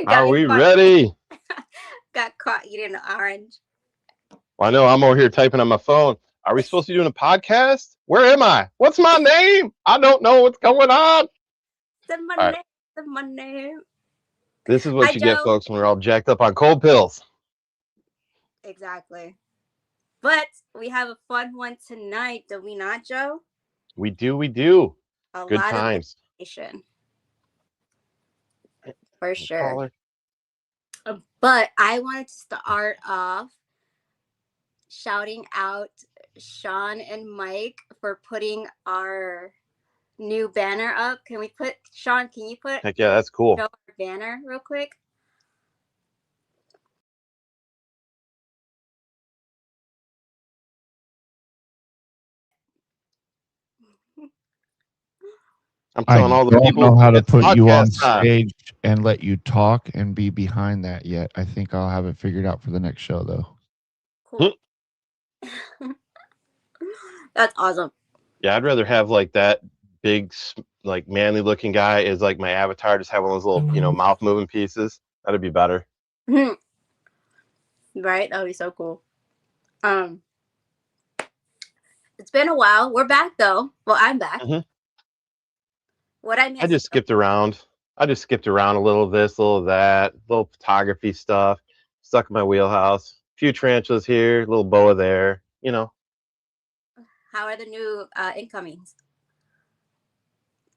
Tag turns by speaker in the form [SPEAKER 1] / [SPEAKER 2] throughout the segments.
[SPEAKER 1] Are
[SPEAKER 2] me
[SPEAKER 1] we
[SPEAKER 2] funny.
[SPEAKER 1] ready?
[SPEAKER 2] Got caught eating an orange.
[SPEAKER 1] Well, I know I'm over here typing on my phone. Are we supposed to be doing a podcast? Where am I? What's my name? I don't know what's going on.
[SPEAKER 2] The
[SPEAKER 1] All right.
[SPEAKER 2] money, the money.
[SPEAKER 1] This is
[SPEAKER 2] Hi,
[SPEAKER 1] what you get,
[SPEAKER 2] Joe.
[SPEAKER 1] folks, when we're all jacked up on cold pills.
[SPEAKER 2] Exactly. But we have a fun one tonight, do we not, Joe?
[SPEAKER 1] We do, we do.
[SPEAKER 2] A
[SPEAKER 1] Good
[SPEAKER 2] lot of
[SPEAKER 1] times.
[SPEAKER 2] information, for sure.
[SPEAKER 1] Caller.
[SPEAKER 2] But I wanted to start off shouting out Sean and Mike for putting our new banner up. Can we put Sean? Can you put
[SPEAKER 1] Heck yeah, that's cool.
[SPEAKER 2] show our banner real quick?
[SPEAKER 1] I'm
[SPEAKER 3] I
[SPEAKER 1] telling all the
[SPEAKER 3] don't know
[SPEAKER 1] people
[SPEAKER 3] how to
[SPEAKER 1] it's
[SPEAKER 3] put you on
[SPEAKER 1] podcast time.
[SPEAKER 3] stage and let you talk and be behind that yet. I think I'll have it figured out for the next show, though.
[SPEAKER 2] Cool. That's awesome.
[SPEAKER 1] Yeah, I'd rather have like that big, like manly looking guy is like my avatar, just have one of those little, mouth moving pieces. That'd be better.
[SPEAKER 2] Right? That would be so cool. It's been a while. We're back though. Well, I'm back.
[SPEAKER 1] Mhm.
[SPEAKER 2] What I
[SPEAKER 1] I
[SPEAKER 2] missed?
[SPEAKER 1] just skipped around. I just skipped around a little of this, a little of that, little photography stuff, stuck in my wheelhouse. A few tarantulas here, a little boa there.
[SPEAKER 2] How are the new incomings?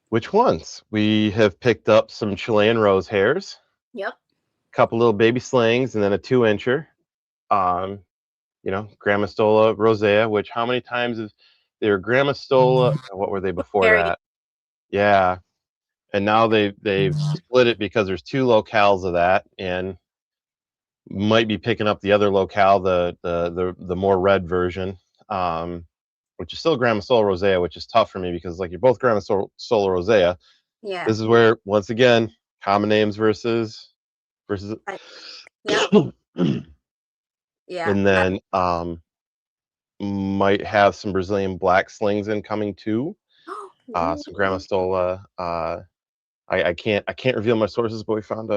[SPEAKER 1] Which ones? We have picked up some Chilean rose hairs,
[SPEAKER 2] Yep.
[SPEAKER 1] a couple little baby slings, and then a 2-incher. Grammostola rosea, which how many times have they were Grammostola? What were they before
[SPEAKER 2] Parody.
[SPEAKER 1] that? Yeah. And now they've split it because there's 2 locales of that, and might be picking up the other locale, the more red version, which is still Grammostola rosea, which is tough for me because like you're both Grammostola rosea.
[SPEAKER 2] Yeah.
[SPEAKER 1] This is where once again common names versus.
[SPEAKER 2] Yeah. Yeah.
[SPEAKER 1] And then might have some Brazilian black slings incoming too. Some Grammostola. I can't reveal my sources, but we found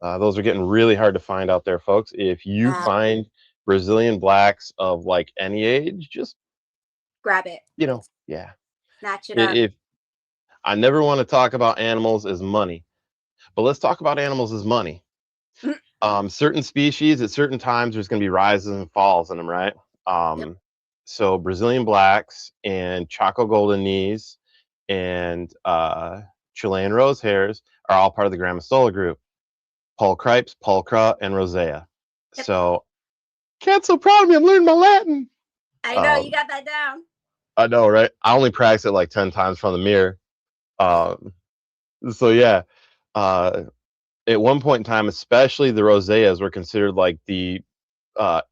[SPEAKER 1] those are getting really hard to find out there, folks. If you find Brazilian blacks of like any age, just
[SPEAKER 2] grab it.
[SPEAKER 1] Yeah.
[SPEAKER 2] Snatch it up.
[SPEAKER 1] If I never want to talk about animals as money, but let's talk about animals as money. Certain species at certain times, there's going to be rises and falls in them, right?
[SPEAKER 2] Yep.
[SPEAKER 1] So Brazilian blacks and Chaco golden knees and Chilean rose hairs are all part of the Grammostola group. Pulchripes, pulchra, and rosea.
[SPEAKER 2] Yep.
[SPEAKER 1] So, Cat's so proud of me. I'm learning my Latin.
[SPEAKER 2] I know you got that down.
[SPEAKER 1] I know, right? I only practice it like 10 times from the mirror. So yeah, at one point in time, especially the roseas were considered like the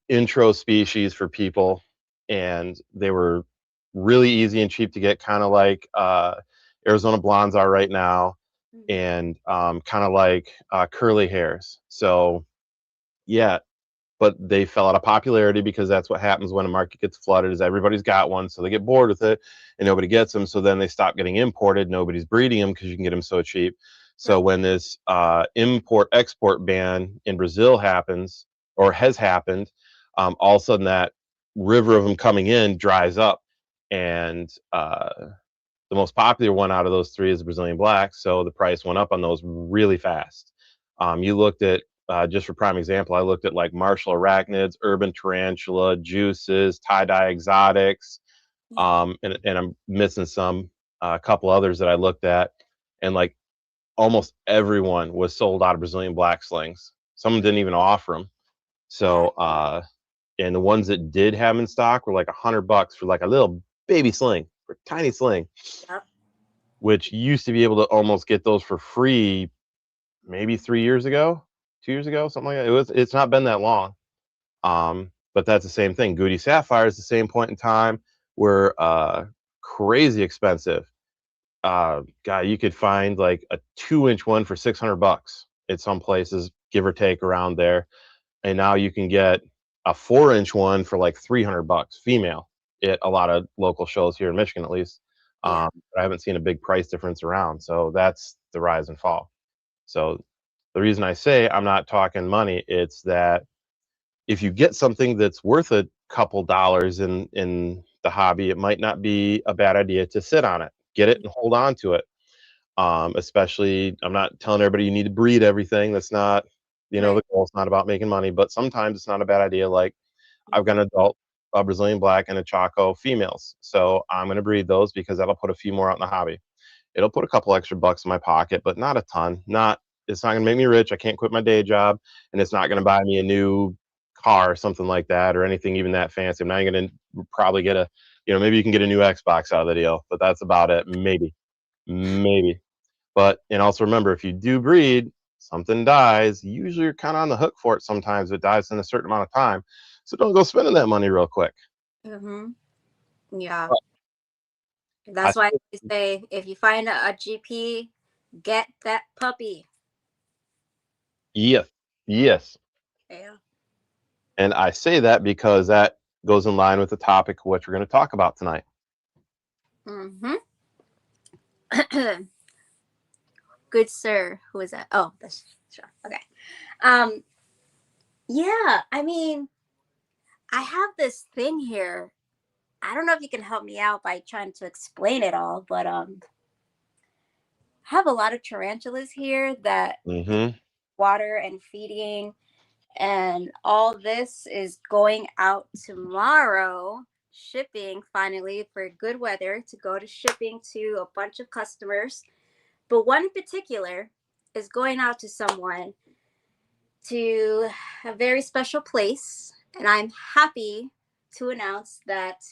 [SPEAKER 1] intro species for people, and they were really easy and cheap to get, kind of like Arizona blondes are right now, and kind of like curly hairs. So yeah, but they fell out of popularity because that's what happens when a market gets flooded, is everybody's got one, so they get bored with it and nobody gets them, so then they stop getting imported. Nobody's breeding them because you can get them so cheap. So when this import export ban in Brazil happens, or has happened, all of a sudden that river of them coming in dries up, and the most popular one out of those 3 is the Brazilian black, so the price went up on those really fast. You looked at just for prime example, I looked at like Marshall Arachnids, Urban Tarantula, Juices, Tie-Dye Exotics, and I'm missing a couple others that I looked at, and like almost everyone was sold out of Brazilian black slings. Some didn't even offer them. So, and the ones that did have in stock were like $100 for like a little baby sling, for a tiny sling, which you used to be able to almost get those for free maybe 3 years ago. 2 years ago, something like that. It's not been that long. But that's the same thing. Goody sapphires, the same point in time, were crazy expensive. God, you could find like a 2-inch one for $600 at some places, give or take around there. And now you can get a 4-inch one for like $300 female at a lot of local shows here in Michigan, at least. But I haven't seen a big price difference around. So that's the rise and fall. So The reason I say I'm not talking money, it's that if you get something that's worth a couple dollars in the hobby, it might not be a bad idea to sit on it, get it, and hold on to it. Especially, I'm not telling everybody you need to breed everything. That's not,
[SPEAKER 2] Right.
[SPEAKER 1] the goal. It's not about making money, but sometimes it's not a bad idea. Like I've got
[SPEAKER 2] Mhm.
[SPEAKER 1] an adult Brazilian black and a Chaco females, so I'm going to breed those because that'll put a few more out in the hobby. It'll put a couple extra bucks in my pocket, but not a ton. It's not gonna make me rich. I can't quit my day job, and it's not gonna buy me a new car or something like that, or anything even that fancy. I'm not gonna probably get a, maybe you can get a new Xbox out of the deal, but that's about it. Maybe. But and also remember, if you do breed, something dies. Usually, you're kind of on the hook for it. Sometimes it dies in a certain amount of time, so don't go spending that money real quick.
[SPEAKER 2] Mhm. Yeah.
[SPEAKER 1] But I
[SPEAKER 2] That's why
[SPEAKER 1] still,
[SPEAKER 2] I say if you find a GP, get that puppy.
[SPEAKER 1] yes, yes.
[SPEAKER 2] Yeah.
[SPEAKER 1] And I say that because that goes in line with the topic of what we're going to talk about tonight.
[SPEAKER 2] Mhm. Good sir. Who is that? Oh, that's sure. Okay. Um. Yeah. I mean, I have this thing here. I don't know if you can help me out by trying to explain it all, but I have a lot of tarantulas here that
[SPEAKER 1] Mm-hmm.
[SPEAKER 2] water and feeding, and all this is going out tomorrow. Shipping finally for good weather to go to shipping to a bunch of customers. But one in particular is going out to someone to a very special place. And I'm happy to announce that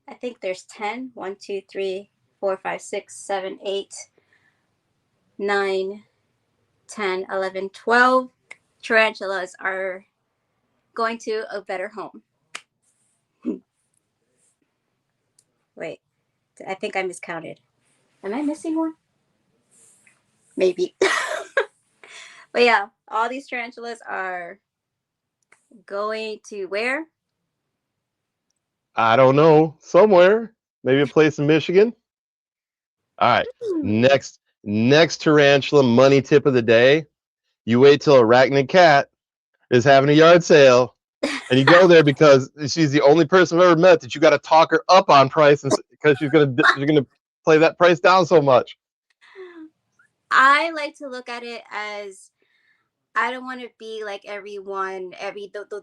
[SPEAKER 2] I think there's 10, 1, 2, 3, 4, 5, 6, 7, 8, 9, 10, 11, 12 tarantulas are going to a better home. Wait, I think I miscounted. Am I missing one? Maybe. But yeah, all these tarantulas are going to where?
[SPEAKER 1] I don't know. Somewhere. Maybe a place in Michigan. All right.
[SPEAKER 2] Hmm.
[SPEAKER 1] Next tarantula money tip of the day. You wait till Arachnid Cat is having a yard sale, and you go there because she's the only person I've ever met that you got to talk her up on price, and because she's gonna play that price down so much.
[SPEAKER 2] I like to look at it as I don't want to be like everyone,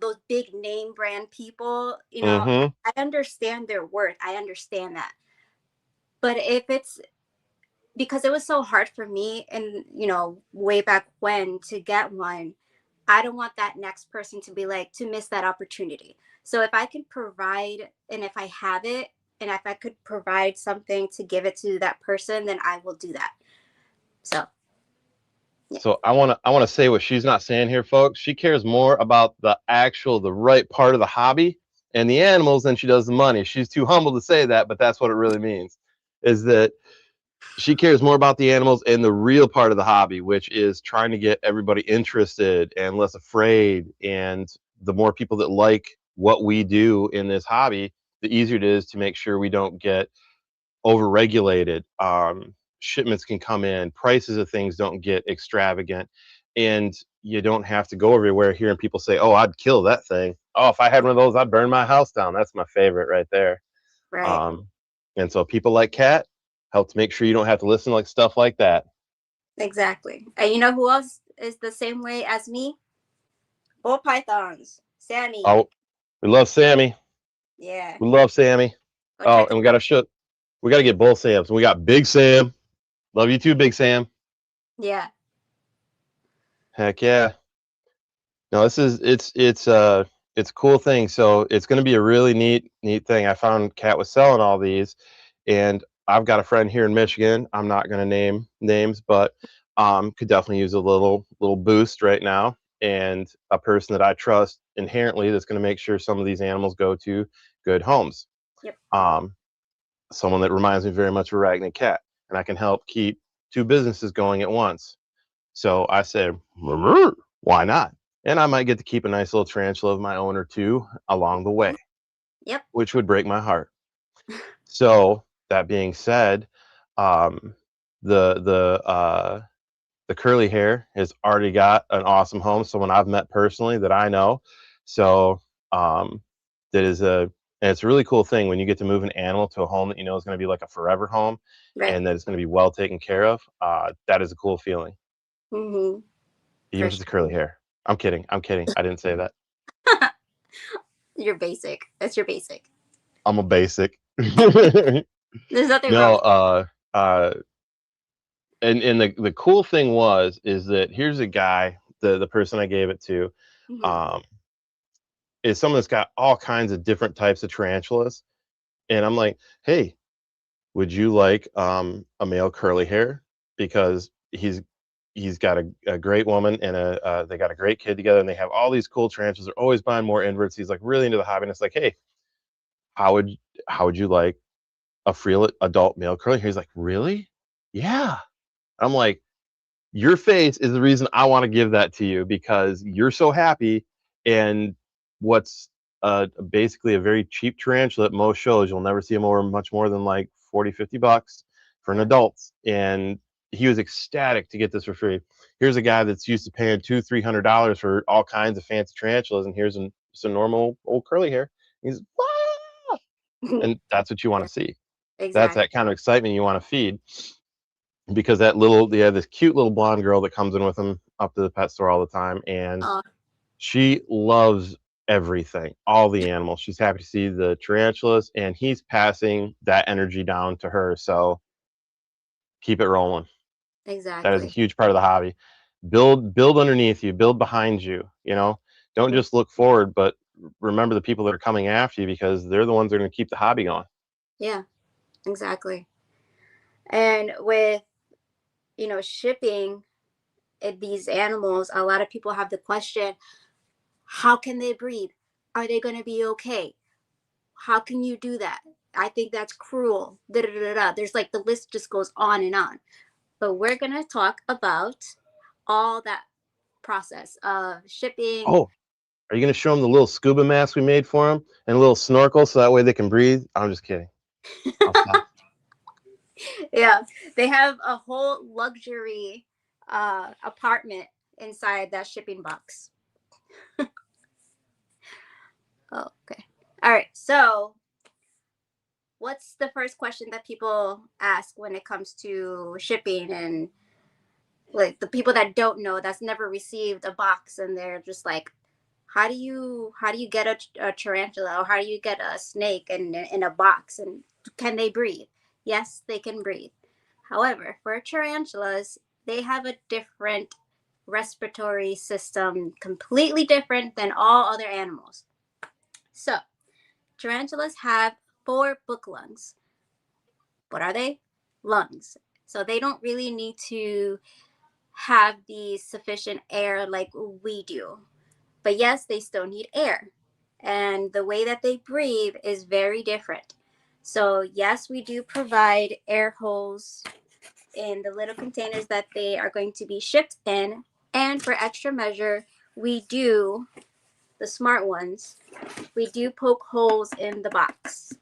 [SPEAKER 2] those big name brand people.
[SPEAKER 1] Mm-hmm.
[SPEAKER 2] I understand their worth. I understand that. But if it's because it was so hard for me and way back when to get one, I don't want that next person to be like to miss that opportunity. So if I can provide and if I have it and if I could provide something to give it to that person, then I will do that. So yeah.
[SPEAKER 1] So I wanna say what she's not saying here, folks. She cares more about the right part of the hobby and the animals than she does the money. She's too humble to say that, but that's what it really means. Is that she cares more about the animals and the real part of the hobby, which is trying to get everybody interested and less afraid. And the more people that like what we do in this hobby, the easier it is to make sure we don't get overregulated. Shipments can come in, prices of things don't get extravagant, and you don't have to go everywhere hearing people say, "Oh, I'd kill that thing. Oh, if I had one of those, I'd burn my house down." That's my favorite right there.
[SPEAKER 2] Right.
[SPEAKER 1] Um, and so people like Kat help to make sure you don't have to listen to like stuff like that.
[SPEAKER 2] Exactly. And you know who else is the same way as me? Bull pythons. Sammy.
[SPEAKER 1] Oh, we love Sammy.
[SPEAKER 2] Yeah.
[SPEAKER 1] We love Sammy.
[SPEAKER 2] Go
[SPEAKER 1] Oh,
[SPEAKER 2] check
[SPEAKER 1] and
[SPEAKER 2] him out.
[SPEAKER 1] we got to get both Sams. We got Big Sam. Love you too, Big Sam.
[SPEAKER 2] Yeah.
[SPEAKER 1] Heck yeah. No, this is it's a cool thing. So it's going to be a really neat thing. I found Kat was selling all these, and I've got a friend here in Michigan. I'm not going to name names, but could definitely use a little boost right now, and a person that I trust inherently that's going to make sure some of these animals go to good homes.
[SPEAKER 2] Yep.
[SPEAKER 1] Um, Someone that reminds me very much of Arachnid Cat, and I can help keep two businesses going at once. So I said, why not? And I might get to keep a nice little tarantula of my own or two along the way,
[SPEAKER 2] Yep.
[SPEAKER 1] which would break my heart. So that being said, um, the the curly hair has already got an awesome home. Someone I've met personally that I know. So that is and it's a really cool thing when you get to move an animal to a home that you know is going to be like a forever home,
[SPEAKER 2] Right.
[SPEAKER 1] and that it's going to be well taken care of. That is a cool feeling,
[SPEAKER 2] Mm-hmm.
[SPEAKER 1] even
[SPEAKER 2] For
[SPEAKER 1] if it's curly hair. I'm kidding. I'm kidding. I didn't say that.
[SPEAKER 2] sure. You're basic. That's your basic.
[SPEAKER 1] I'm a basic.
[SPEAKER 2] There's nothing wrong
[SPEAKER 1] No,
[SPEAKER 2] with
[SPEAKER 1] uh, and the cool thing is that here's a guy, the person I gave it to,
[SPEAKER 2] it. Hmm.
[SPEAKER 1] um, is someone that's got all kinds of different types of tarantulas, and I'm like, hey, would you like a male curly hair? Because he's got a great woman and they got a great kid together, and they have all these cool tarantulas. They're always buying more inverts. He's like really into the hobby, and it's like, hey, how would how would you like a free adult male curly hair? He's like, really? Yeah. I'm like, your face is the reason I want to give that to you because you're so happy. And what's basically a very cheap tarantula at most shows, you'll never see them over much more than like 40-50 bucks for an
[SPEAKER 2] Yeah.
[SPEAKER 1] adult. And he was ecstatic to get this for free. Here's a guy that's used to paying $200-300 for all kinds of fancy tarantulas, and here's some normal old curly hair. He's wow! And that's what you want
[SPEAKER 2] Yeah,
[SPEAKER 1] to see. That's
[SPEAKER 2] exactly.
[SPEAKER 1] that kind of excitement you want to feed, because that little they have this cute little blonde girl that comes in with them up to the pet store all the time, and
[SPEAKER 2] Oh,
[SPEAKER 1] she loves everything, all the animals. She's happy to see the tarantulas, and he's passing that energy down to her. So keep it rolling. That is a
[SPEAKER 2] exactly.
[SPEAKER 1] huge part of the hobby. Build underneath you, build behind you. You know, don't just look forward, but remember the people that are coming after you, because they're the ones that are going to keep the hobby going.
[SPEAKER 2] Yeah, exactly. And with, shipping these animals, a lot of people have the question, how can they breathe? Are they going to be okay? How can you do that? I think that's cruel. Da, da, da, da. There's like the list just goes on and on. But we're going to talk about all that process of shipping.
[SPEAKER 1] Oh, are you going to show them the little scuba mask we made for them and a little snorkel so that way they can breathe? I'm just kidding. I'll stop.
[SPEAKER 2] Yeah, they have a whole luxury apartment inside that shipping box. Oh, okay. All right. So, what's the first question that people ask when it comes to shipping, and like the people that don't know, that's never received a box, and they're just like, how do you get a tarantula, or how do you get a snake in a box, and can they breathe? Yes, they can breathe. However, for tarantulas, they have a different respiratory system, completely different than all other animals. So, tarantulas have four book lungs. What are they? Lungs. So they don't really need to have the sufficient air like we do. But yes, they still need air. And the way that they breathe is very different. So, yes, we do provide air holes in the little containers that they are going to be shipped in. And for extra measure, we do, the smart ones, we do poke holes in the box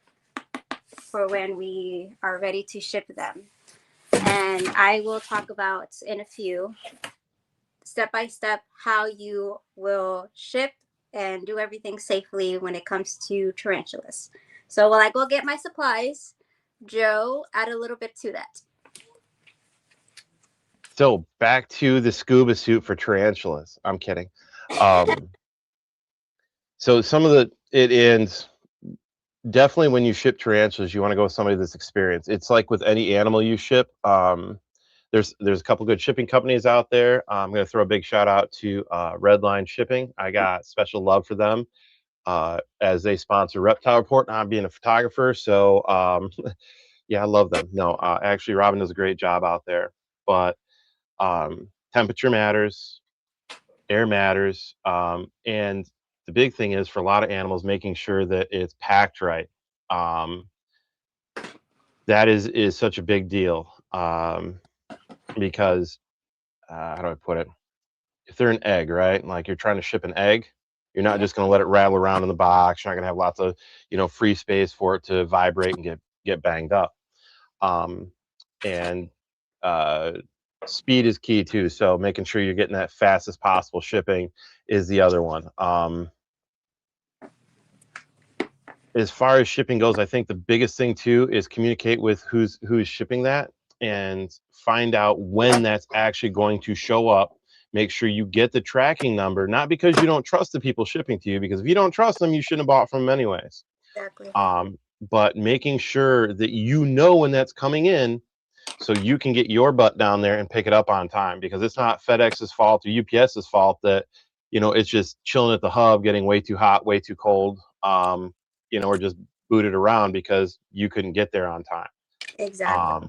[SPEAKER 2] for when we are ready to ship them. And I will talk about in a few, step by step, how you will ship and do everything safely when it comes to tarantulas. So while I go get my supplies, Joe, add a little bit to that.
[SPEAKER 1] So back to the scuba suit for tarantulas. I'm kidding. Um, so some of it ends definitely when you ship tarantulas, you want to go with somebody that's experienced. It's like with any animal you ship. There's a couple good shipping companies out there. I'm going to throw a big shout out to Redline Shipping. I got special love for them as they sponsor Reptile Report. And I'm being a photographer, so yeah, I love them. No, actually, Robin does a great job out there. But temperature matters, air matters, and the big thing is for a lot of animals making sure that it's packed right. Um, that is such a big deal, because how do I put it? If they're an egg, right? Like you're trying to ship an egg, you're not
[SPEAKER 2] Yeah.
[SPEAKER 1] just going to let it rattle around in the box. You're not going to have lots of free space for it to vibrate and get banged up. Um, and uh, speed is key too. So making sure you're getting that fastest possible shipping is the other one. As far as shipping goes, I think the biggest thing too is communicate with who's shipping that and find out when that's actually going to show up. Make sure you get the tracking number, not because you don't trust the people shipping to you, because if you don't trust them, you shouldn't have bought from them anyways.
[SPEAKER 2] Exactly.
[SPEAKER 1] But making sure that you know when that's coming in so you can get your butt down there and pick it up on time, because it's not FedEx's fault or UPS's fault that, it's just chilling at the hub, getting way too hot, way too cold, or just booted around because you couldn't get there on time.
[SPEAKER 2] Exactly.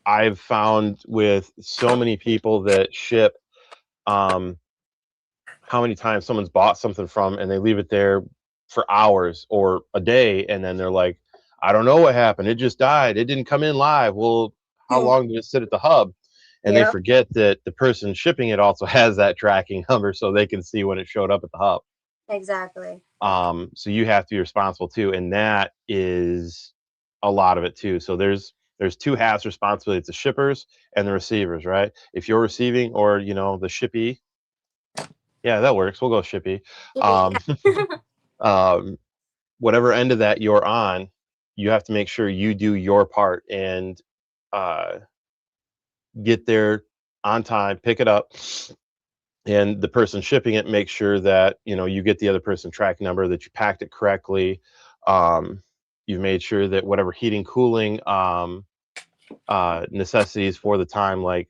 [SPEAKER 1] I've found with so many people that ship, how many times someone's bought something from and they leave it there for hours or a day, and then they're like, I don't know what happened. It just died. It didn't come in live. Well, how long did it sit at the hub? And they
[SPEAKER 2] Yep.
[SPEAKER 1] forget that the person shipping it also has that tracking number so they can see when it showed up at the hub.
[SPEAKER 2] Exactly.
[SPEAKER 1] So you have to be responsible too, and that is a lot of it too. So there's two halves responsibility. It's the shippers and the receivers, right? If you're receiving, or the shippee, yeah, that works. We'll go shippy. Um, whatever end of that you're on, you have to make sure you do your part and uh, get there on time, pick it up, and the person shipping it, make sure that you get the other person tracking number, that you packed it correctly. You've made sure that whatever heating, cooling necessities for the time, like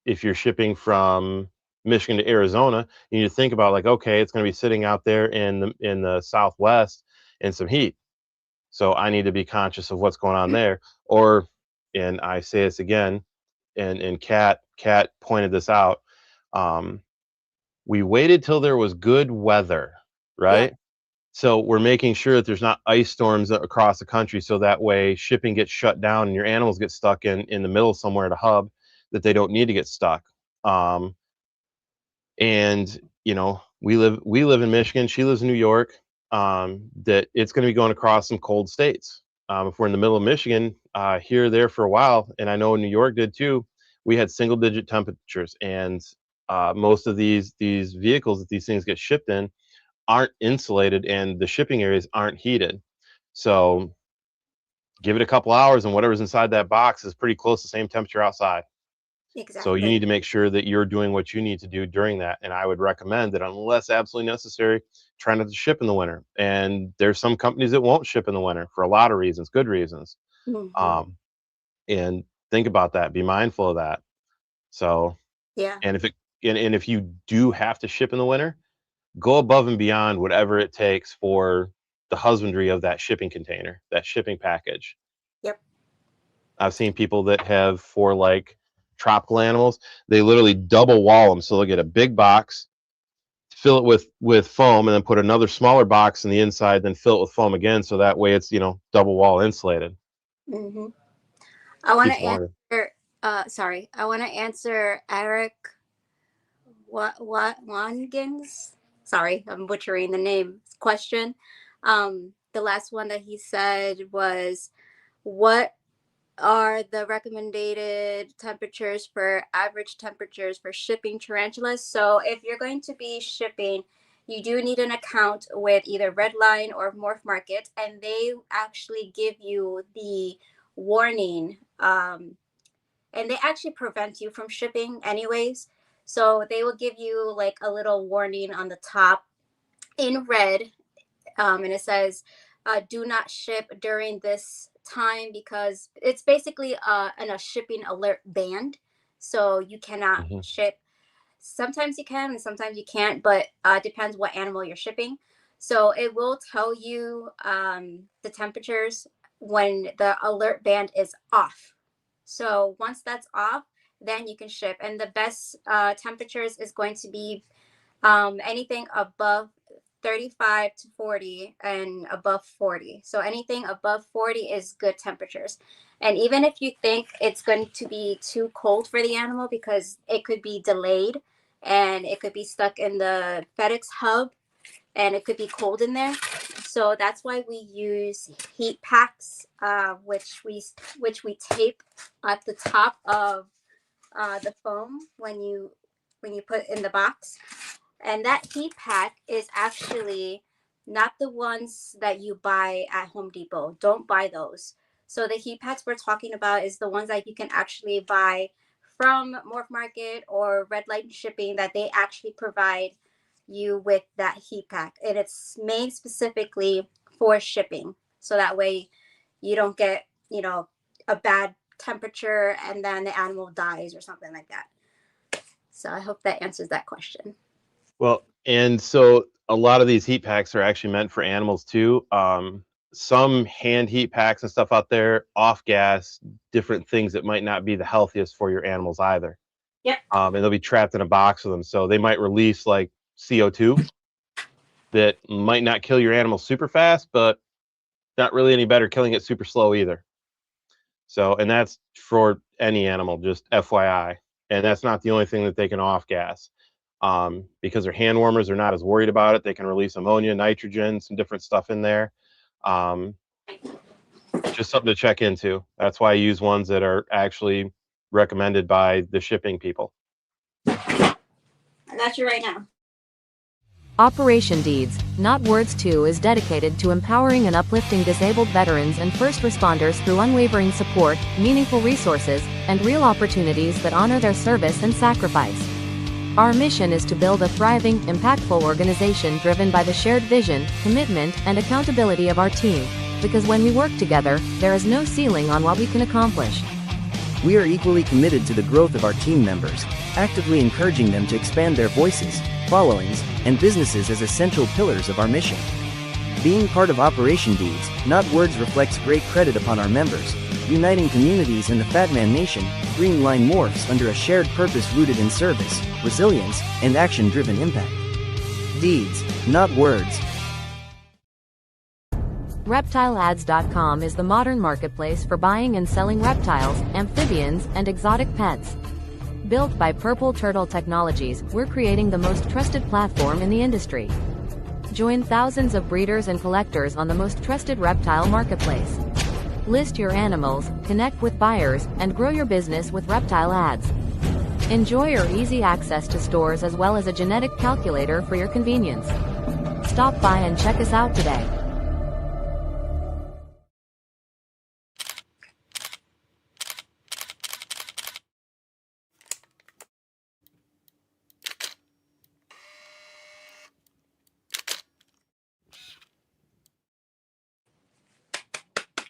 [SPEAKER 1] if you're shipping from Michigan to Arizona, you need to think about, like, okay, it's going to be sitting out there in the Southwest in some heat, so I need to be conscious of what's going on there. Or, and I say this again, and Kat pointed this out. We waited till there was good weather,
[SPEAKER 2] Yep.
[SPEAKER 1] right? So we're making sure that there's not ice storms across the country, so that way shipping gets shut down and your animals get stuck in the middle somewhere at a hub that they don't need to get stuck. Um, and we live in Michigan. She lives in New York. That it's going to be going across some cold states. If we're in the middle of Michigan, here there for a while, and I know New York did too. We had single digit temperatures, and most of these vehicles that these things get shipped in aren't insulated, and the shipping areas aren't heated. So give it a couple hours, and whatever's inside that box is pretty close to the same temperature outside. So you
[SPEAKER 2] Exactly.
[SPEAKER 1] need to make sure that you're doing what you need to do during that. And I would recommend that, unless absolutely necessary, try not to ship in the winter. And there's some companies that won't ship in the winter for a lot of reasons, good reasons.
[SPEAKER 2] Mm-hmm.
[SPEAKER 1] And think about that. Be mindful of that. So,
[SPEAKER 2] Yeah.
[SPEAKER 1] and if you do have to ship in the winter, go above and beyond whatever it takes for the husbandry of that shipping container, that shipping package.
[SPEAKER 2] Yep.
[SPEAKER 1] I've seen people that have, for like tropical animals, they literally double wall them. So they'll get a big box, fill it with foam, and then put another smaller box in the inside, then fill it with foam again. So that way it's double wall insulated.
[SPEAKER 2] Mm-hmm. I want to
[SPEAKER 1] Keeps warmer.
[SPEAKER 2] answer. Sorry. I want to answer Eric. What Wangins? Sorry, I'm butchering the name. Question. The last one that he said was, "What are the recommended temperatures for average temperatures for shipping tarantulas?" So if you're going to be shipping, you do need an account with either Redline or Morph Market, and they actually give you the warning. And they actually prevent you from shipping anyways. So they will give you like a little warning on the top in red, and it says, "Do not ship during this time," because it's basically a shipping alert band. So you cannot
[SPEAKER 1] Hmm.
[SPEAKER 2] ship. Sometimes you can and sometimes you can't, but depends what animal you're shipping. So it will tell you the temperatures when the alert band is off. So once that's off, then you can ship. And the best temperatures is going to be anything above 35 to 40 and above 40. So anything above 40 is good temperatures. And even if you think it's going to be too cold for the animal, because it could be delayed and it could be stuck in the FedEx hub and it could be cold in there. So that's why we use heat packs, which we tape at the top of the foam when you put it in the box. And that heat pack is actually not the ones that you buy at Home Depot. Don't buy those. So the heat packs we're talking about is the ones that you can actually buy from Morph Market or Red Light Shipping, that they actually provide you with that heat pack. And it's made specifically for shipping. So that way you don't get, a bad temperature and then the animal dies or something like that. So I hope that answers that question.
[SPEAKER 1] Well, and so a lot of these heat packs are actually meant for animals too. Some hand heat packs and stuff out there, off gas, different things that might not be the healthiest for your animals either.
[SPEAKER 2] Yep.
[SPEAKER 1] And they'll be trapped in a box with them. So they might release like CO2 that might not kill your animal super fast, but not really any better killing it super slow either. So, and that's for any animal, just FYI. And that's not the only thing that they can off gas. Because their hand warmers are not as worried about it. They can release ammonia, nitrogen, some different stuff in there. Just something to check into. That's why I use ones that are actually recommended by the shipping people.
[SPEAKER 2] I got you right now.
[SPEAKER 4] Operation Deeds, Not Words 2 is dedicated to empowering and uplifting disabled veterans and first responders through unwavering support, meaningful resources, and real opportunities that honor their service and sacrifice. Our mission is to build a thriving, impactful organization driven by the shared vision, commitment, and accountability of our team, because when we work together, there is no ceiling on what we can accomplish.
[SPEAKER 5] We are equally committed to the growth of our team members, actively encouraging them to expand their voices, followings, and businesses as essential pillars of our mission. Being part of Operation Deeds, Not Words reflects great credit upon our members, uniting communities in the Fat Man Nation. Green Line morphs under a shared purpose rooted in service, resilience, and action-driven impact. Deeds, not words.
[SPEAKER 4] ReptileAds.com is the modern marketplace for buying and selling reptiles, amphibians, and exotic pets. Built by Purple Turtle Technologies, we're creating the most trusted platform in the industry. Join thousands of breeders and collectors on the most trusted reptile marketplace. List your animals, connect with buyers, and grow your business with Reptile Ads. Enjoy your easy access to stores as well as a genetic calculator for your convenience. Stop by and check us out today.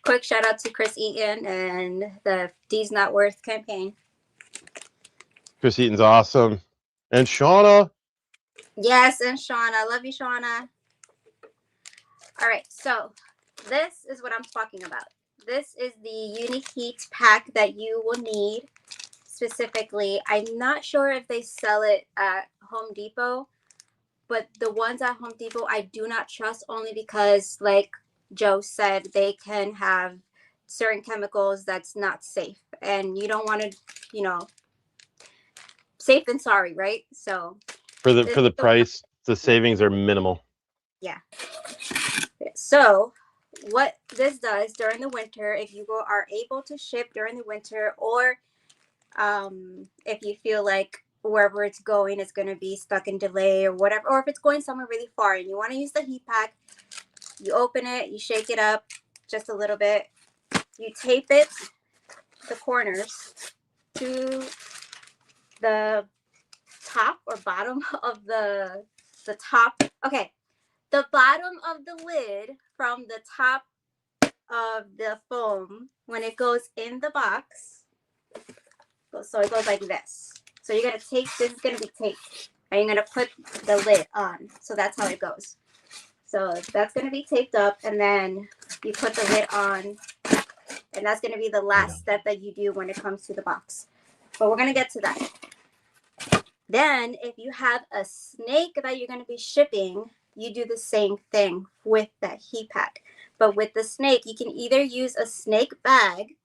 [SPEAKER 2] Quick shout out to Chris Eaton and the D's Not Worth campaign.
[SPEAKER 1] Chris Eaton's awesome. And Shauna.
[SPEAKER 2] Yes, and Shauna. Love you, Shauna. All right, so this is what I'm talking about. This is the Unique Heat pack that you will need specifically. I'm not sure if they sell it at Home Depot, but the ones at Home Depot I do not trust, only because, like Joe said, they can have certain chemicals that's not safe, and you don't want to, safe than sorry, right? So
[SPEAKER 1] for the price, the savings are minimal.
[SPEAKER 2] Yeah. So what this does during the winter, if you are able to ship during the winter, or if you feel like wherever it's going is going to be stuck in delay or whatever, or if it's going somewhere really far and you want to use the heat pack, you open it, you shake it up just a little bit, you tape it, the corners, to the top or bottom of the top. Okay, the bottom of the lid from the top of the foam when it goes in the box. So it goes like this. So you're going to take, this is going to be taped, and you're going to put the lid on. So that's how it goes. So that's going to be taped up, and then you put the lid on, and that's going to be the last step that you do when it comes to the box. But we're going to get to that. Then if you have a snake that you're going to be shipping, you do the same thing with that heat pack. But with the snake, you can either use a snake bag,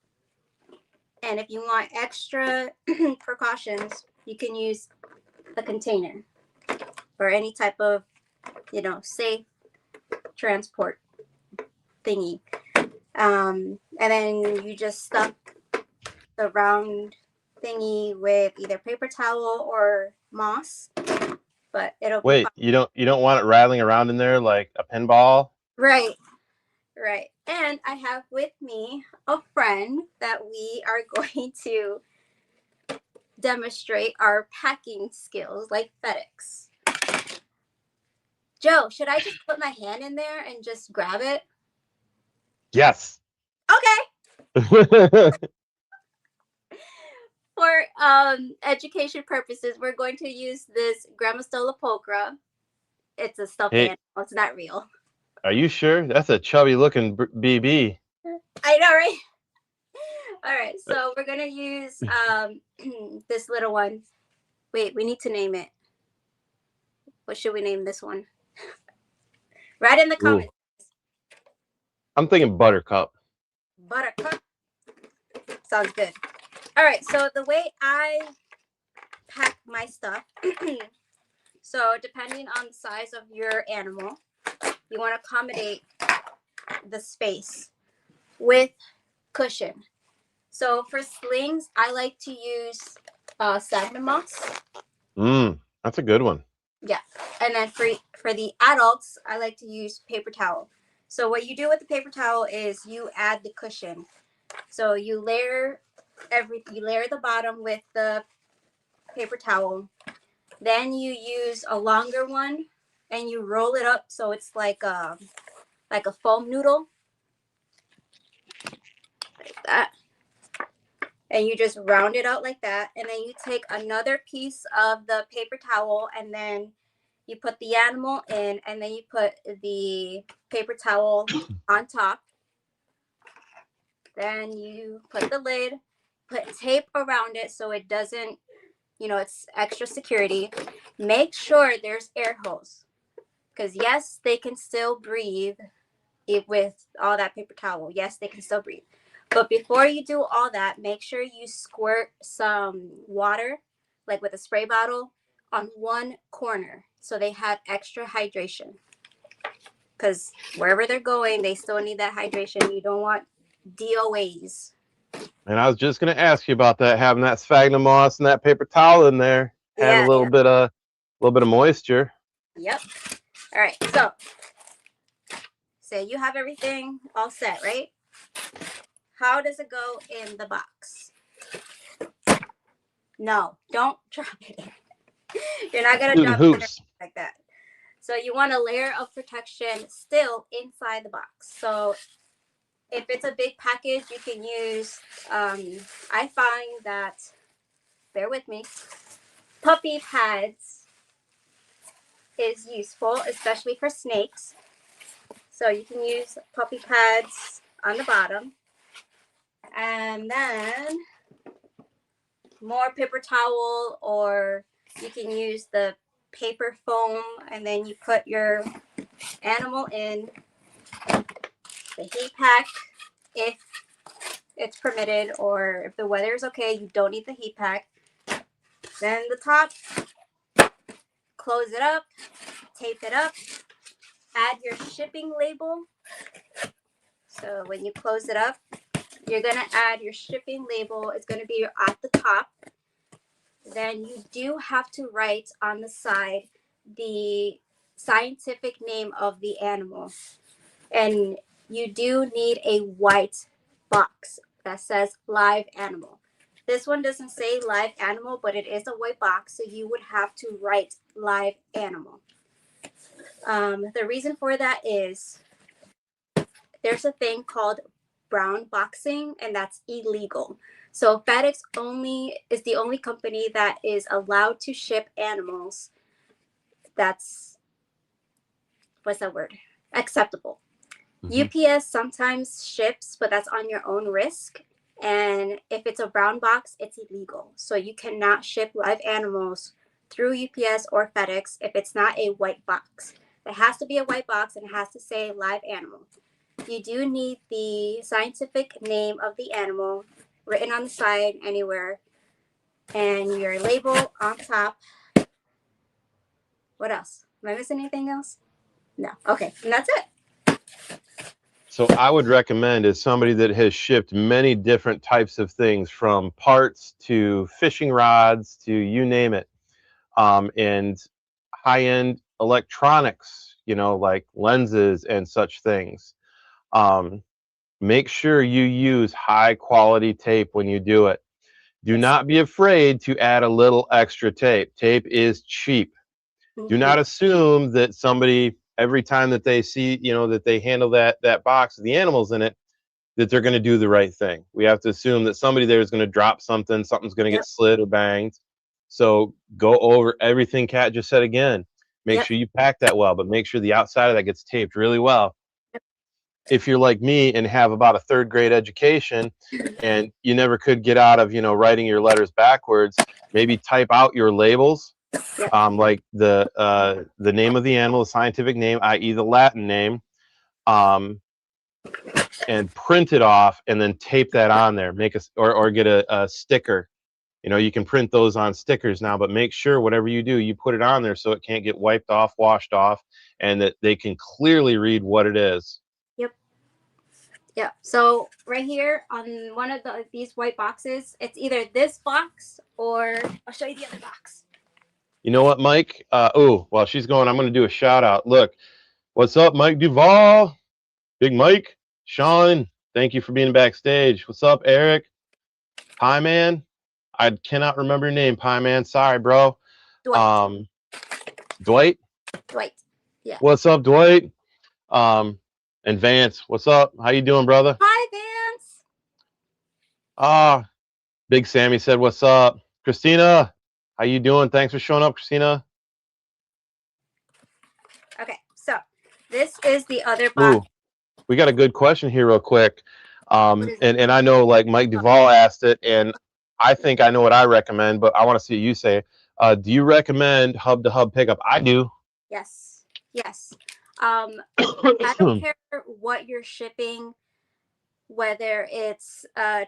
[SPEAKER 2] and if you want extra precautions, you can use a container or any type of, safe transport thingy. And then you just stuff the round thingy with either paper towel or moss, but it'll be
[SPEAKER 1] Wait,
[SPEAKER 2] fun.
[SPEAKER 1] you don't want it rattling around in there like a pinball?
[SPEAKER 2] Right. And I have with me a friend that we are going to demonstrate our packing skills like FedEx. Joe, should I just put my hand in there and just grab it?
[SPEAKER 1] Yes.
[SPEAKER 2] Okay. For education purposes, we're going to use this Grammostola pulchra. It's a stuffed
[SPEAKER 1] Hey,
[SPEAKER 2] animal. It's not real.
[SPEAKER 1] are you sure? That's a chubby looking BB.
[SPEAKER 2] I know, right? All right, so we're gonna use this little one. Wait, we need to name it. What should we name this one? Write in the comments.
[SPEAKER 1] Ooh. I'm thinking Buttercup.
[SPEAKER 2] Buttercup. Sounds good. All right, so the way I pack my stuff, so depending on the size of your animal, you want to accommodate the space with cushion. So for slings, I like to use sphagnum moss.
[SPEAKER 1] That's a good one.
[SPEAKER 2] Yeah, and then for the adults, I like to use paper towel. So what you do with the paper towel is you add the cushion. So you layer the bottom with the paper towel. Then you use a longer one and you roll it up so it's like a foam noodle. Like that. And you just round it out like that. And then you take another piece of the paper towel and then you put the animal in and then you put the paper towel on top. Then you put the lid, put tape around it so it doesn't, it's extra security. Make sure there's air holes because yes, they can still breathe with all that paper towel. Yes, they can still breathe. But before you do all that, make sure you squirt some water, like with a spray bottle, on one corner so they have extra hydration. Because wherever they're going, they still need that hydration. You don't want DOAs.
[SPEAKER 1] And I was just gonna ask you about that, having that sphagnum moss and that paper towel in there, had a little bit of moisture.
[SPEAKER 2] Yep. All right. So say you have everything all set, right? How does it go in the box? No, don't drop it. You're not gonna drop it like that. So you want a layer of protection still inside the box. So if it's a big package, you can use, I find that, bear with me, puppy pads is useful, especially for snakes. So you can use puppy pads on the bottom. And then more paper towel, or you can use the paper foam, and then you put your animal in the heat pack if it's permitted, or if the weather is okay, you don't need the heat pack. Then the top, close it up, tape it up, add your shipping label. So when you close it up, you're going to add your shipping label. It's going to be at the top. Then you do have to write on the side the scientific name of the animal. And you do need a white box that says live animal. This one doesn't say live animal, but it is a white box, so you would have to write live animal. The reason for that is there's a thing called brown boxing, and that's illegal. So FedEx is the only company that is allowed to ship animals that's, what's that word? Acceptable. UPS sometimes ships, but that's on your own risk. And if it's a brown box, it's illegal. So you cannot ship live animals through UPS or FedEx if it's not a white box. It has to be a white box and it has to say live animal. You do need the scientific name of the animal written on the side anywhere, and your label on top. What else? Am I missing anything else? No. Okay. And that's it.
[SPEAKER 1] So I would recommend, as somebody that has shipped many different types of things, from parts to fishing rods to you name it, and high-end electronics, like lenses and such things. Um, Make sure you use high quality tape when you do it. Do
[SPEAKER 2] Yes.
[SPEAKER 1] not be afraid to add a little extra tape. Tape is cheap. Do not assume that somebody, every time that they see, that they handle that box with the animals in it, that they're going to do the right thing. We have to assume that somebody there is going to drop something, something's going to
[SPEAKER 2] Yep.
[SPEAKER 1] get slid or banged. So go over everything Kat just said again. Make
[SPEAKER 2] Yep.
[SPEAKER 1] sure you pack that well, but make sure the outside of that gets taped really well.
[SPEAKER 2] Yep.
[SPEAKER 1] If you're like me and have about a third grade education and you never could get out of, writing your letters backwards, maybe type out your labels,
[SPEAKER 2] Yep.
[SPEAKER 1] like the name of the animal, the scientific name, i.e. the Latin name, and print it off and then tape that on there. Make or get a sticker. You can print those on stickers now, but make sure whatever you do, you put it on there so it can't get wiped off, washed off, and that they can clearly read what it is.
[SPEAKER 2] Yep. Yeah. So right here on one of these white boxes, it's either this box or I'll show you the other box.
[SPEAKER 1] You know what, Mike? While she's going, I'm going to do a shout out. Look, what's up, Mike Duvall? Big Mike, Sean, thank you for being backstage. What's up, Eric? Pie Man? I cannot remember your name, Pie Man. Sorry, bro.
[SPEAKER 2] Dwight.
[SPEAKER 1] Dwight?
[SPEAKER 2] Dwight. Yeah.
[SPEAKER 1] What's up, Dwight? And Vance, what's up? How you doing, brother?
[SPEAKER 2] Hi, Vance.
[SPEAKER 1] Big Sammy said, what's up? Christina, how you doing? Thanks for showing up, Christina.
[SPEAKER 2] Okay, so this is the other box.
[SPEAKER 1] Ooh, we got a good question here real quick.
[SPEAKER 2] What is it?
[SPEAKER 1] And I know like Mike Duvall asked it, and I think I know what I recommend, but I want to see what you say. Do you recommend hub to hub pickup? I do.
[SPEAKER 2] Yes. Yes. I don't care what you're shipping, whether it's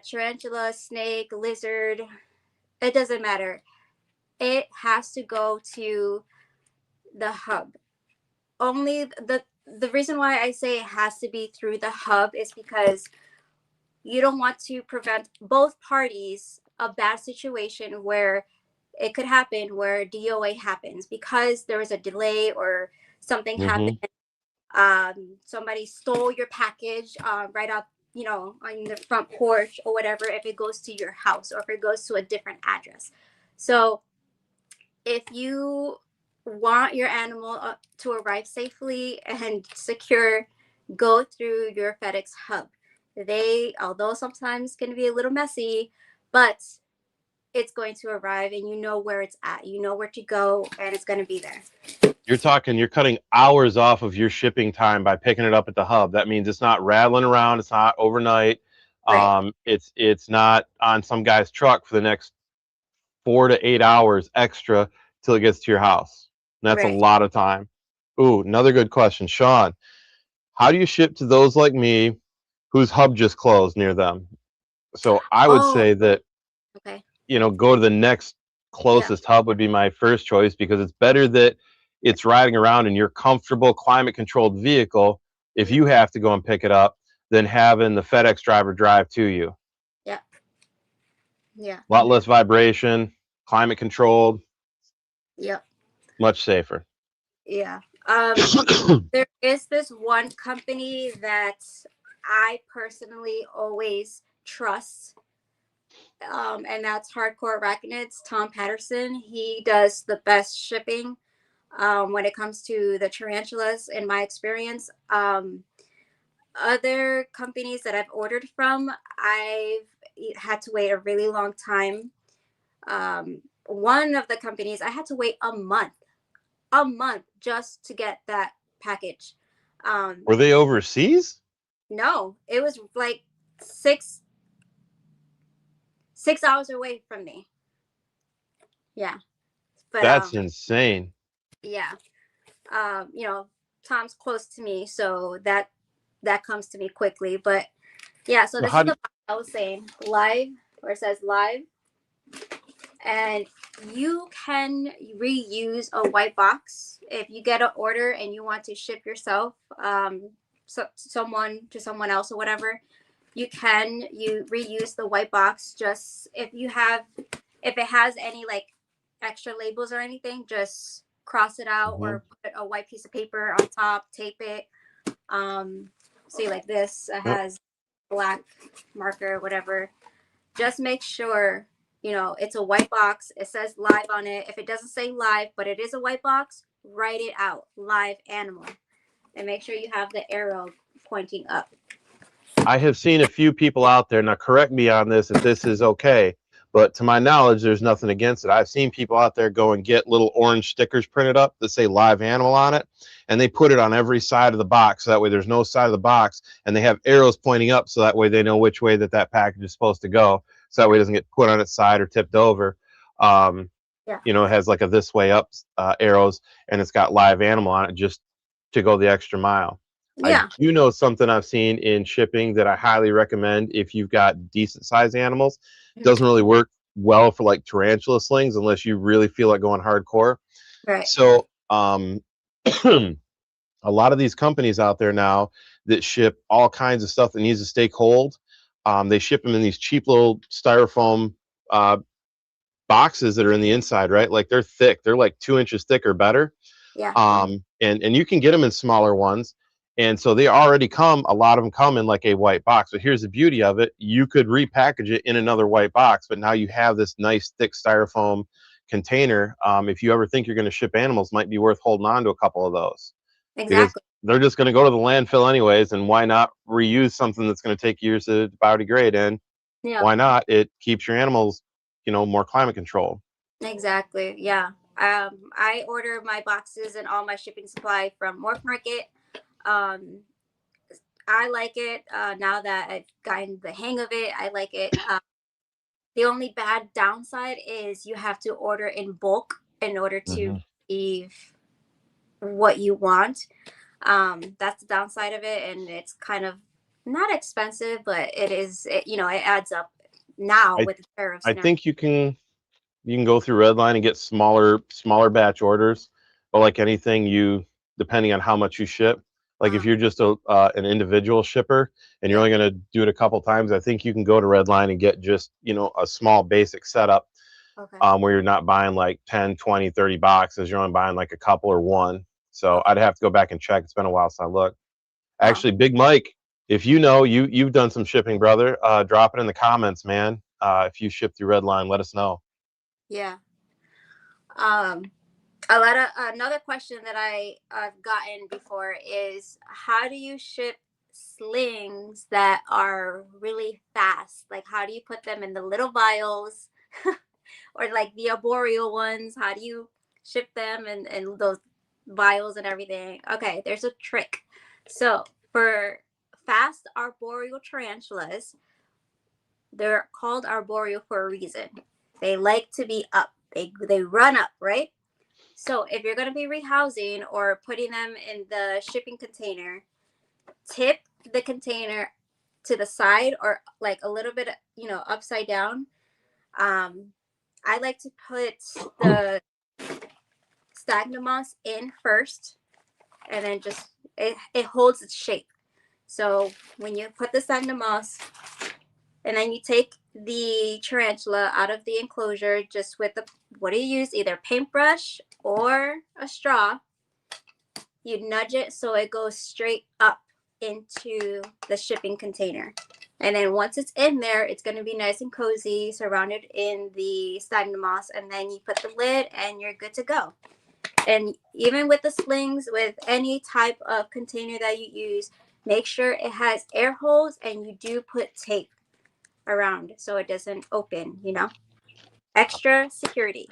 [SPEAKER 2] tarantula, snake, lizard, it doesn't matter. It has to go to the hub. Only the reason why I say it has to be through the hub is because you don't want to prevent both parties a bad situation where it could happen, where DOA happens because there was a delay or something happened. Somebody stole your package right up, on the front porch or whatever, if it goes to your house or if it goes to a different address. So if you want your animal to arrive safely and secure, go through your FedEx hub. Although sometimes can be a little messy, but it's going to arrive and you know where it's at. You know where to go and it's going to be there.
[SPEAKER 1] You're cutting hours off of your shipping time by picking it up at the hub. That means it's not rattling around. It's not overnight.
[SPEAKER 2] Right.
[SPEAKER 1] It's not on some guy's truck for the next 4 to 8 hours extra till it gets to your house. And that's a
[SPEAKER 2] Right.
[SPEAKER 1] lot of time. Ooh, another good question. Sean, how do you ship to those like me whose hub just closed near them? So I would say that,
[SPEAKER 2] Okay.
[SPEAKER 1] go to the next closest hub would be my first choice, because it's better that it's riding around in your comfortable climate controlled vehicle if you have to go and pick it up than having the FedEx driver drive to you.
[SPEAKER 2] Yeah. Yeah.
[SPEAKER 1] A lot less vibration, climate controlled.
[SPEAKER 2] Yep.
[SPEAKER 1] Much safer.
[SPEAKER 2] Yeah. There is this one company that I personally always trust, and that's Hardcore Arachnids. Tom Patterson. He does the best shipping when it comes to the tarantulas, in my experience. Other companies that I've ordered from, I've had to wait a really long time. One of the companies, I had to wait a month just to get that package.
[SPEAKER 1] Were they overseas?
[SPEAKER 2] No, it was like 6 hours away from me. Yeah, but
[SPEAKER 1] That's insane.
[SPEAKER 2] yeah, Tom's close to me, so that comes to me quickly. But yeah, so
[SPEAKER 1] So
[SPEAKER 2] this is the I was saying, live, where it says live, and you can reuse a white box if you get an order and you want to ship yourself. someone to someone else or whatever, you reuse the white box. Just if it has any like extra labels or anything, just cross it out or put a white piece of paper on top, tape it. See, like this has black marker, whatever. Just make sure, it's a white box. It says live on it. If it doesn't say live, but it is a white box, write it out, live animal. And make sure you have the arrow pointing up.
[SPEAKER 1] I have seen a few people out there, now correct me on this if this is okay, but to my knowledge, there's nothing against it. I've seen people out there go and get little orange stickers printed up that say live animal on it, and they put it on every side of the box. So that way there's no side of the box, and they have arrows pointing up so that way they know which way that package is supposed to go. So that way it doesn't get put on its side or tipped over. It has like a this way up arrows, and it's got live animal on it just to go the extra mile.
[SPEAKER 2] Yeah.
[SPEAKER 1] I do know something I've seen in shipping that I highly recommend if you've got decent sized animals. It doesn't really work well for like tarantula slings unless you really feel like going hardcore.
[SPEAKER 2] Right.
[SPEAKER 1] So a lot of these companies out there now that ship all kinds of stuff that needs to stay cold, they ship them in these cheap little styrofoam boxes that are in the inside, right? Like they're thick. They're like 2 inches thick or better.
[SPEAKER 2] Yeah.
[SPEAKER 1] And you can get them in smaller ones. And so they already a lot of them come in like a white box. But here's the beauty of it. You could repackage it in another white box, but now you have this nice thick styrofoam container. If you ever think you're going to ship animals, might be worth holding on to a couple of those.
[SPEAKER 2] Exactly.
[SPEAKER 1] Because they're just going to go to the landfill anyways. And why not reuse something that's going to take years to biodegrade? And why not? It keeps your animals, more climate control.
[SPEAKER 2] Exactly. Yeah. I order my boxes and all my shipping supply from Morph Market. I like it now that I've gotten the hang of it. I like it. The only bad downside is you have to order in bulk in order to receive what you want. That's the downside of it, and it's kind of not expensive, but it is. It adds up now with the tariffs.
[SPEAKER 1] I think you can go through Redline and get smaller batch orders, but like anything, depending on how much you ship. Like if you're just an individual shipper and you're only going to do it a couple times, I think you can go to Redline and get just, a small basic setup where you're not buying like 10, 20, 30 boxes. You're only buying like a couple or one. So I'd have to go back and check. It's been a while since I looked. Actually, Big Mike, if you've done some shipping, brother, drop it in the comments, man. If you ship through Redline, let us know.
[SPEAKER 2] Yeah. Another question that I've gotten before is, how do you ship slings that are really fast? Like, how do you put them in the little vials or like the arboreal ones? How do you ship them and those vials and everything? Okay, there's a trick. So for fast arboreal tarantulas, they're called arboreal for a reason. They like to be up. They run up, right? So if you're going to be rehousing or putting them in the shipping container, tip the container to the side or like a little bit, upside down. I like to put the sphagnum moss in first, and then just it holds its shape. So when you put the sphagnum moss, and then you take the tarantula out of the enclosure just with what do you use? Either paintbrush or a straw. You nudge it so it goes straight up into the shipping container. And then once it's in there, it's going to be nice and cozy, surrounded in the sphagnum moss. And then you put the lid and you're good to go. And even with the slings, with any type of container that you use, make sure it has air holes and you do put tape around so it doesn't open, extra security.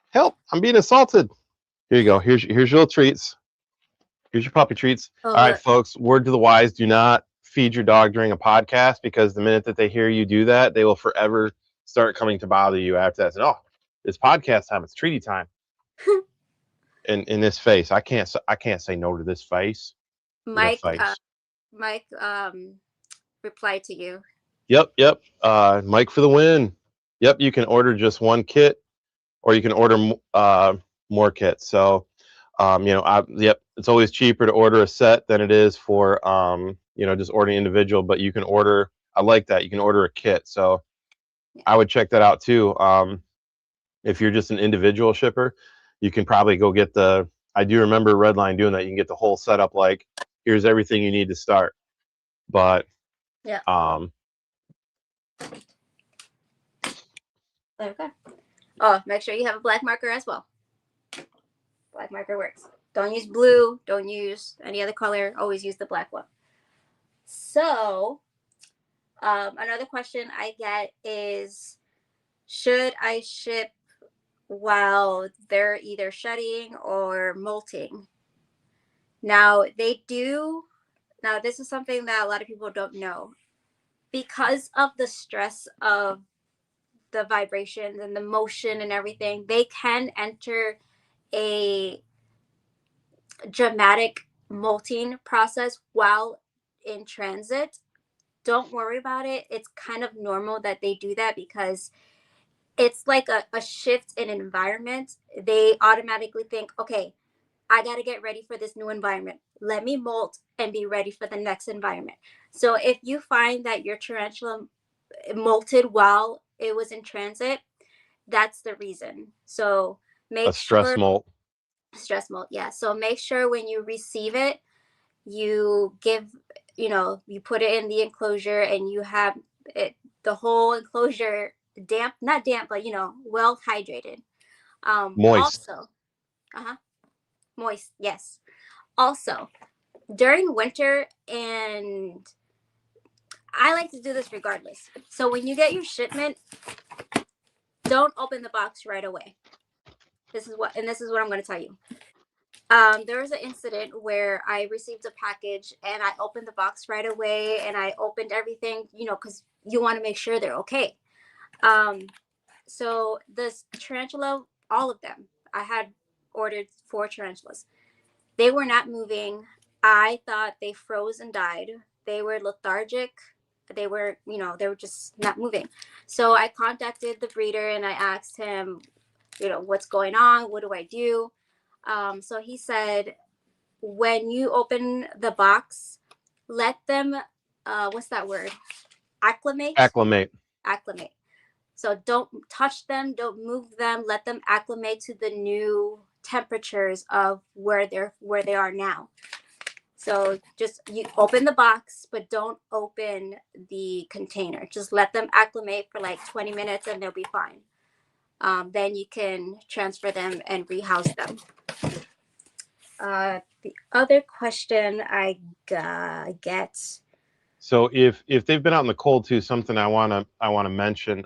[SPEAKER 1] Help, I'm being assaulted. Here you go. Here's your little treats. Here's your puppy treats. All right, folks, word to the wise, do not feed your dog during a podcast, because the minute that they hear you do that, they will forever start coming to bother you after that. Oh, it's podcast time, it's treaty time. in this face, I can't say no to this face.
[SPEAKER 2] Mike replied to you.
[SPEAKER 1] Yep. Mike for the win. Yep, you can order just one kit, or you can order more kits. So Yep, it's always cheaper to order a set than it is for just ordering individual. But you can order. I like that you can order a kit. So I would check that out too. If you're just an individual shipper, you can probably go get the. I do remember Redline doing that. You can get the whole setup. Like, here's everything you need to start. But
[SPEAKER 2] Yeah. Okay. Oh, make sure you have a black marker as well. Black marker works. Don't use blue. Don't use any other color. Always use the black one. So, another question I get is, should I ship while they're either shedding or molting? Now, this is something that a lot of people don't know. Because of the stress of the vibrations and the motion and everything, they can enter a dramatic molting process while in transit. Don't worry about it. It's kind of normal that they do that because it's like a shift in environment. They automatically think, okay, I got to get ready for this new environment. Let me molt and be ready for the next environment. So if you find that your tarantula molted while it was in transit, that's the reason. So make
[SPEAKER 1] a stress molt.
[SPEAKER 2] Stress molt, yeah. So make sure when you receive it, you put it in the enclosure and you have it, the whole enclosure damp, not damp, but well hydrated.
[SPEAKER 1] Moist.
[SPEAKER 2] Also, moist, yes. Also, during winter, and I like to do this regardless. So when you get your shipment, don't open the box right away. This is what I'm going to tell you. There was an incident where I received a package and I opened the box right away and I opened everything, because you want to make sure they're okay. So this tarantula, all of them, I had ordered 4 tarantulas. They were not moving. I thought they froze and died. They were lethargic. They were just not moving. So I contacted the breeder and I asked him, what's going on? What do I do? So he said, when you open the box, let them, what's that word? Acclimate. So don't touch them, don't move them, let them acclimate to the new temperatures of where they are now. So just you open the box, but don't open the container. Just let them acclimate for like 20 minutes and they'll be fine. Then you can transfer them and rehouse them. The other question I get.
[SPEAKER 1] So if they've been out in the cold too, something I wanna mention.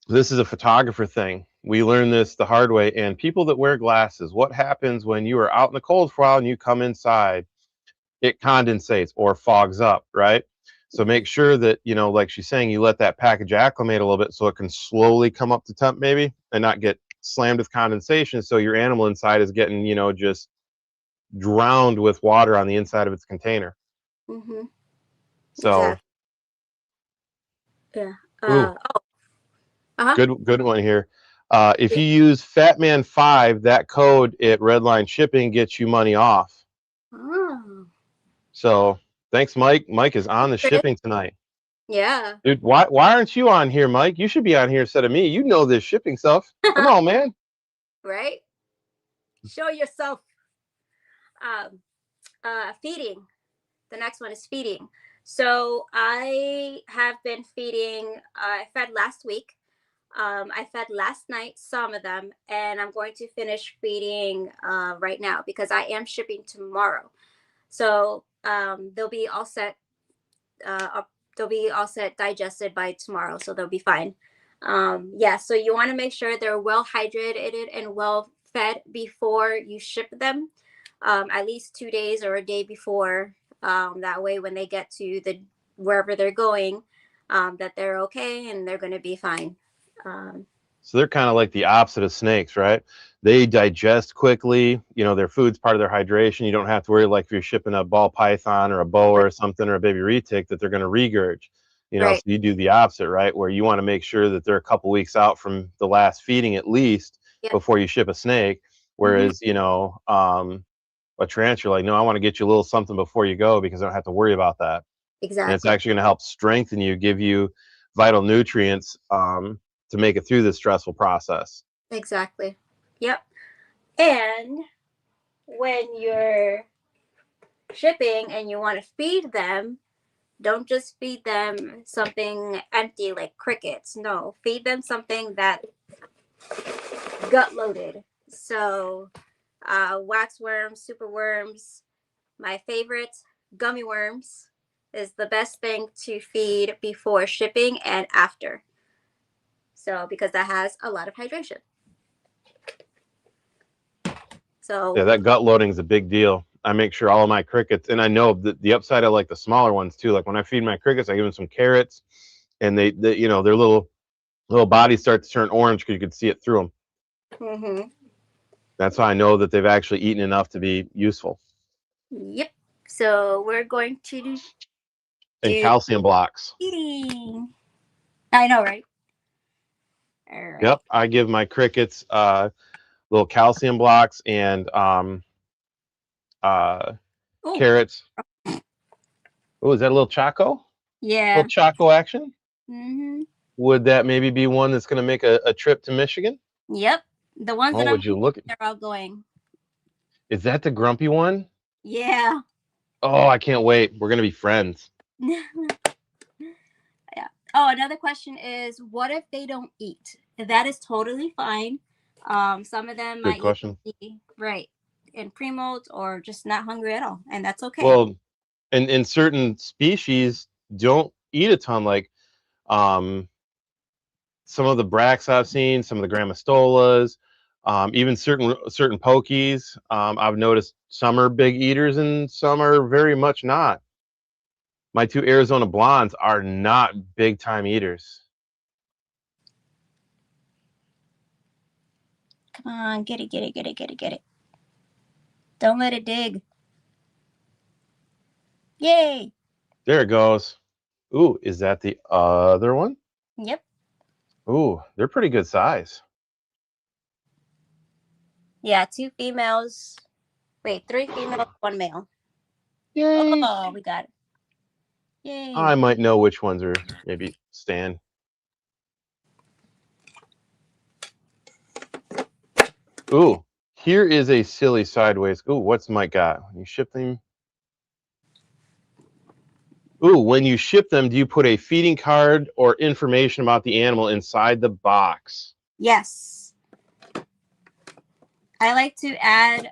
[SPEAKER 1] This is a photographer thing. We learned this the hard way. And people that wear glasses, what happens when you are out in the cold for a while and you come inside? It condensates or fogs up, right? So make sure that, like she's saying, you let that package acclimate a little bit so it can slowly come up to temp maybe and not get slammed with condensation. So your animal inside is getting, just drowned with water on the inside of its container.
[SPEAKER 2] Mm-hmm.
[SPEAKER 1] So,
[SPEAKER 2] exactly. Yeah.
[SPEAKER 1] Good one here. If you use Fatman5, that code at Redline Shipping gets you money off.
[SPEAKER 2] Oh.
[SPEAKER 1] So thanks, Mike. Mike is on the shipping tonight.
[SPEAKER 2] Yeah.
[SPEAKER 1] Dude, why aren't you on here, Mike? You should be on here instead of me. You know this shipping stuff. Come on, man.
[SPEAKER 2] Right? Show yourself. Feeding. The next one is feeding. So I have been feeding. I fed last week. I fed last night, some of them, and I'm going to finish feeding right now because I am shipping tomorrow. So they'll be all set. They'll be all set digested by tomorrow, so they'll be fine. So you want to make sure they're well hydrated and well fed before you ship them, at least 2 days or a day before. That way, when they get to wherever they're going, that they're okay and they're going to be fine.
[SPEAKER 1] So they're kind of like the opposite of snakes, right? They digest quickly. Their food's part of their hydration. You don't have to worry, like if you're shipping a ball python or a boa or something or a baby retic, that they're going to regurge.
[SPEAKER 2] Right.
[SPEAKER 1] So you do the opposite, right? Where you want to make sure that they're a couple weeks out from the last feeding at least before you ship a snake. Whereas, you know, a tarantula, like, no, I want to get you a little something before you go because I don't have to worry about that. And it's
[SPEAKER 2] Exactly.
[SPEAKER 1] actually going to help strengthen you, give you vital nutrients to make it through this stressful process.
[SPEAKER 2] Exactly. Yep. And when you're shipping and you want to feed them, don't just feed them something empty like crickets. No, feed them something that gut loaded. So wax worms, super worms, my favorite, gummy worms is the best thing to feed before shipping and after. So because that has a lot of hydration. So
[SPEAKER 1] Yeah, that gut loading is a big deal. I make sure all of my crickets, and I know the upside, I like the smaller ones too. Like when I feed my crickets, I give them some carrots, and they you know, their little bodies start to turn orange because you can see it through them. That's how I know that they've actually eaten enough to be useful.
[SPEAKER 2] Yep. So we're going to do
[SPEAKER 1] And calcium blocks.
[SPEAKER 2] eating. I know, right? All right.
[SPEAKER 1] Yep, I give my crickets little calcium blocks and carrots. Oh, is that a little Choco?
[SPEAKER 2] Yeah.
[SPEAKER 1] Little Choco action?
[SPEAKER 2] Mm-hmm.
[SPEAKER 1] Would that maybe be one that's going to make a trip to Michigan?
[SPEAKER 2] Yep. The ones that
[SPEAKER 1] would you look?
[SPEAKER 2] they're all going.
[SPEAKER 1] Is that the grumpy one?
[SPEAKER 2] Yeah.
[SPEAKER 1] Oh, I can't wait. We're going to be friends.
[SPEAKER 2] Yeah. Oh, another question is, what if they don't eat? That is totally fine. Some of them might eat right in pre-molt or just not hungry at all, and that's okay.
[SPEAKER 1] Well, and certain species don't eat a ton, like some of the bracts I've seen, some of the grammostolas, even certain pokies. I've noticed some are big eaters and some are very much not. My two Arizona blondes are not big time eaters.
[SPEAKER 2] Come on, get it. Don't let it dig. Yay!
[SPEAKER 1] There it goes. Ooh, is that the other one?
[SPEAKER 2] Yep.
[SPEAKER 1] Ooh, they're pretty good size.
[SPEAKER 2] Yeah, 2 females. Wait, 3 females, 1 male.
[SPEAKER 1] Yay!
[SPEAKER 2] Oh, we got it. Yay!
[SPEAKER 1] I might know which ones are maybe Stan. Ooh, here is a silly sideways. Ooh, what's Mike got? When you ship them. Ooh, when you ship them, do you put a feeding card or information about the animal inside the box?
[SPEAKER 2] Yes. I like to add,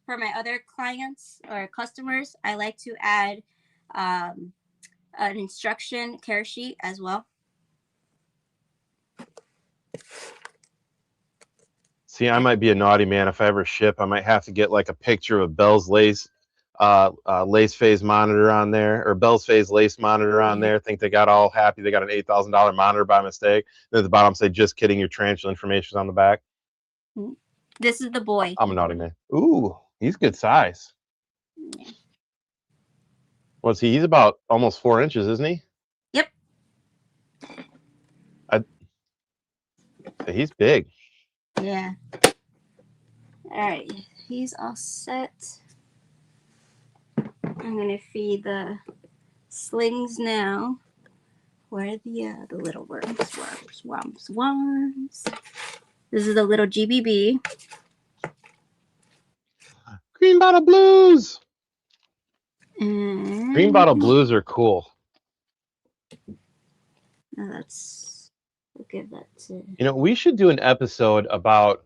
[SPEAKER 2] for my other clients or customers, I like to add an instruction care sheet as well.
[SPEAKER 1] See, I might be a naughty man. If I ever ship, I might have to get like a picture of Bell's lace phase monitor on there, or Bell's phase lace monitor on there. Think they got all happy they got an $8,000 monitor by mistake. Then at the bottom say, just kidding, your tarantula information is on the back.
[SPEAKER 2] This is the boy.
[SPEAKER 1] I'm a naughty man. Ooh, he's good size.
[SPEAKER 2] Yeah.
[SPEAKER 1] What's he? He's about almost 4 inches, isn't he?
[SPEAKER 2] Yep.
[SPEAKER 1] He's big.
[SPEAKER 2] Yeah. All right, he's all set. I'm gonna feed the slings now. Where are the little worms? This is the little GBB.
[SPEAKER 1] Green bottle blues.
[SPEAKER 2] And
[SPEAKER 1] Green bottle blues are cool.
[SPEAKER 2] we'll give that to.
[SPEAKER 1] You know, we should do an episode about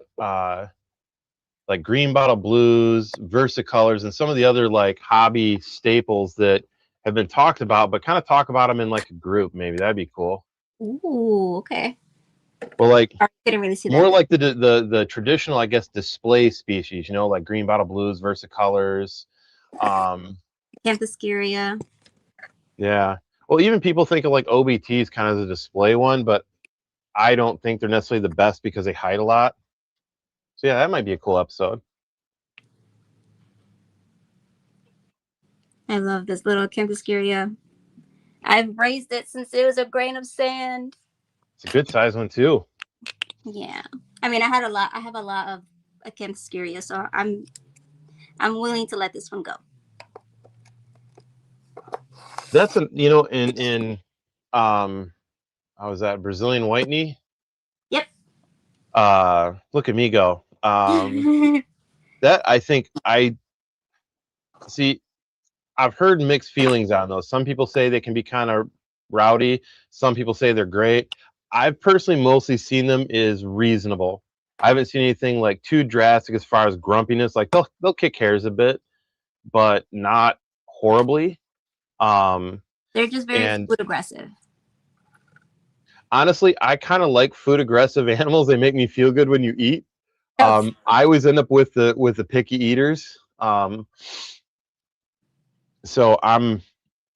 [SPEAKER 1] like green bottle blues, versicolors, and some of the other like hobby staples that have been talked about, but kind of talk about them in like a group. Maybe that'd be cool.
[SPEAKER 2] Ooh, okay.
[SPEAKER 1] Well, like
[SPEAKER 2] I didn't really see
[SPEAKER 1] more
[SPEAKER 2] that.
[SPEAKER 1] like the traditional, I guess, display species. You know, like green bottle blues, versicolors.
[SPEAKER 2] Canthoscaria.
[SPEAKER 1] Yeah. Well, even people think of like OBTs kind of as a display one, but I don't think they're necessarily the best because they hide a lot. So yeah, that might be a cool episode.
[SPEAKER 2] I love this little Canthoscaria. I've raised it since it was a grain of sand.
[SPEAKER 1] It's a good size one too.
[SPEAKER 2] Yeah. I mean, I have a lot of against Scuria, so I'm willing to let this one go.
[SPEAKER 1] That's in how was that, Brazilian white knee?
[SPEAKER 2] Yep.
[SPEAKER 1] Look at me go. That I think I see. I've heard mixed feelings on those. Some people say they can be kind of rowdy. Some people say they're great. I've personally mostly seen them as reasonable. I haven't seen anything like too drastic as far as grumpiness. Like they'll kick hairs a bit, but not horribly.
[SPEAKER 2] They're just very
[SPEAKER 1] And
[SPEAKER 2] food aggressive.
[SPEAKER 1] honestly, I kind of like food aggressive animals. They make me feel good when you eat.
[SPEAKER 2] Yes.
[SPEAKER 1] I always end up with the picky eaters. So I'm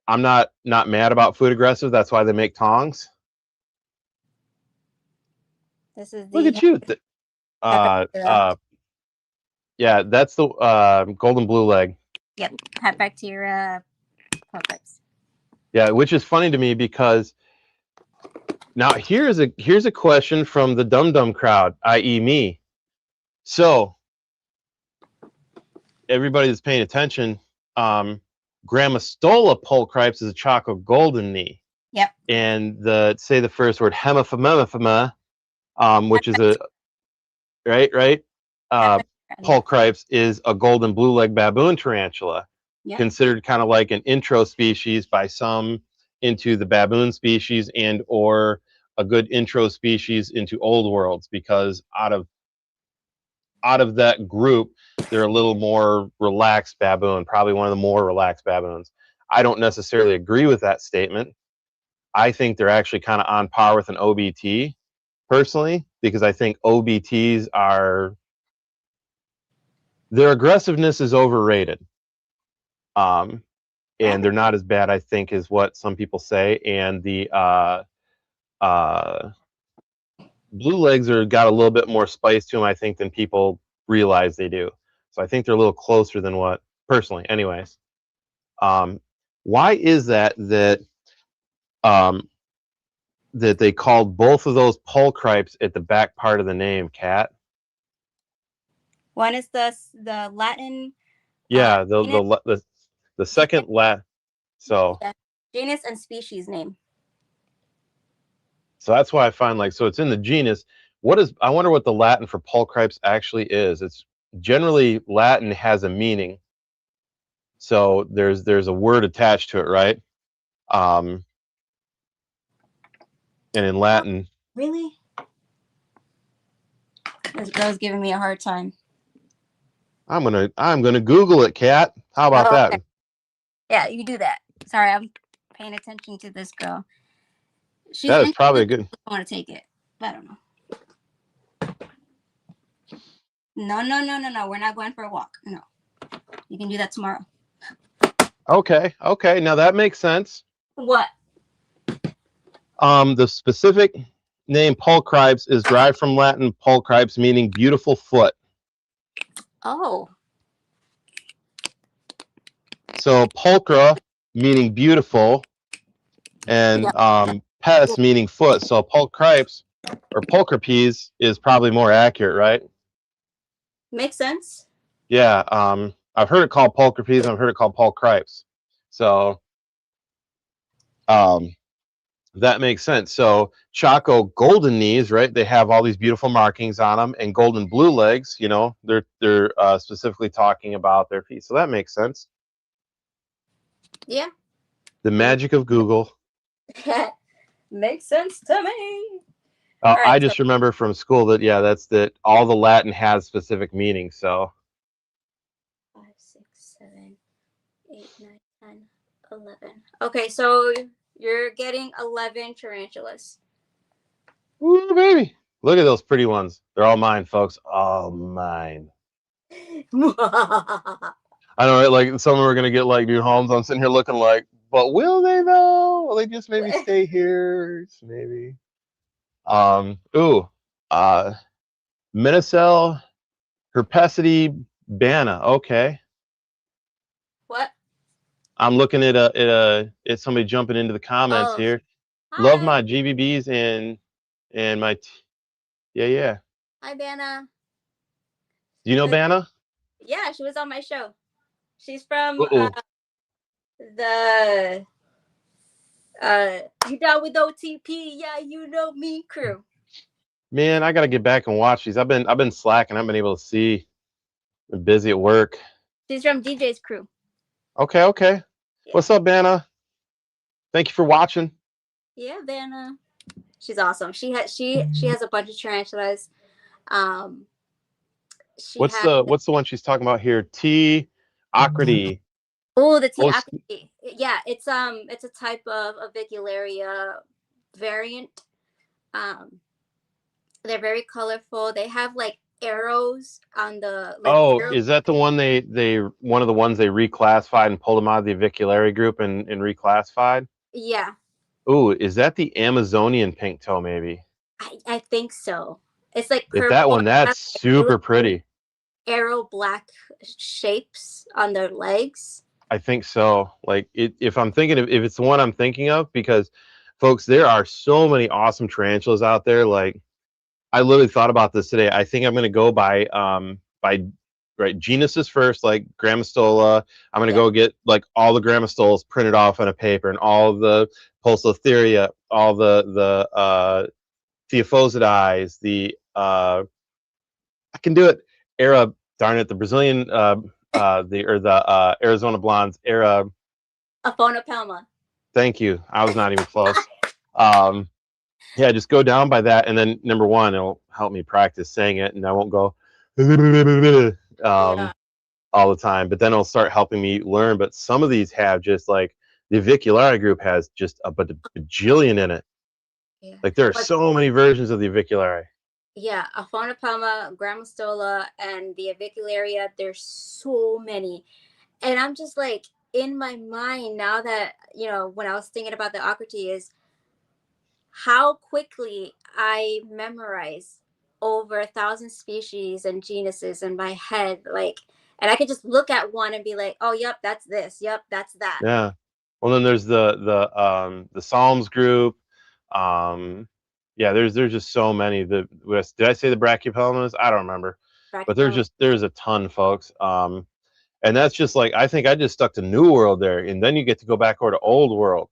[SPEAKER 1] not mad about food aggressive. That's why they make tongs.
[SPEAKER 2] This is
[SPEAKER 1] Look
[SPEAKER 2] the
[SPEAKER 1] at you. Yeah, that's the golden blue leg.
[SPEAKER 2] Yep, Hepactera polyps.
[SPEAKER 1] Yeah, which is funny to me because now here's a question from the dum crowd, i.e. me. So everybody that's paying attention, Grammostola pulchripes is a Chaco golden knee.
[SPEAKER 2] Yep.
[SPEAKER 1] And say the first word, hemiphamema, which is a right. Pulchripes is a golden blue leg baboon tarantula,
[SPEAKER 2] Yep.
[SPEAKER 1] considered kind of like an intro species by some into the baboon species, and or a good intro species into old worlds, because out of that group, they're a little more relaxed baboon, probably one of the more relaxed baboons. I don't necessarily agree with that statement. I think they're actually kind of on par with an OBT, personally, because I think OBTs their aggressiveness is overrated. And they're not as bad, I think, as what some people say. And the blue legs got a little bit more spice to them, I think, than people realize they do. So I think they're a little closer than what, personally, anyways. Why is that they called both of those pulchripes at the back part of the name, Kat?
[SPEAKER 2] One is the Latin.
[SPEAKER 1] Yeah, the second Latin. So
[SPEAKER 2] Yeah, genus and species name.
[SPEAKER 1] So that's why I find, like, so it's in the genus. I wonder what the Latin for pulchripes actually is. It's generally Latin has a meaning. So there's a word attached to it, right? And in Latin.
[SPEAKER 2] Really? This girl's giving me a hard time.
[SPEAKER 1] I'm gonna Google it, Kat. How about that?
[SPEAKER 2] Okay. Yeah, you do that. Sorry, I'm paying attention to this girl.
[SPEAKER 1] That is probably a good.
[SPEAKER 2] I want to take it, but I don't know. No. We're not going for a walk. No, you can do that tomorrow.
[SPEAKER 1] Okay. Now that makes sense.
[SPEAKER 2] What?
[SPEAKER 1] The specific name pulchripes is derived from Latin pulchripes, meaning beautiful foot.
[SPEAKER 2] Oh.
[SPEAKER 1] So pulchra meaning beautiful, and pes meaning foot. So pulchripes or pulchripes is probably more accurate, right?
[SPEAKER 2] Makes sense.
[SPEAKER 1] Yeah. I've heard it called pulchripes. I've heard it called pulchripes. So that makes sense. So Chaco golden knees, right? They have all these beautiful markings on them, and golden blue legs. They're specifically talking about their feet. So that makes sense.
[SPEAKER 2] Yeah.
[SPEAKER 1] The magic of Google.
[SPEAKER 2] Makes sense to me.
[SPEAKER 1] I just remember from school that all the Latin has specific meanings. So
[SPEAKER 2] 5, 6, 7, 8, 9, 10, 11. Okay, so you're getting 11 tarantulas.
[SPEAKER 1] Ooh, baby. Look at those pretty ones. They're all mine, folks. All mine. I know, right? Like, some of them are going to get, like, new homes. I'm sitting here looking like, but will they, though? Will they just maybe stay here? Maybe. Menicel herpesity Banna. Okay.
[SPEAKER 2] What?
[SPEAKER 1] I'm looking at somebody jumping into the comments here.
[SPEAKER 2] Hi.
[SPEAKER 1] Love my GBBs and my yeah.
[SPEAKER 2] Hi, Banna.
[SPEAKER 1] Do you know Banna?
[SPEAKER 2] Yeah, she was on my show. She's from
[SPEAKER 1] Uh-oh.
[SPEAKER 2] the You Down with OTP? Yeah, you know me crew.
[SPEAKER 1] Man, I gotta get back and watch these. I've been slacking. I haven't been able to see. Been busy at work.
[SPEAKER 2] She's from DJ's crew.
[SPEAKER 1] Okay, okay.
[SPEAKER 2] Yeah.
[SPEAKER 1] What's up, Banna? Thank you for watching.
[SPEAKER 2] Yeah, Vanna. She's awesome. She has a bunch of tarantulas. She
[SPEAKER 1] What's
[SPEAKER 2] has
[SPEAKER 1] the one she's talking about here? T. Acridi.
[SPEAKER 2] the T.
[SPEAKER 1] Oh,
[SPEAKER 2] Acri. Yeah, it's a type of avicularia variant. They're very colorful. They have like arrows on the
[SPEAKER 1] is that the one they one of the ones they reclassified and pulled them out of the aviculary group and reclassified?
[SPEAKER 2] Yeah.
[SPEAKER 1] Ooh, is that the Amazonian pink toe maybe?
[SPEAKER 2] I think so. It's like
[SPEAKER 1] If
[SPEAKER 2] purple.
[SPEAKER 1] that one, that's super pretty.
[SPEAKER 2] Arrow black shapes on their legs.
[SPEAKER 1] I think so. Like if I'm thinking if it's the one I'm thinking of, because folks, there are so many awesome tarantulas out there. Like I literally thought about this today. I think I'm gonna go by right genuses first, like Grammostola. I'm gonna go get like all the Grammostolas printed off on a paper and all the Pulsotheria, all the Theophosidae, the I can do it. Era, darn it, the Brazilian the Arizona blondes. Era.
[SPEAKER 2] Aphonopelma.
[SPEAKER 1] Thank you. I was not even close. Yeah, just go down by that, and then number one, it'll help me practice saying it, and I won't go all the time. But then it'll start helping me learn. But some of these have just like the avicularia group has just a bajillion in it. Yeah. Like there are so many versions of the avicularia.
[SPEAKER 2] Yeah, Aphonopelma, Grammostola, and the avicularia. There's so many, and I'm just like in my mind now that when I was thinking about the Arachnids is how quickly I memorize over 1,000 species and genuses in my head, like, and I could just look at one and be like, oh, yep, that's this, yep, that's that.
[SPEAKER 1] Yeah. Well, then there's the Psalms group. Yeah, there's just so many. Did I say the Brachypelmas? I don't remember. But there's a ton, folks. And that's just like, I think I just stuck to New World there, and then you get to go back over to Old World.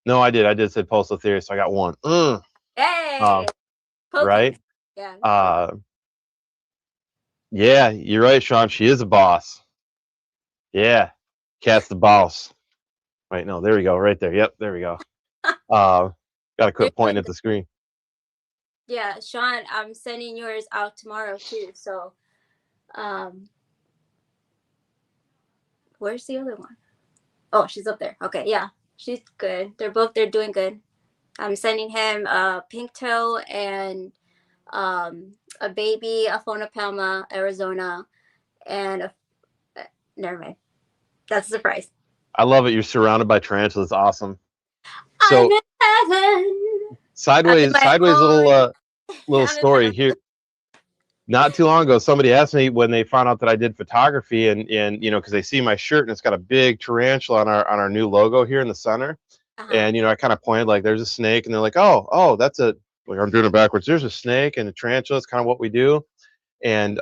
[SPEAKER 1] No, I did say Pulsotheria, so I got one.
[SPEAKER 2] Hey,
[SPEAKER 1] right?
[SPEAKER 2] Yeah.
[SPEAKER 1] Yeah, you're right, Sean. She is a boss. Yeah, Cat's the boss. Wait, no, there we go, right there. Yep, there we go. Gotta quit pointing at the screen.
[SPEAKER 2] Yeah, Sean, I'm sending yours out tomorrow too. So, where's the other one? Oh, she's up there. Okay, yeah, she's good. They're doing good. I'm sending him a pink toe and a baby Aphonopelma Arizona, and never mind. That's a surprise.
[SPEAKER 1] I love it. You're surrounded by tarantulas. Awesome.
[SPEAKER 2] So, I'm in heaven.
[SPEAKER 1] Sideways little story here. Not too long ago, somebody asked me when they found out that I did photography, and because they see my shirt and it's got a big tarantula on our new logo here in the center, and I kind of pointed like there's a snake, and they're like, oh, that's a, like, I'm doing it backwards. There's a snake and a tarantula. It's kind of what we do, and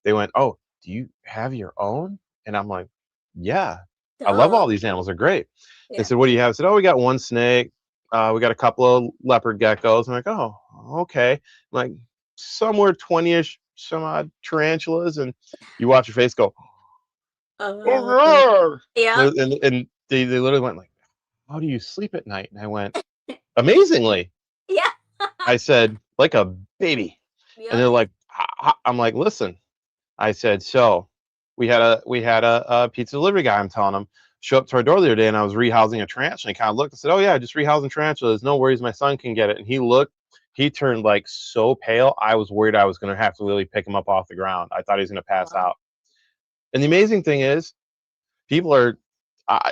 [SPEAKER 1] they went, oh, do you have your own? And I'm like, yeah, I love all these animals. They're great. Yeah. They said, what do you have? I said, oh, we got one snake. We got a couple of leopard geckos. I'm like, oh, okay. I'm like, somewhere 20-ish some odd tarantulas, and you watch your face go,
[SPEAKER 2] yeah.
[SPEAKER 1] And they literally went like, how do you sleep at night? And I went, amazingly.
[SPEAKER 2] Yeah.
[SPEAKER 1] I said, like a baby. Yeah. And they're like, I'm like, listen. I said, so we had a pizza delivery guy, I'm telling him, show up to our door the other day, and I was rehousing a tarantula. And he kind of looked and said, oh yeah, just rehousing tarantulas. No worries, my son can get it. And he looked, he turned like so pale. I was worried I was going to have to really pick him up off the ground. I thought he was going to pass out. And the amazing thing is, people are,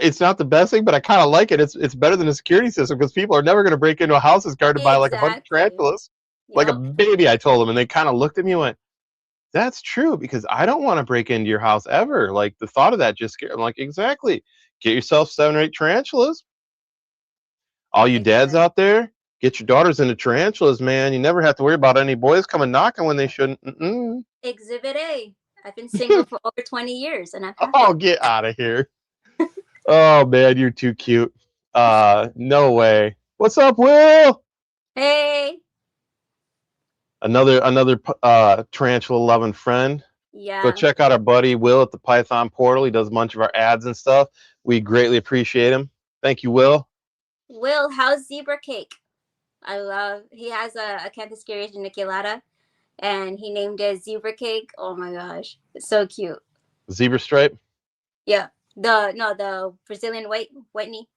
[SPEAKER 1] it's not the best thing, but I kind of like it. It's better than a security system, because people are never going to break into a house that's guarded by like a bunch of tarantulas. Like a baby, I told them. And they kind of looked at me and went, that's true, because I don't want to break into your house ever. Like the thought of that just scared. I'm like, exactly. Get yourself 7 or 8 tarantulas. All you dads out there, Get your daughters into tarantulas, man. You never have to worry about any boys coming knocking when they shouldn't.
[SPEAKER 2] Exhibit A. I've been single for over 20 years and I'm happy.
[SPEAKER 1] Oh, get out of here. Oh, man, you're too cute. No way. What's up, Will?
[SPEAKER 2] Hey.
[SPEAKER 1] Another tarantula loving friend.
[SPEAKER 2] Yeah.
[SPEAKER 1] Go check out our buddy Will at the Python portal. He does a bunch of our ads and stuff. We greatly appreciate him. Thank you, Will.
[SPEAKER 2] Will, how's zebra cake? He has a Campus Curious Nicolata, and he named it zebra cake. Oh my gosh, it's so cute.
[SPEAKER 1] Zebra stripe?
[SPEAKER 2] Yeah. The Brazilian Whitney.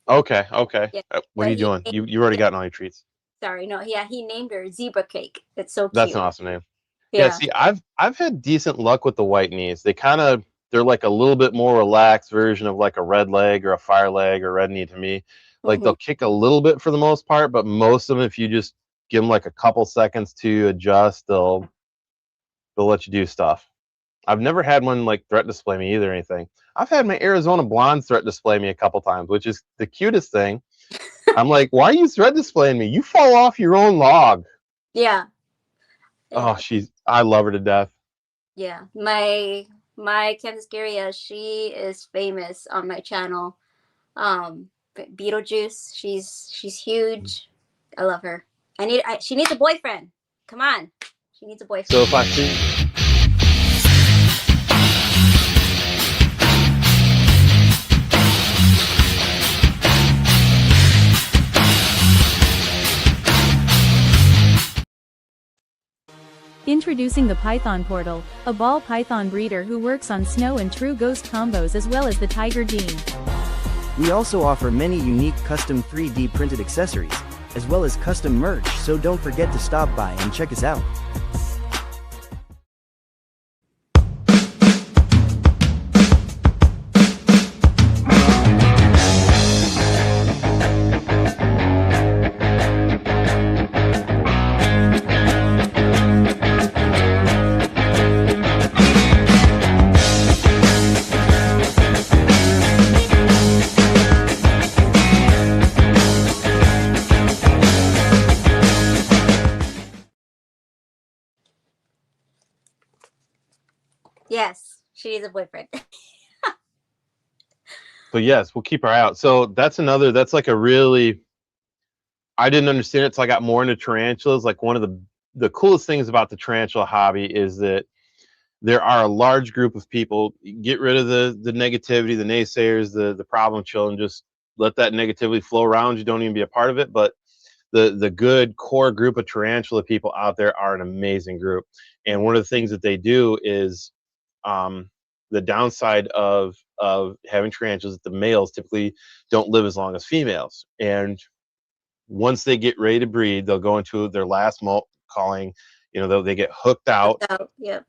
[SPEAKER 1] Okay.
[SPEAKER 2] Yeah.
[SPEAKER 1] What are you doing? You already gotten all your treats.
[SPEAKER 2] Sorry, no, yeah, he named her zebra cake. It's so cute.
[SPEAKER 1] That's an awesome name. Yeah, see, I've had decent luck with the white knees. They're like a little bit more relaxed version of like a red leg or a fire leg or red knee to me. Like they'll kick a little bit for the most part, but most of them, if you just give them like a couple seconds to adjust, they'll let you do stuff. I've never had one like threat display me either or anything. I've had my Arizona blondes threat display me a couple times, which is the cutest thing. I'm like, why are you threat displaying me? You fall off your own log.
[SPEAKER 2] Yeah.
[SPEAKER 1] Oh, I love her to death.
[SPEAKER 2] Yeah. My Campus Curious, she is famous on my channel. Beetlejuice, she's huge. I love her. She needs a boyfriend. Come on. She needs a boyfriend.
[SPEAKER 1] So if I see
[SPEAKER 6] Introducing the Python Portal, a ball python breeder who works on snow and true ghost combos as well as the Tiger Gene.
[SPEAKER 5] We also offer many unique custom 3D printed accessories, as well as custom merch, so don't forget to stop by and check us out.
[SPEAKER 2] Yes, she needs a boyfriend.
[SPEAKER 1] So yes, we'll keep our eye out. So that's like a really, I didn't understand it, so I got more into tarantulas. Like one of the coolest things about the tarantula hobby is that there are a large group of people. Get rid of the negativity, the naysayers, the problem children. Just let that negativity flow around. You don't even be a part of it. But the good core group of tarantula people out there are an amazing group. And one of the things that they do is the downside of having tarantulas, the males typically don't live as long as females. And once they get ready to breed, they'll go into their last molt calling. They get hooked out.
[SPEAKER 2] Yep.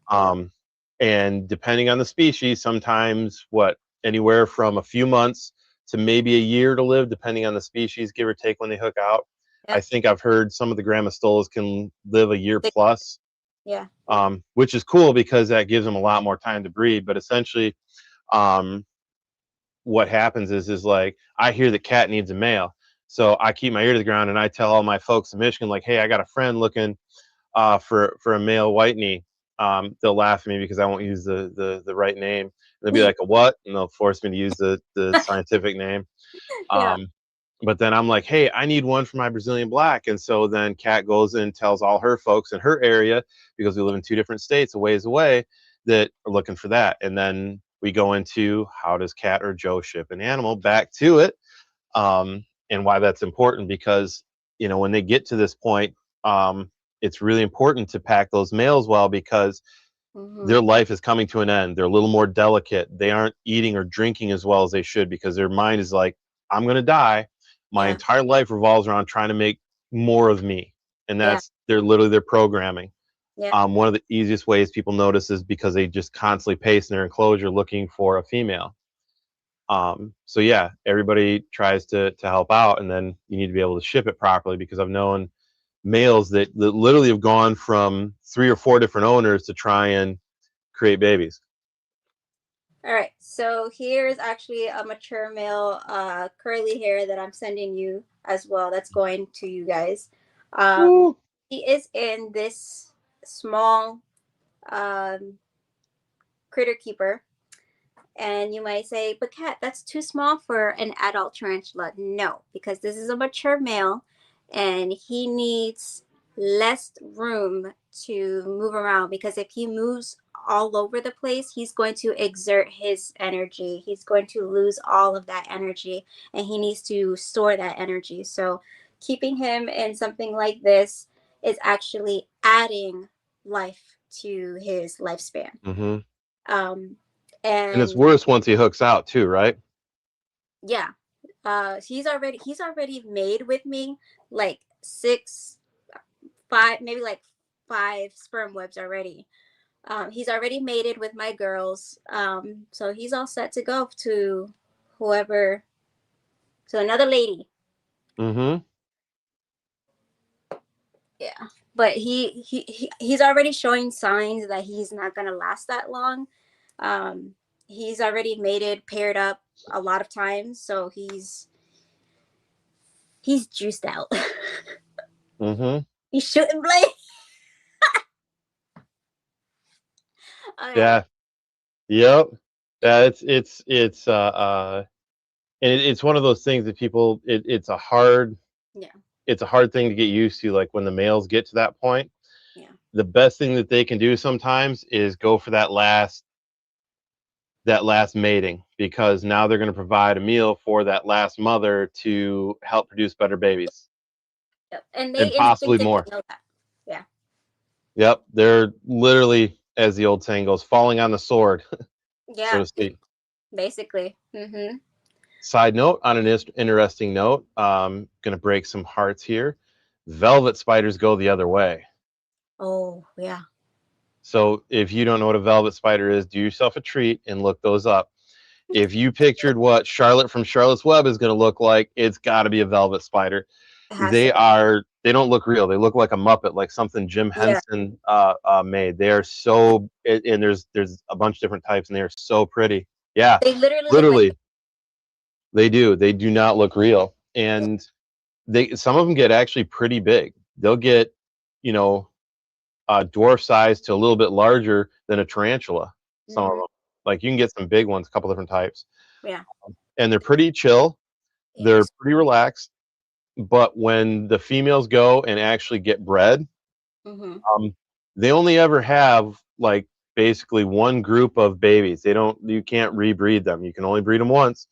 [SPEAKER 1] And depending on the species, sometimes anywhere from a few months to maybe a year to live, depending on the species, give or take when they hook out. Yep. I think I've heard some of the Grammostolas can live a year plus.
[SPEAKER 2] Yeah.
[SPEAKER 1] Which is cool because that gives them a lot more time to breed. But essentially, what happens is like, I hear the cat needs a male. So I keep my ear to the ground and I tell all my folks in Michigan, like, hey, I got a friend looking for a male white knee. They'll laugh at me because I won't use the right name. And they'll be like, a what? And they'll force me to use the scientific name.
[SPEAKER 2] Yeah.
[SPEAKER 1] But then I'm like, hey, I need one for my Brazilian black. And so then Kat goes and tells all her folks in her area, because we live in 2 different states a ways away, that are looking for that. And then we go into how does Kat or Joe ship an animal back to it, and why that's important. Because, when they get to this point, it's really important to pack those males well, because their life is coming to an end. They're a little more delicate. They aren't eating or drinking as well as they should, because their mind is like, I'm going to die. My entire life revolves around trying to make more of me. And that's their programming.
[SPEAKER 2] Yeah.
[SPEAKER 1] One of the easiest ways people notice is because they just constantly pace in their enclosure looking for a female. So yeah, everybody tries to help out, and then you need to be able to ship it properly, because I've known males that literally have gone from 3 or 4 different owners to try and create babies.
[SPEAKER 2] All right, so here's actually a mature male curly hair that I'm sending you as well. That's going to you guys.
[SPEAKER 1] Woo.
[SPEAKER 2] He is in this small um, critter keeper. And you might say, but Kat, that's too small for an adult tarantula. No, because this is a mature male and he needs less room to move around, because if he moves all over the place, he's going to exert his energy. He's going to lose all of that energy and he needs to store that energy. So keeping him in something like this is actually adding life to his lifespan.
[SPEAKER 1] Mm-hmm.
[SPEAKER 2] Um,
[SPEAKER 1] And it's
[SPEAKER 2] and
[SPEAKER 1] worse once he hooks out too, right?
[SPEAKER 2] yeah, he's already made with me like 5, maybe like 5 sperm webs already. He's already mated with my girls, so he's all set to go to whoever, to another lady.
[SPEAKER 1] Mm-hmm.
[SPEAKER 2] Yeah, but he's already showing signs that he's not gonna last that long. He's already mated, paired up a lot of times, so he's juiced out.
[SPEAKER 1] Mm-hmm.
[SPEAKER 2] He's shooting blade. Okay.
[SPEAKER 1] Yeah. Yep. Yeah, and it's one of those things that people
[SPEAKER 2] Yeah.
[SPEAKER 1] it's a hard thing to get used to, like when the males get to that point.
[SPEAKER 2] Yeah.
[SPEAKER 1] The best thing that they can do sometimes is go for that last mating, because now they're going to provide a meal for that last mother to help produce better babies
[SPEAKER 2] Yep. And
[SPEAKER 1] and
[SPEAKER 2] they
[SPEAKER 1] possibly
[SPEAKER 2] instinctively
[SPEAKER 1] more.
[SPEAKER 2] know that. Yeah.
[SPEAKER 1] Yep, they're literally, as the old saying goes, falling on the sword, so
[SPEAKER 2] Yeah.
[SPEAKER 1] to speak.
[SPEAKER 2] Basically. Mm-hmm.
[SPEAKER 1] Side note, on an interesting note, going to break some hearts here. Velvet spiders go the other way.
[SPEAKER 2] Oh, yeah.
[SPEAKER 1] So if you don't know what a velvet spider is, do yourself a treat and look those up. If you pictured what Charlotte from Charlotte's Web is going to look like, it's got to be a velvet spider.
[SPEAKER 2] It has to
[SPEAKER 1] They
[SPEAKER 2] be.
[SPEAKER 1] are. They don't look real. They look like a Muppet, like something Jim
[SPEAKER 2] Yeah.
[SPEAKER 1] Henson made. They are so, and there's a bunch of different types, and they are so pretty. Yeah,
[SPEAKER 2] They literally look like,
[SPEAKER 1] literally, they do. They do not look real,
[SPEAKER 2] yeah.
[SPEAKER 1] and some of them get actually pretty big. They'll get, you know, dwarf size to a little bit larger than a tarantula. Some of
[SPEAKER 2] Mm-hmm.
[SPEAKER 1] them, like you can get some big ones, a couple different types,
[SPEAKER 2] Yeah.
[SPEAKER 1] and they're pretty chill. They're
[SPEAKER 2] Yes.
[SPEAKER 1] pretty relaxed. But when the females go and actually get bred,
[SPEAKER 2] Mm-hmm.
[SPEAKER 1] um, they only ever have like basically one group of babies. You can't rebreed them. You can only breed them once,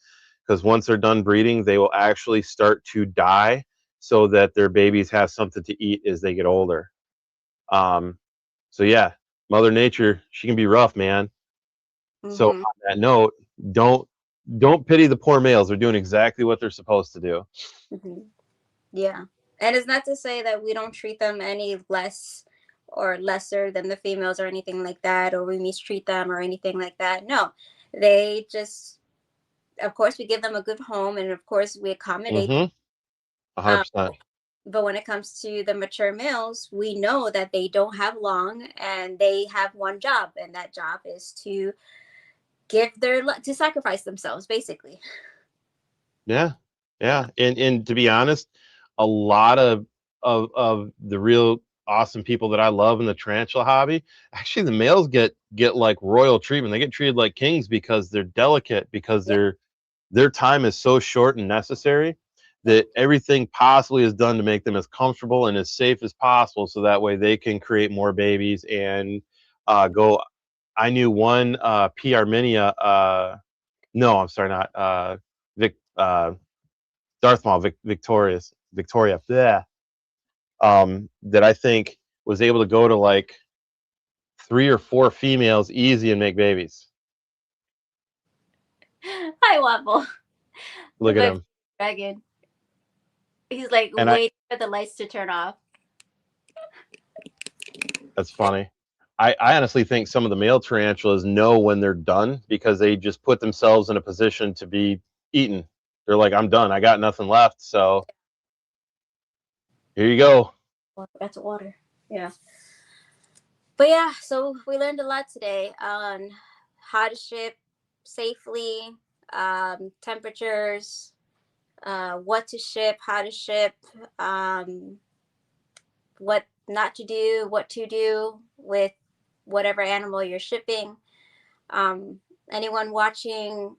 [SPEAKER 1] because once they're done breeding, they will actually start to die so that their babies have something to eat as they get older. Um, so yeah, Mother Nature, she can be rough, man. So
[SPEAKER 2] Mm-hmm.
[SPEAKER 1] on that note, don't don't pity the poor males. They're doing exactly what they're supposed to do.
[SPEAKER 2] Mm-hmm. Yeah. And it's not to say that we don't treat them any less or lesser than the females or anything like that, or we mistreat them or anything like that. No, they just, of course, we give them a good home and of course we accommodate them.
[SPEAKER 1] Mm-hmm. 100%.
[SPEAKER 2] But when it comes to the mature males, we know that they don't have long and they have one job, and that job is to to sacrifice themselves, basically.
[SPEAKER 1] Yeah, yeah, and to be honest, a lot of the real awesome people that I love in the tarantula hobby, actually the males get like royal treatment. They get treated like kings because they're delicate, because
[SPEAKER 2] Yeah.
[SPEAKER 1] their time is so short and necessary
[SPEAKER 2] Yeah.
[SPEAKER 1] that everything possibly is done to make them as comfortable and as safe as possible, so that way they can create more babies and go. I knew one P. Arminia. No, I'm sorry, not Vic. Darth Maul, Victoria, bleh, that I think was able to go to like 3 or 4 females easy and make babies.
[SPEAKER 2] Hi, Waffle.
[SPEAKER 1] Look at
[SPEAKER 2] My
[SPEAKER 1] him,
[SPEAKER 2] dragon. He's like
[SPEAKER 1] and I.
[SPEAKER 2] waiting for the lights to turn off.
[SPEAKER 1] That's funny. I honestly think some of the male tarantulas know when they're done, because they just put themselves in a position to be eaten. They're like, I'm done. I got nothing left. So here you go.
[SPEAKER 2] Oh, I forgot to water. Yeah. But yeah, so we learned a lot today on how to ship safely, temperatures, what to ship, how to ship, what not to do, what to do with whatever animal you're shipping. Anyone watching,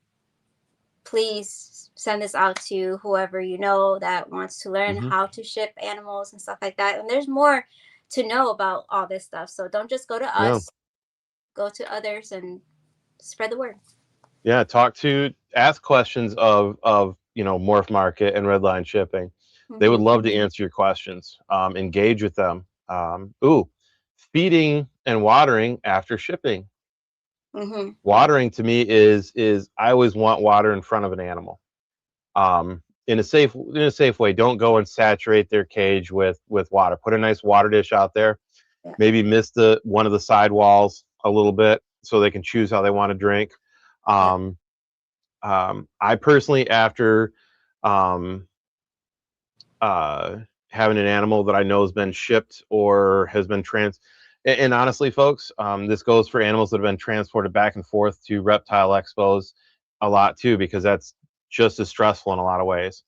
[SPEAKER 2] please send this out to whoever you know that wants to learn how to ship animals and stuff like that. And there's more to know about all this stuff. So don't just go to us, go to others and spread the word.
[SPEAKER 1] Yeah, ask questions of Morph Market and Redline Shipping. They would love to answer your questions. Engage with them. Feeding and watering after shipping. Watering to me is I always want water in front of an animal. In a safe way. Don't go and saturate their cage with water. Put a nice water dish out there.
[SPEAKER 2] Yeah.
[SPEAKER 1] Maybe miss one of the side walls a little bit so they can choose how they want to drink. I personally, after having an animal that I know has been shipped or has been and honestly, folks, this goes for animals that have been transported back and forth to reptile expos a lot too, because that's just as stressful in a lot of ways.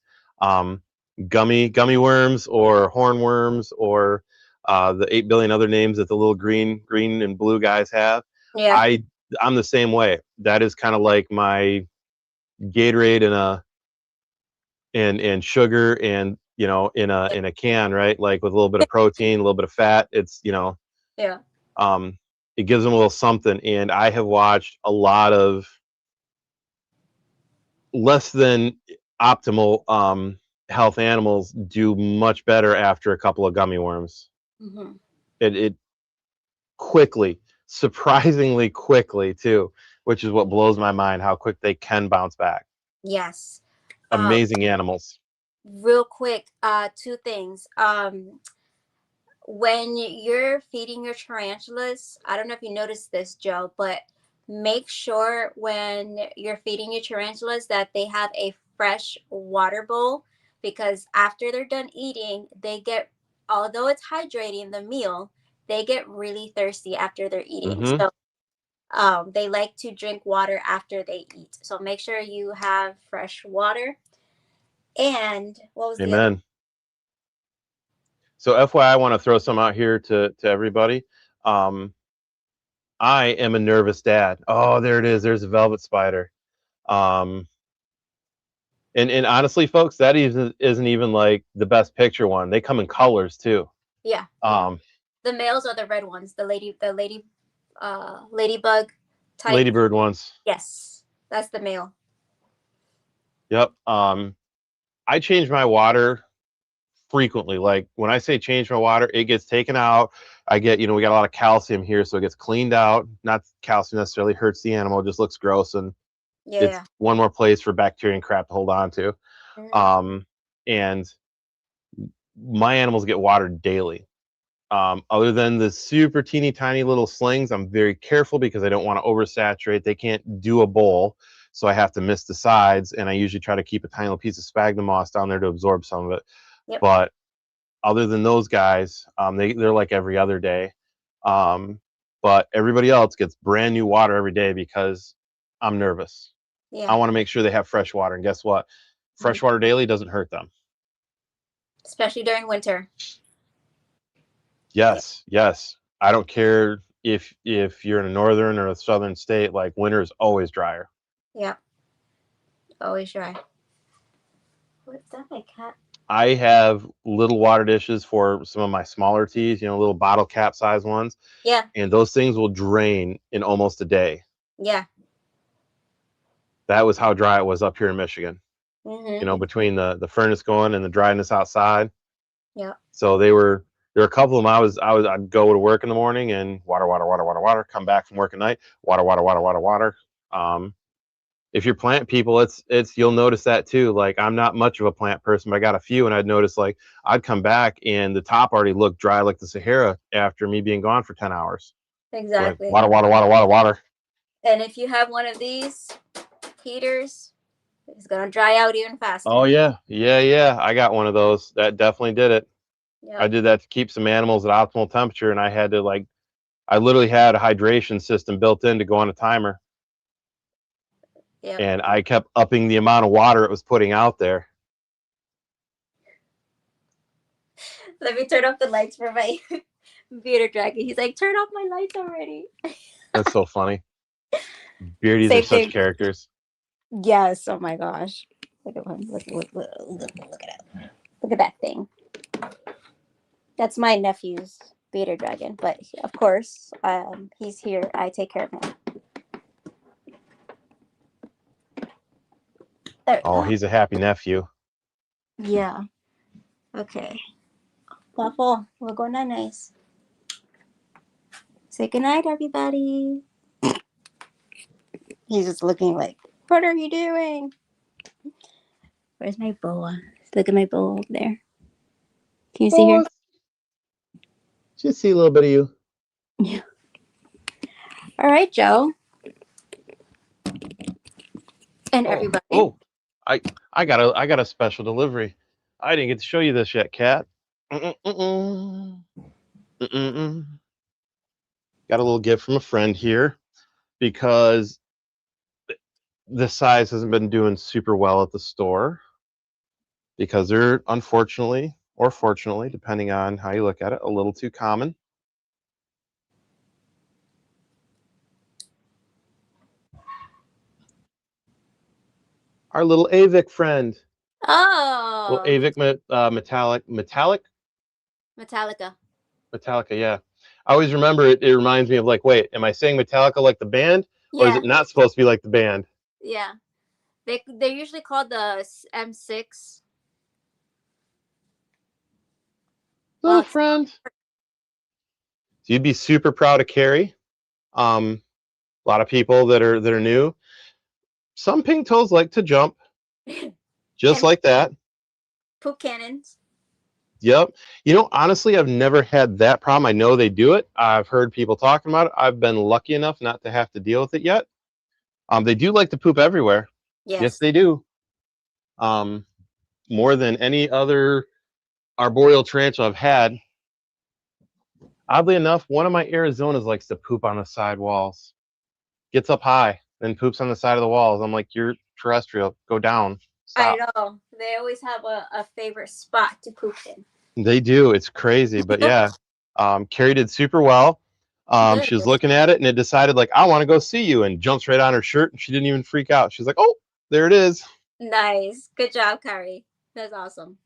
[SPEAKER 1] Gummy worms or hornworms or the 8 billion other names that the little green and blue guys have.
[SPEAKER 2] Yeah.
[SPEAKER 1] I'm the same way. That is kind of like my Gatorade and sugar and in a can, right? Like with a little bit of protein, a little bit of fat. It's
[SPEAKER 2] Yeah.
[SPEAKER 1] It gives them a little something. And I have watched a lot of less than optimal health animals do much better after a couple of gummy worms. It quickly, surprisingly quickly too, which is what blows my mind, how quick they can bounce back.
[SPEAKER 2] Yes.
[SPEAKER 1] Amazing animals.
[SPEAKER 2] Real quick, two things. When you're feeding your tarantulas, I don't know if you noticed this, Joe, but make sure when you're feeding your tarantulas that they have a fresh water bowl, because after they're done eating, although it's hydrating the meal, they get really thirsty after they're eating. So they like to drink water after they eat. So make sure you have fresh water. And what was the other?
[SPEAKER 1] So FYI, I want to throw some out here to everybody. I am a nervous dad. Oh, there it is. There's a velvet spider. And honestly, folks, that isn't even like the best picture one. They come in colors too.
[SPEAKER 2] Yeah. The males are the red ones. The ladybug type.
[SPEAKER 1] Ladybird ones.
[SPEAKER 2] Yes, that's the male.
[SPEAKER 1] Yep. I change my water frequently. Like when I say change my water, it gets taken out. I get, we got a lot of calcium here, so it gets cleaned out. Not calcium necessarily hurts the animal, it just looks gross, and it's one more place for bacteria and crap to hold on to. And my animals get watered daily. Other than the super teeny tiny little slings, I'm very careful because I don't want to oversaturate. They can't do a bowl, so I have to miss the sides, and I usually try to keep a tiny little piece of sphagnum moss down there to absorb some of it. But other than those guys, they're like every other day. But everybody else gets brand new water every day because I'm nervous. I want to make sure they have fresh water, and guess what? Fresh water daily doesn't hurt them,
[SPEAKER 2] especially during winter.
[SPEAKER 1] Yes. I don't care if you're in a northern or a southern state. Like winter is always drier.
[SPEAKER 2] Yeah, always dry. What's that, my cat?
[SPEAKER 1] I have little water dishes for some of my smaller teas, little bottle cap size ones.
[SPEAKER 2] Yeah.
[SPEAKER 1] And those things will drain in almost a day.
[SPEAKER 2] Yeah.
[SPEAKER 1] That was how dry it was up here in Michigan. Between the furnace going and the dryness outside.
[SPEAKER 2] Yeah.
[SPEAKER 1] So there were a couple of them. I'd go to work in the morning and water, come back from work at night, water. If you're plant people, it's you'll notice that too. Like I'm not much of a plant person, but I got a few, and I'd notice like I'd come back and the top already looked dry like the Sahara after me being gone for 10 hours.
[SPEAKER 2] Exactly.
[SPEAKER 1] Like, water.
[SPEAKER 2] And if you have one of these heaters, it's gonna dry out even faster.
[SPEAKER 1] Oh yeah. I got one of those. That definitely did it. Yep. I did that to keep some animals at optimal temperature, and I had to I literally had a hydration system built in to go on a timer.
[SPEAKER 2] Yep.
[SPEAKER 1] And I kept upping the amount of water it was putting out there.
[SPEAKER 2] Let me turn off the lights for my bearded dragon. He's like, turn off my lights already.
[SPEAKER 1] That's so funny. Beardies
[SPEAKER 2] Same
[SPEAKER 1] are such
[SPEAKER 2] thing.
[SPEAKER 1] characters.
[SPEAKER 2] Yes. Oh my gosh. Look at him. Look at that. Look at that thing. That's my nephew's bearded dragon, but of course, he's here. I take care of him. There.
[SPEAKER 1] Oh, he's a happy nephew.
[SPEAKER 2] Yeah. Okay. Waffle, we'll go nice. Say goodnight, everybody. He's just looking like, what are you doing? Where's my boa? Look at my boa over there. Can you see her?
[SPEAKER 1] Just see a little bit of you.
[SPEAKER 2] Yeah. All right, Joe. And everybody.
[SPEAKER 1] Oh, I got a special delivery. I didn't get to show you this yet, Kat. Got a little gift from a friend here because the size hasn't been doing super well at the store because they're unfortunately or fortunately, depending on how you look at it, a little too common. Our little Avic friend.
[SPEAKER 2] Oh.
[SPEAKER 1] Little Avic Metallica, yeah. I always remember it. It reminds me of like, wait, am I saying Metallica like the band, or is it not supposed to be like the band?
[SPEAKER 2] Yeah, they're usually called the M6.
[SPEAKER 1] Little friend. So you'd be super proud of Carrie. A lot of people that are new. Some pink toes like to jump, just like that.
[SPEAKER 2] Poop cannons.
[SPEAKER 1] Yep. You know, honestly, I've never had that problem. I know they do it. I've heard people talking about it. I've been lucky enough not to have to deal with it yet. They do like to poop everywhere. Yes, they do. More than any other arboreal tarantula I've had. Oddly enough, one of my Arizonas likes to poop on the side walls. Gets up high, then poops on the side of the walls. I'm like, you're terrestrial. Go down. Stop.
[SPEAKER 2] I know. They always have a favorite spot to poop in.
[SPEAKER 1] They do. It's crazy. But yeah, Carrie did super well. She was looking at it and it decided like, I want to go see you, and jumps right on her shirt, and she didn't even freak out. She's like, oh, there it is.
[SPEAKER 2] Nice. Good job, Carrie. That's awesome.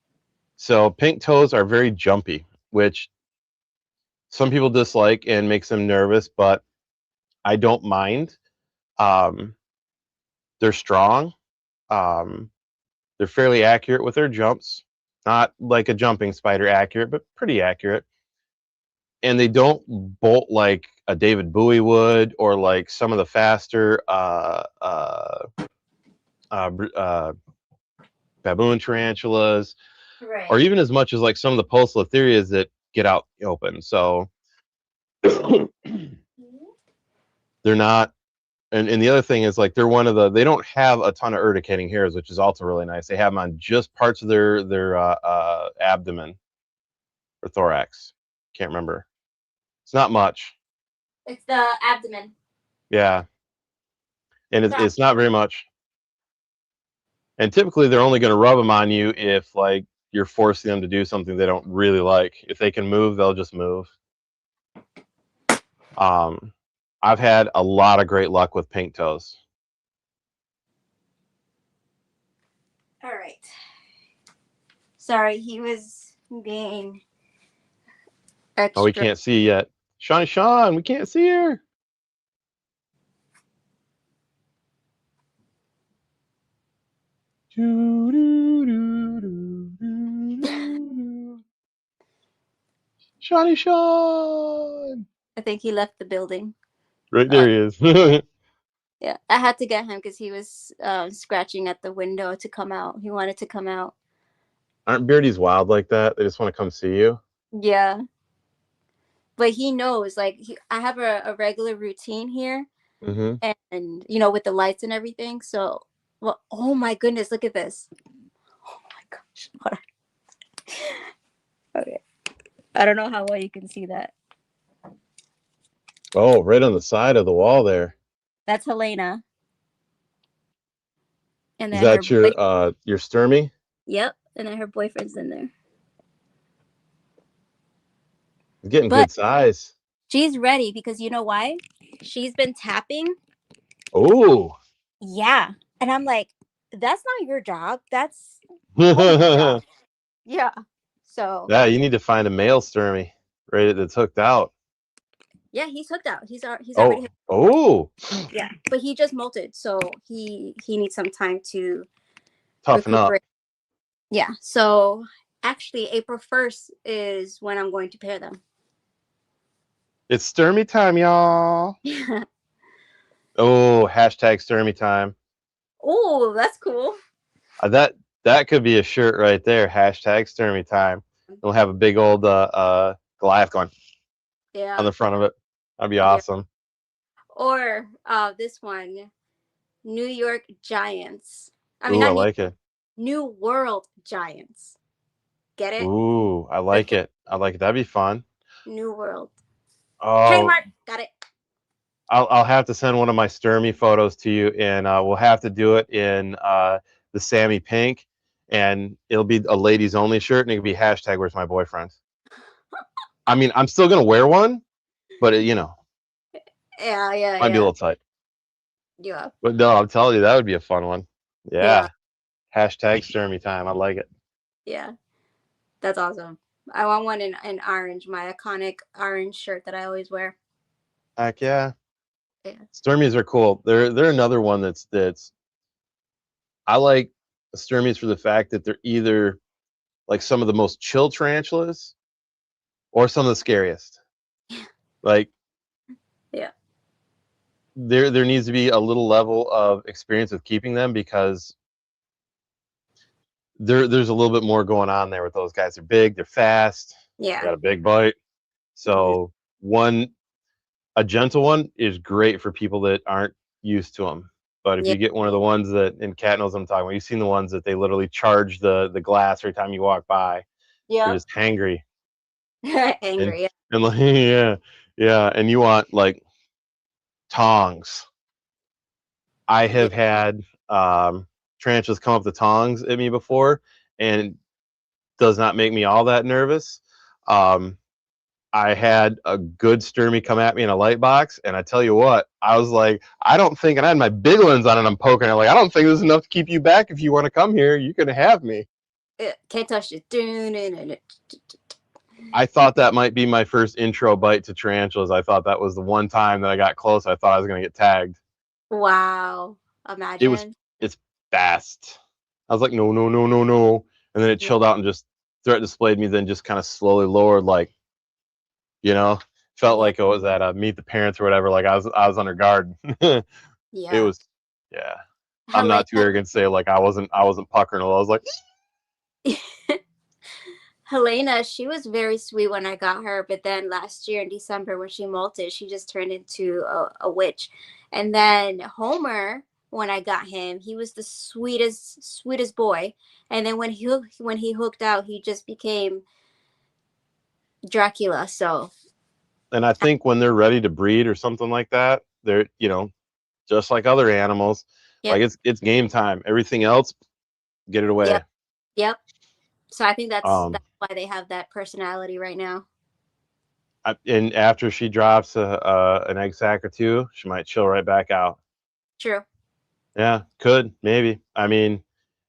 [SPEAKER 1] So pink toes are very jumpy, which some people dislike and makes them nervous, but I don't mind. They're strong. They're fairly accurate with their jumps. Not like a jumping spider accurate, but pretty accurate. And they don't bolt like a David Bowie would, or like some of the faster baboon tarantulas,
[SPEAKER 2] right,
[SPEAKER 1] or even as much as like some of the Poecilotherias that get out open. So they're not. And the other thing is like they're one of the, they don't have a ton of urticating hairs, which is also really nice. They have them on just parts of their abdomen or thorax. Can't remember. It's not much.
[SPEAKER 2] it's the abdomen.
[SPEAKER 1] Yeah, and it's not very much. And typically they're only going to rub them on you if like you're forcing them to do something they don't really like. If they can move, they'll just move. I've had a lot of great luck with pink toes.
[SPEAKER 2] All right. Sorry, he was being extra.
[SPEAKER 1] Oh, we can't see yet. Sean, we can't see her. Sean.
[SPEAKER 2] I think he left the building.
[SPEAKER 1] Right there he is.
[SPEAKER 2] Yeah, I had to get him because he was scratching at the window to come out. He wanted to come out.
[SPEAKER 1] Aren't beardies wild like that? They just want to come see you.
[SPEAKER 2] Yeah. But he knows, like, I have a regular routine here.
[SPEAKER 1] Mm-hmm.
[SPEAKER 2] And, you know, with the lights and everything. So, well, oh my goodness, look at this. Oh my gosh. Hold on. Okay. I don't know how well you can see that.
[SPEAKER 1] Oh, right on the side of the wall there.
[SPEAKER 2] That's Helena. And
[SPEAKER 1] Is
[SPEAKER 2] then her
[SPEAKER 1] that your Sturmy?
[SPEAKER 2] yep, and then her boyfriend's in there.
[SPEAKER 1] It's getting
[SPEAKER 2] But
[SPEAKER 1] good size.
[SPEAKER 2] she's ready because you know why? She's been tapping.
[SPEAKER 1] Oh.
[SPEAKER 2] Yeah. And I'm like, that's not your job. That's Holly's
[SPEAKER 1] Yeah,
[SPEAKER 2] job. Yeah. So
[SPEAKER 1] you need to find a male Sturmy, right? That's hooked out.
[SPEAKER 2] yeah, he's hooked out. He's already
[SPEAKER 1] Oh,
[SPEAKER 2] hooked.
[SPEAKER 1] oh,
[SPEAKER 2] Yeah. But he just molted, so he needs some time to
[SPEAKER 1] toughen up.
[SPEAKER 2] recuperate. Yeah. So actually April 1st is when I'm going to pair them.
[SPEAKER 1] It's Sturmy time, y'all. Oh, hashtag Sturmy time.
[SPEAKER 2] Oh, that's cool.
[SPEAKER 1] That could be a shirt right there. Hashtag Sturmy time. We'll have a big old Goliath going
[SPEAKER 2] Yeah.
[SPEAKER 1] on the front of it. That'd be
[SPEAKER 2] Yeah.
[SPEAKER 1] awesome.
[SPEAKER 2] Or this one, New York Giants. I mean,
[SPEAKER 1] Ooh, I
[SPEAKER 2] not
[SPEAKER 1] like it.
[SPEAKER 2] New World Giants. Get it?
[SPEAKER 1] Ooh, I like it. I like it. That'd be fun.
[SPEAKER 2] New World.
[SPEAKER 1] Oh,
[SPEAKER 2] Trademark. Got it.
[SPEAKER 1] I'll have to send one of my Sturmy photos to you, and we'll have to do it in the Sammy pink, and it'll be a ladies only shirt, and it'll be hashtag Where's my boyfriend. I mean, I'm still gonna wear one, but
[SPEAKER 2] Yeah,
[SPEAKER 1] might be a little tight.
[SPEAKER 2] yeah.
[SPEAKER 1] But no, I'm telling you, that would be a fun one.
[SPEAKER 2] Yeah.
[SPEAKER 1] Yeah. Hashtag Sturmy time. I like it.
[SPEAKER 2] Yeah. That's awesome. I want one in orange, my iconic orange shirt that I always wear.
[SPEAKER 1] Heck yeah.
[SPEAKER 2] Yeah.
[SPEAKER 1] Sturmies are cool. They're another one that's I like Sturmies for the fact that they're either like some of the most chill tarantulas or some of the scariest. Like
[SPEAKER 2] Yeah.
[SPEAKER 1] there needs to be a little level of experience with keeping them because there's a little bit more going on there with those guys. They're big, they're fast,
[SPEAKER 2] Yeah.
[SPEAKER 1] got a big bite. So a gentle one is great for people that aren't used to them. But if
[SPEAKER 2] Yeah.
[SPEAKER 1] you get one of the ones that, and Kat knows what I'm talking about, you've seen the ones that they literally charge the glass every time you walk by. You're
[SPEAKER 2] Yeah.
[SPEAKER 1] just hangry.
[SPEAKER 2] Angry. Yeah.
[SPEAKER 1] And like, yeah. And you want like tongs. I have had tarantulas come up the tongs at me before, and it does not make me all that nervous. I had a good Sturmy come at me in a light box, and I tell you what, I was like, I don't think, and I had my big ones on, and I'm poking it like, I don't think this is enough to keep you back. If you want to come here, you can have me.
[SPEAKER 2] Can't touch it.
[SPEAKER 1] I thought that might be my first intro bite to tarantulas. I thought that was the one time that I got close. I thought I was going to get tagged.
[SPEAKER 2] Wow. Imagine.
[SPEAKER 1] It's fast. I was like, no. And then it chilled out and just threat displayed me, then just kind of slowly lowered, like, felt like it was at Meet the Parents or whatever. Like I was under guard. It
[SPEAKER 2] Yeah.
[SPEAKER 1] was, yeah. I'm not too arrogant to say like I wasn't puckering. I was like,
[SPEAKER 2] Helena, she was very sweet when I got her, but then last year in December when she molted, she just turned into a witch. And then Homer, when I got him, he was the sweetest boy. And then when he hooked out, he just became Dracula. So.
[SPEAKER 1] and I think when they're ready to breed or something like that, they're just like other animals.
[SPEAKER 2] Yep.
[SPEAKER 1] Like it's game time. Everything else, get it away.
[SPEAKER 2] Yep. So I think that's why they have that personality right now.
[SPEAKER 1] And after she drops an egg sack or two, she might chill right back out.
[SPEAKER 2] True.
[SPEAKER 1] Yeah, could, maybe. I mean,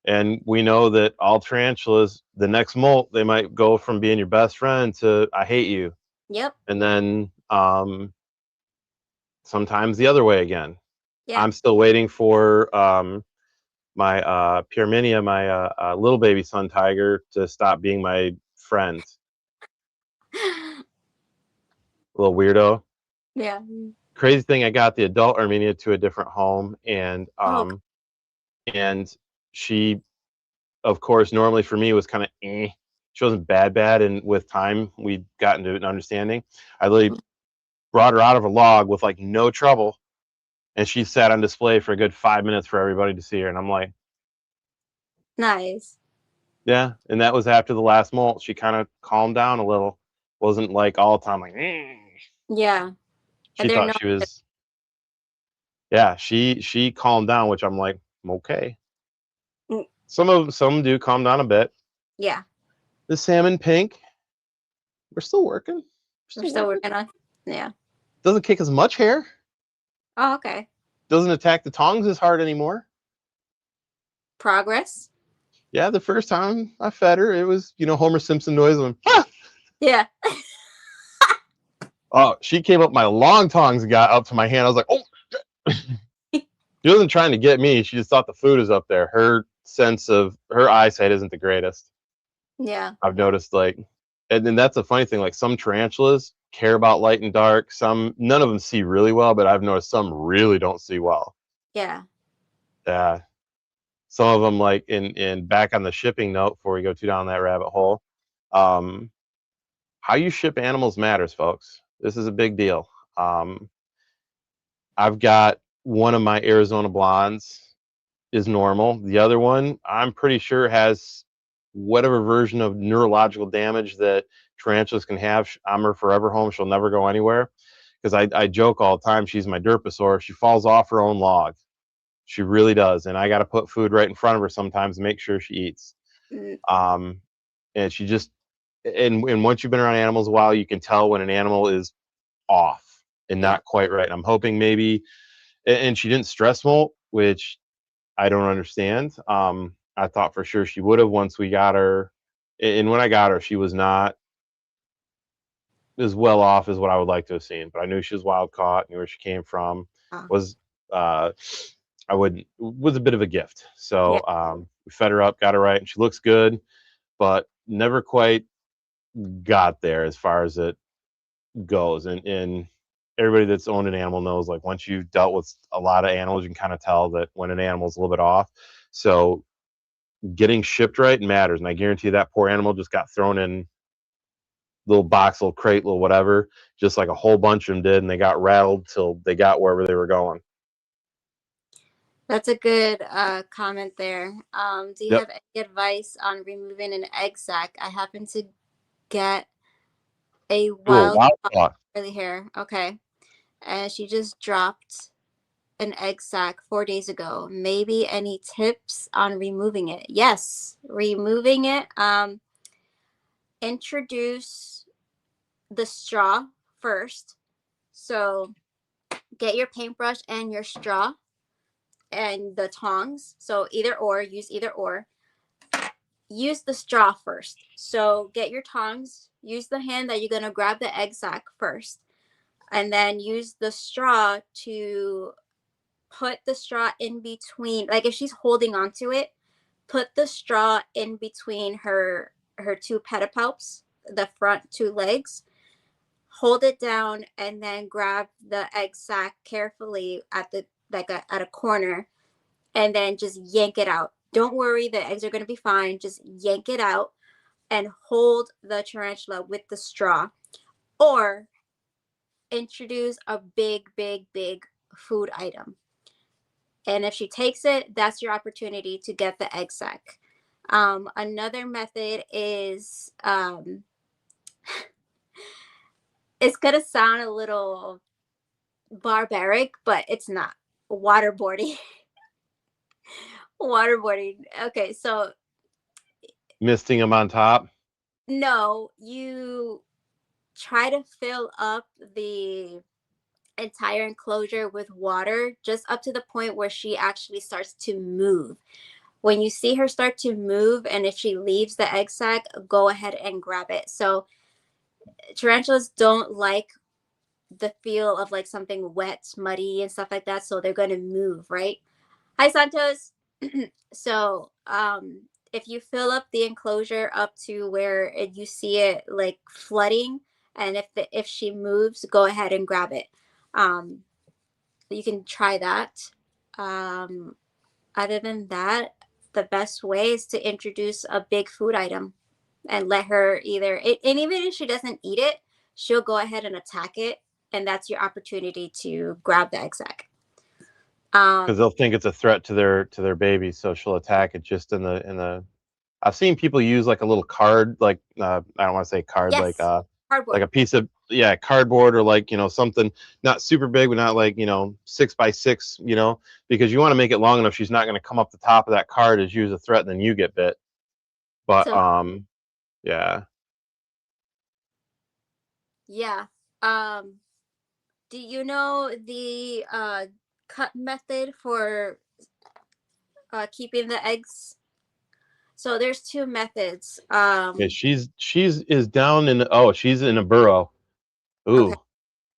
[SPEAKER 1] and we know that all tarantulas, the next molt, they might go from being your best friend to I hate you.
[SPEAKER 2] Yep.
[SPEAKER 1] And then sometimes the other way again.
[SPEAKER 2] Yeah.
[SPEAKER 1] I'm still waiting for my Pyraminia, my little baby sun tiger, to stop being my friend. Little weirdo.
[SPEAKER 2] Yeah.
[SPEAKER 1] Crazy thing, I got the adult Armenia to a different home, and and she, of course, normally for me was kind of she wasn't bad, and with time we'd gotten to an understanding. I literally brought her out of a log with like no trouble, and she sat on display for a good 5 minutes for everybody to see her, and I'm like,
[SPEAKER 2] nice.
[SPEAKER 1] yeah. And that was after the last molt. She kind of calmed down a little, wasn't like all the time like
[SPEAKER 2] yeah.
[SPEAKER 1] She thought she was, yeah, she calmed down, which I'm like, okay. Some do calm down a bit.
[SPEAKER 2] Yeah,
[SPEAKER 1] The salmon pink, we're still working.
[SPEAKER 2] we're still working on. Yeah.
[SPEAKER 1] Doesn't kick as much hair.
[SPEAKER 2] Oh, okay.
[SPEAKER 1] Doesn't attack the tongs as hard anymore.
[SPEAKER 2] Progress.
[SPEAKER 1] Yeah, the first time I fed her, it was, Homer Simpson noise. When, ah!
[SPEAKER 2] Yeah.
[SPEAKER 1] Oh, she came up my long tongs and got up to my hand. I was like, oh. She wasn't trying to get me. She just thought the food was up there. Her eyesight isn't the greatest.
[SPEAKER 2] Yeah.
[SPEAKER 1] I've noticed, and then that's a funny thing. Like some tarantulas care about light and dark. None of them see really well, but I've noticed some really don't see well.
[SPEAKER 2] Yeah.
[SPEAKER 1] Yeah. Some of them, like in back on the shipping note before we go too down that rabbit hole, how you ship animals matters, folks. This is a big deal. I've got one of my Arizona blondes is normal. The other one, I'm pretty sure, has whatever version of neurological damage that tarantulas can have. I'm her forever home. She'll never go anywhere. Because I joke all the time, she's my derposaur. She falls off her own log. She really does. And I got to put food right in front of her sometimes to make sure she eats.
[SPEAKER 2] Mm.
[SPEAKER 1] And she just, and once you've been around animals a while, you can tell when an animal is off and not quite right. I'm hoping maybe, and she didn't stress molt, which I don't understand. I thought for sure she would have once we got her. And when I got her, she was not as well off as what I would like to have seen. But I knew she was wild caught, knew where she came from. Was a bit of a gift. So we fed her up, got her right, and she looks good, but never quite got there as far as it goes. And everybody that's owned an animal knows, like, once you've dealt with a lot of animals, you can kind of tell that when an animal's a little bit off. So getting shipped right matters. And I guarantee that poor animal just got thrown in little box, little crate, little whatever, just like a whole bunch of them did. And they got rattled till they got wherever they were going.
[SPEAKER 2] That's a good comment there. Do you have any advice on removing an egg sac? I happen to get a wild curly hair. Okay. And she just dropped an egg sac 4 days ago. Maybe any tips on removing it? Yes, removing it. Introduce the straw first. So get your paintbrush and your straw and the tongs. So either or, use either or. Use the straw first. So get your tongs, use the hand that you're going to grab the egg sac first, and then use the straw to put the straw in between. Like if she's holding onto it, put the straw in between her two pedipalps, the front two legs. Hold it down and then grab the egg sac carefully at at a corner, and then just yank it out. Don't worry, the eggs are going to be fine. Just yank it out and hold the tarantula with the straw. Or introduce a big, big, big food item. And if she takes it, that's your opportunity to get the egg sac. Another method is, it's going to sound a little barbaric, but it's not. Waterboarding. Waterboarding. Okay, so
[SPEAKER 1] misting them on top.
[SPEAKER 2] No, you try to fill up the entire enclosure with water just up to the point where she actually starts to move. When you see her start to move, and if she leaves the egg sac, go ahead and grab it. So tarantulas don't like the feel of like something wet, muddy and stuff like that, so they're going to move, right? Hi, Santos. So if you fill up the enclosure up to where you see it like flooding, and if she moves, go ahead and grab it. You can try that. Other than that, the best way is to introduce a big food item and let her and even if she doesn't eat it, she'll go ahead and attack it, and that's your opportunity to grab the egg sac.
[SPEAKER 1] Because they'll think it's a threat to their baby, so she'll attack it just in the. I've seen people use like a little card, like I don't want to say card,
[SPEAKER 2] yes,
[SPEAKER 1] like a piece of yeah, cardboard or like, something not super big, but not like, 6x6, because you want to make it long enough. She's not going to come up the top of that card as you as a threat and then you get bit. But,
[SPEAKER 2] So
[SPEAKER 1] yeah.
[SPEAKER 2] yeah. Do you know the cut method for keeping the eggs? So there's two methods.
[SPEAKER 1] Yeah, she's is down in she's in a burrow.
[SPEAKER 2] Okay.
[SPEAKER 1] Ooh.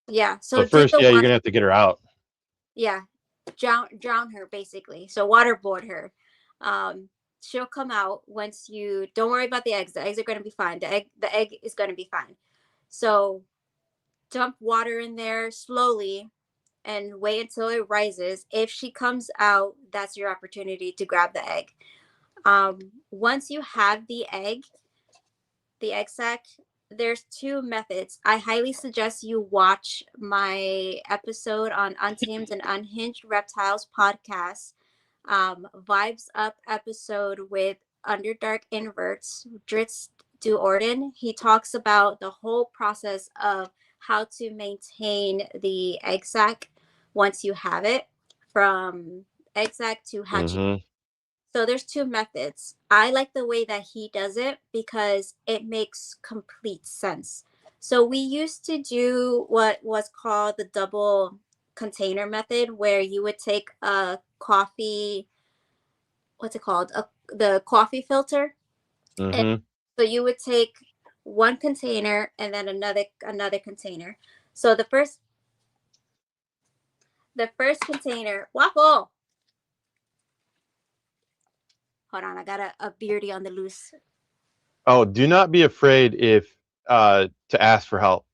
[SPEAKER 2] Yeah.
[SPEAKER 1] So
[SPEAKER 2] So do
[SPEAKER 1] first,
[SPEAKER 2] the
[SPEAKER 1] yeah, you're
[SPEAKER 2] water.
[SPEAKER 1] gonna have to get her out.
[SPEAKER 2] Yeah. Drown her basically. So waterboard her. She'll come out once you don't worry about the eggs. The eggs are gonna be fine. The egg is gonna be fine. So dump water in there slowly and wait until it rises. If she comes out, that's your opportunity to grab the egg. Once you have the egg sac, there's two methods. I highly suggest you watch my episode on Untamed and Unhinged Reptiles podcast, Vibes Up episode with Underdark Inverts, Dritz Du Orden. He talks about the whole process of how to maintain the egg sac once you have it, from egg sac to hatching.
[SPEAKER 1] Mm-hmm.
[SPEAKER 2] So there's two methods. I like the way that he does it because it makes complete sense. So we used to do what was called the double container method, where you would take a coffee, what's it called? The coffee filter. And
[SPEAKER 1] Mm-hmm.
[SPEAKER 2] so you would take one container and then another container. So the first container, Waffle. Hold on, I got a beardy on the loose.
[SPEAKER 1] Oh, do not be afraid to ask for help,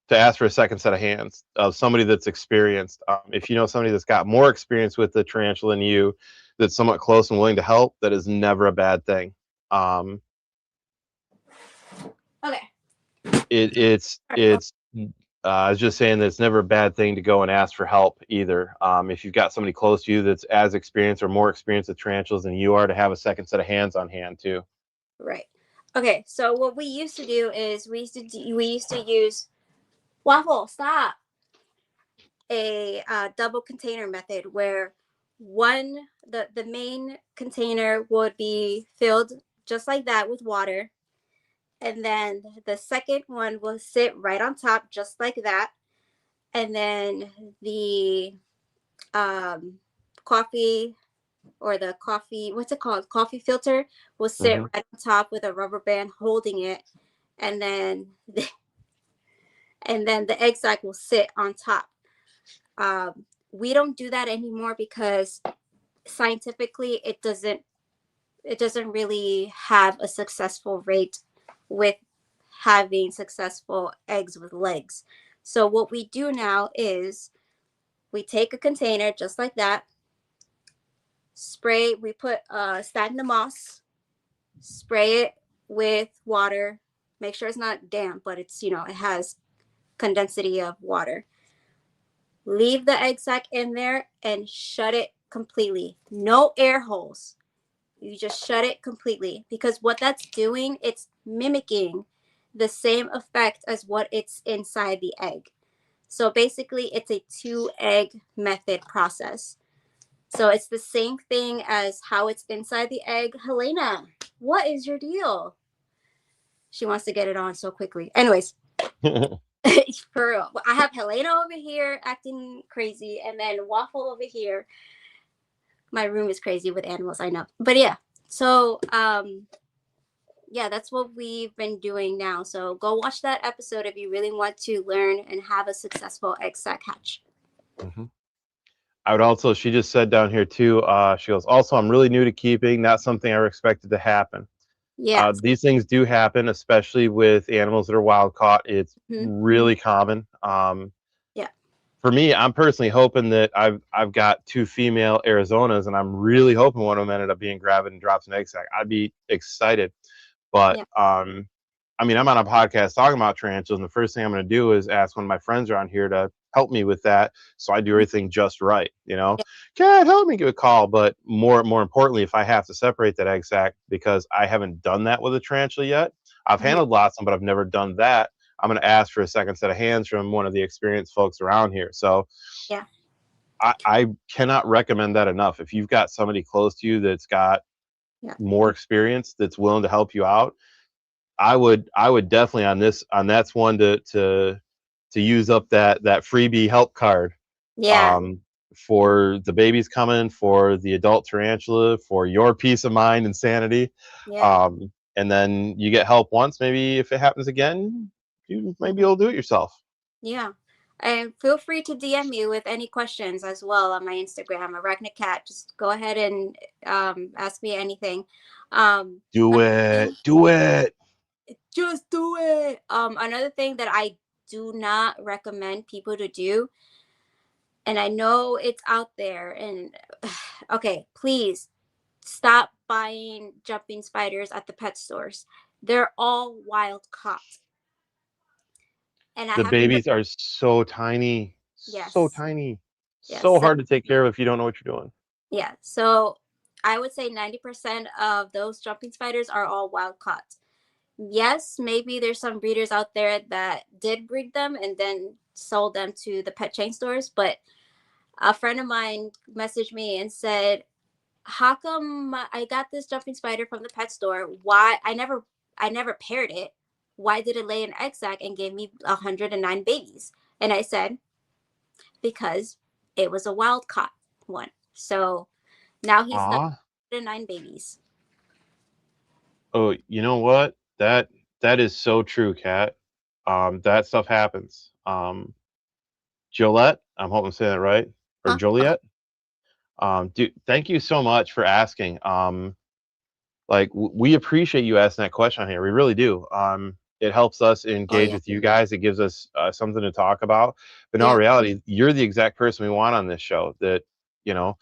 [SPEAKER 1] to ask for a second set of hands of somebody that's experienced. If you know somebody that's got more experience with the tarantula than you, that's somewhat close and willing to help, that is never a bad thing.
[SPEAKER 2] Okay.
[SPEAKER 1] It's I was just saying that it's never a bad thing to go and ask for help either. If you've got somebody close to you that's as experienced or more experienced with tarantulas than you are, to have a second set of hands on hand too.
[SPEAKER 2] Right. Okay. So what we used to do is we used to use Waffle. Stop. A double container method where the main container would be filled just like that with water, and then the second one will sit right on top just like that, and then the coffee, or the coffee, what's it called, coffee filter, will sit right on top with a rubber band holding it, and then the egg sac will sit on top. We don't do that anymore because scientifically it doesn't really have a successful rate with having successful eggs with legs. So what we do now is we take a container just like that, we put sphagnum moss, spray it with water, make sure it's not damp, but it's, it has condensity of water. Leave the egg sac in there and shut it completely. No air holes. You just shut it completely, because what that's doing, it's mimicking the same effect as what it's inside the egg. So basically it's a 2-egg method process. So it's the same thing as how it's inside the egg. Helena, what is your deal? She wants to get it on so quickly. Anyways, for real. I have Helena over here acting crazy, and then Waffle over here. My room is crazy with animals, I know. But yeah, so yeah, that's what we've been doing now. So go watch that episode if you really want to learn and have a successful egg sac hatch.
[SPEAKER 1] Mm-hmm. I would also, she just said down here too, she goes, also, I'm really new to keeping. Not something I ever expected to happen.
[SPEAKER 2] Yeah.
[SPEAKER 1] These things do happen, especially with animals that are wild caught. It's really common.
[SPEAKER 2] Yeah.
[SPEAKER 1] For me, I'm personally hoping that I've got 2 female Arizonas, and I'm really hoping one of them ended up being gravid and drops an egg sac. I'd be excited. But I mean, I'm on a podcast talking about tarantulas, and the first thing I'm going to do is ask one of my friends around here to help me with that, so I do everything just right. Can't help me, give a call. But more importantly, if I have to separate that egg sac, because I haven't done that with a tarantula yet, I've handled lots of them, but I've never done that. I'm going to ask for a second set of hands from one of the experienced folks around here. So
[SPEAKER 2] Yeah.
[SPEAKER 1] I cannot recommend that enough. If you've got somebody close to you that's got
[SPEAKER 2] Yeah.
[SPEAKER 1] more experience, that's willing to help you out, I would definitely that's one to use up that freebie help card.
[SPEAKER 2] Yeah.
[SPEAKER 1] For the babies coming, for the adult tarantula, for your peace of mind and sanity.
[SPEAKER 2] Yeah.
[SPEAKER 1] And then you get help once. Maybe if it happens again, you maybe you'll do it yourself.
[SPEAKER 2] Yeah. And feel free to DM me with any questions as well on my Instagram, Arachnid. Just go ahead and ask me anything.
[SPEAKER 1] Do it. Do it.
[SPEAKER 2] Just do it. Another thing that I do not recommend people to do, and I know it's out there, and okay, please stop buying jumping spiders at the pet stores. They're all wild caught. And I
[SPEAKER 1] The
[SPEAKER 2] have to put,
[SPEAKER 1] babies are so tiny. So
[SPEAKER 2] yes,
[SPEAKER 1] tiny.
[SPEAKER 2] yes.
[SPEAKER 1] So
[SPEAKER 2] So,
[SPEAKER 1] hard to take care of if you don't know what you're doing.
[SPEAKER 2] yeah. So I would say 90% of those jumping spiders are all wild caught. Yes, maybe there's some breeders out there that did breed them and then sold them to the pet chain stores. But a friend of mine messaged me and said, how come I got this jumping spider from the pet store? Why I never paired it. Why did it lay an egg sac and gave me 109 babies? And I said, because it was a wild caught one. So now he's got
[SPEAKER 1] Aw.
[SPEAKER 2] 109 babies.
[SPEAKER 1] Oh, you know what? That is so true, Kat. That stuff happens. Jolette, I'm hoping I'm saying that right, or
[SPEAKER 2] Huh?
[SPEAKER 1] Joliet. Dude, thank you so much for asking. Like we appreciate you asking that question on here. We really do. It helps us
[SPEAKER 2] Oh
[SPEAKER 1] engage
[SPEAKER 2] yeah.
[SPEAKER 1] with you guys. It gives us something to talk about. But in all
[SPEAKER 2] Yeah.
[SPEAKER 1] reality, you're the exact person we want on this show that, you know,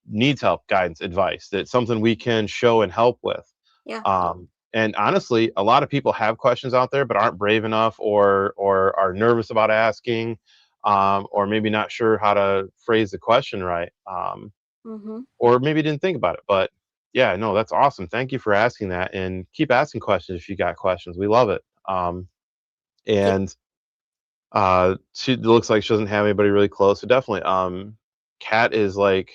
[SPEAKER 1] needs help, guidance, advice, that's something we can show and help with.
[SPEAKER 2] Yeah.
[SPEAKER 1] And honestly, a lot of people have questions out there, but aren't brave enough or are nervous about asking, or maybe not sure how to phrase the question right,
[SPEAKER 2] Mm-hmm.
[SPEAKER 1] or maybe didn't think about it. But yeah, no, that's awesome. Thank you for asking that, and keep asking questions if you got questions. We love it.
[SPEAKER 2] Yeah.
[SPEAKER 1] And she looks like she doesn't have anybody really close. So definitely, Kat is like,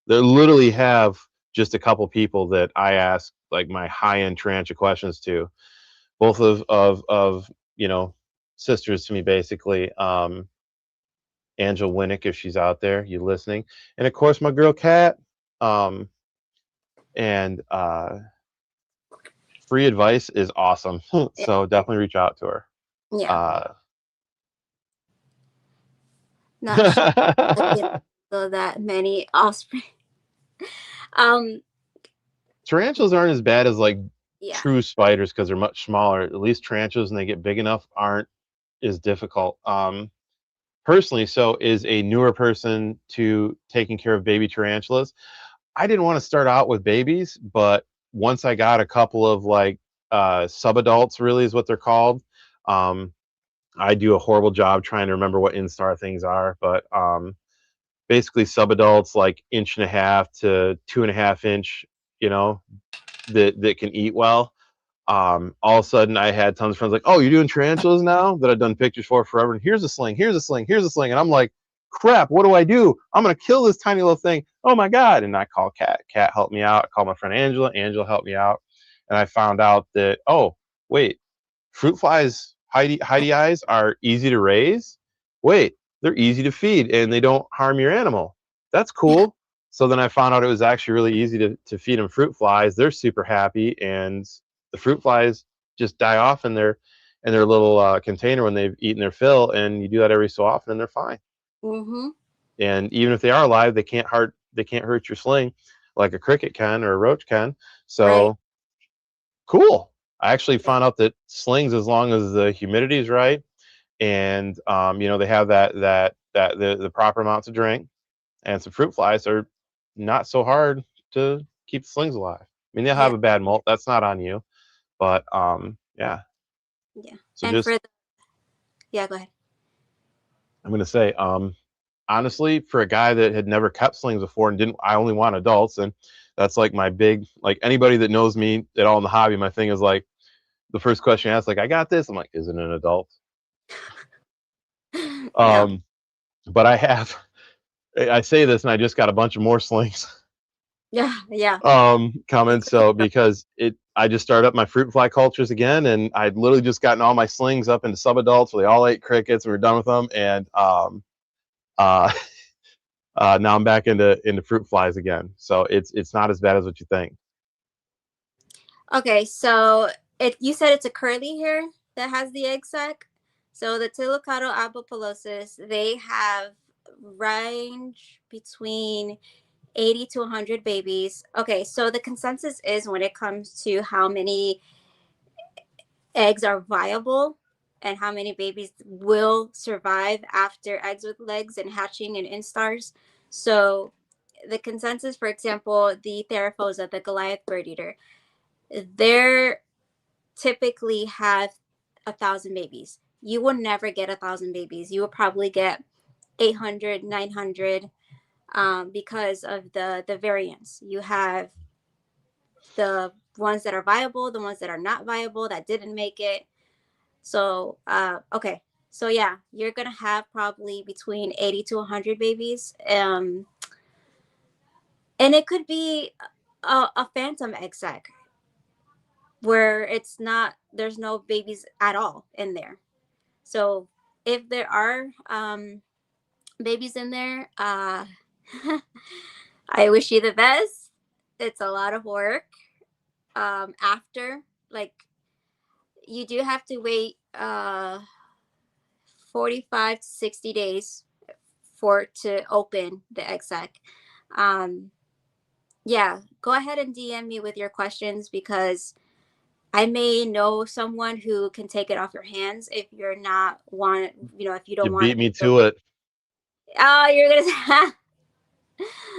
[SPEAKER 1] they literally have just a couple people that I ask like my high end tarantula questions to, both of you know, sisters to me basically. Angel Winnick, if she's out there, you listening, and of course my girl Kat. Um, and free advice is awesome.
[SPEAKER 2] Yeah.
[SPEAKER 1] So definitely reach out to her.
[SPEAKER 2] Yeah. Not sure I get so that many offspring. Um.
[SPEAKER 1] Tarantulas aren't as bad as like
[SPEAKER 2] Yeah.
[SPEAKER 1] true spiders because they're much smaller. At least tarantulas, when they get big enough, aren't as difficult. Personally, so is a newer person to taking care of baby tarantulas. I didn't want to start out with babies, but once I got a couple of like subadults, really is what they're called. Um, I do a horrible job trying to remember what instar things are, but basically subadults like 1.5 to 2.5 inch, you know, that can eat well. All of a sudden I had tons of friends like, oh, you're doing tarantulas now, that I've done pictures for forever, and here's a sling, here's a sling, here's a sling, and I'm like, crap, what do I do? I'm gonna kill this tiny little thing. Oh my god. And I call Kat helped me out. I called my friend Angela helped me out, and I found out that, oh wait, fruit flies Heidi eyes are easy to raise. Wait, they're easy to feed and they don't harm your animal. That's
[SPEAKER 2] Yeah.
[SPEAKER 1] cool. So then I found out it was actually really easy to feed them fruit flies. They're super happy, and the fruit flies just die off in their little container when they've eaten their fill, and you do that every so often and they're fine.
[SPEAKER 2] Mm-hmm.
[SPEAKER 1] And even if they are alive, they can't hurt your sling like a cricket can or a roach can.
[SPEAKER 2] Right.
[SPEAKER 1] So cool. I actually found out that slings, as long as the humidity is right, and you know, they have the proper amount to drink, and some fruit flies are not so hard to keep the slings alive. I mean, they'll
[SPEAKER 2] Yeah.
[SPEAKER 1] have a bad molt. That's not on you, but yeah.
[SPEAKER 2] Yeah.
[SPEAKER 1] So
[SPEAKER 2] And for
[SPEAKER 1] just,
[SPEAKER 2] the, yeah, go ahead.
[SPEAKER 1] I'm gonna say, honestly, for a guy that had never kept slings before and didn't, I only want adults, and that's like my big, like anybody that knows me at all in the hobby, my thing is like, the first question I ask, like, I got this. I'm like, is it an adult?
[SPEAKER 2] Yeah.
[SPEAKER 1] But I say this and I just got a bunch of more slings
[SPEAKER 2] Yeah.
[SPEAKER 1] coming. So because I just started up my fruit fly cultures again, and I'd literally just gotten all my slings up into sub-adults where they all ate crickets and we were done with them. And uh, now I'm back into fruit flies again. So it's not as bad as what you think.
[SPEAKER 2] Okay, so you said it's a curly hair that has the egg sac. So the Tillicado abopolosis, they have range between 80 to 100 babies. Okay, so the consensus is when it comes to how many eggs are viable and how many babies will survive after eggs with legs and hatching and instars. So the consensus, for example, the Theraphosa, the Goliath bird eater, they're typically have 1,000 babies. You will never get 1,000 babies. You will probably get 800, 900, because of the variance. You have the ones that are viable, the ones that are not viable, that didn't make it. So, okay. So yeah, you're going to have probably between 80 to 100 babies. And it could be a phantom egg sac where there's no babies at all in there. So if there are babies in there, I wish you the best. It's a lot of work. After, like, you do have to wait 45 to 60 days for it to open the egg sac. Yeah, go ahead and DM me with your questions because I may know someone who can take it off your hands if you're not want, if you
[SPEAKER 1] You
[SPEAKER 2] don't want
[SPEAKER 1] beat me
[SPEAKER 2] to.
[SPEAKER 1] to it.
[SPEAKER 2] Oh, you're gonna.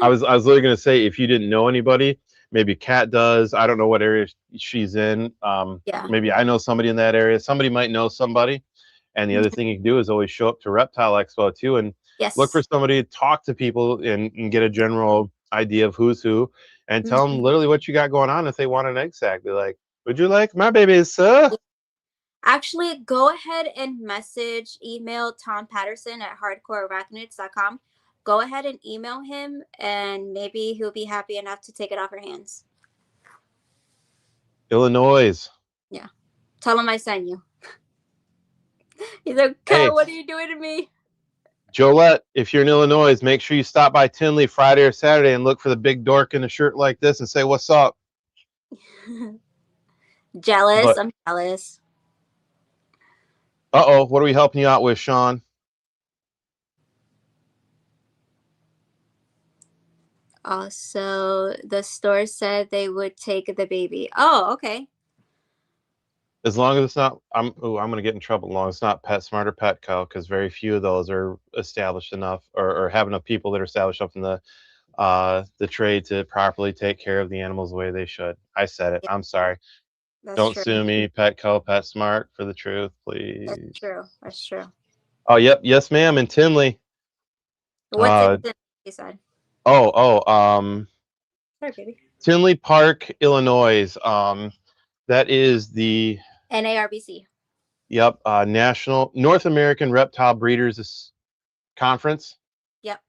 [SPEAKER 1] I was literally gonna say, if you didn't know anybody, maybe Kat does. I don't know what area she's in.
[SPEAKER 2] Yeah.
[SPEAKER 1] Maybe I know somebody in that area. Somebody might know somebody. And the other thing you can do is always show up to Reptile Expo too and look for
[SPEAKER 2] Yes.
[SPEAKER 1] somebody to talk to people and get a general idea of who's who, and tell them literally what you got going on. If they want an egg sac, be like, "Would you like my babies, sir?"
[SPEAKER 2] Actually, go ahead and email Tom Patterson at hardcorearachnids.com. Go ahead and email him, and maybe he'll be happy enough to take it off your hands.
[SPEAKER 1] Illinois.
[SPEAKER 2] Yeah. Tell him I sent you. He's like,
[SPEAKER 1] Hey,
[SPEAKER 2] "Kat, what are you doing to me?"
[SPEAKER 1] Jolette, if you're in Illinois, make sure you stop by Tinley Friday or Saturday and look for the big dork in a shirt like this and say, "What's up?"
[SPEAKER 2] Jealous.
[SPEAKER 1] But
[SPEAKER 2] I'm jealous.
[SPEAKER 1] what are we helping you out with, Sean?
[SPEAKER 2] Also, the store said they would take the baby. Oh, okay.
[SPEAKER 1] As long as it's not, I'm going to get in trouble. As long as it's not PetSmart or Petco, because very few of those are established enough or have enough people that are established up in the trade to properly take care of the animals the way they should. I said it.
[SPEAKER 2] Yeah,
[SPEAKER 1] I'm sorry.
[SPEAKER 2] that's
[SPEAKER 1] Don't
[SPEAKER 2] true.
[SPEAKER 1] sue me, Petco, PetSmart, for the truth,
[SPEAKER 2] That's
[SPEAKER 1] please.
[SPEAKER 2] true. That's true.
[SPEAKER 1] Oh, yep, yes, ma'am. In Tinley.
[SPEAKER 2] What's it? You said. Sorry, baby.
[SPEAKER 1] Tinley Park, Illinois. That is the
[SPEAKER 2] NARBC.
[SPEAKER 1] National North American Reptile Breeders Conference.
[SPEAKER 2] Yep.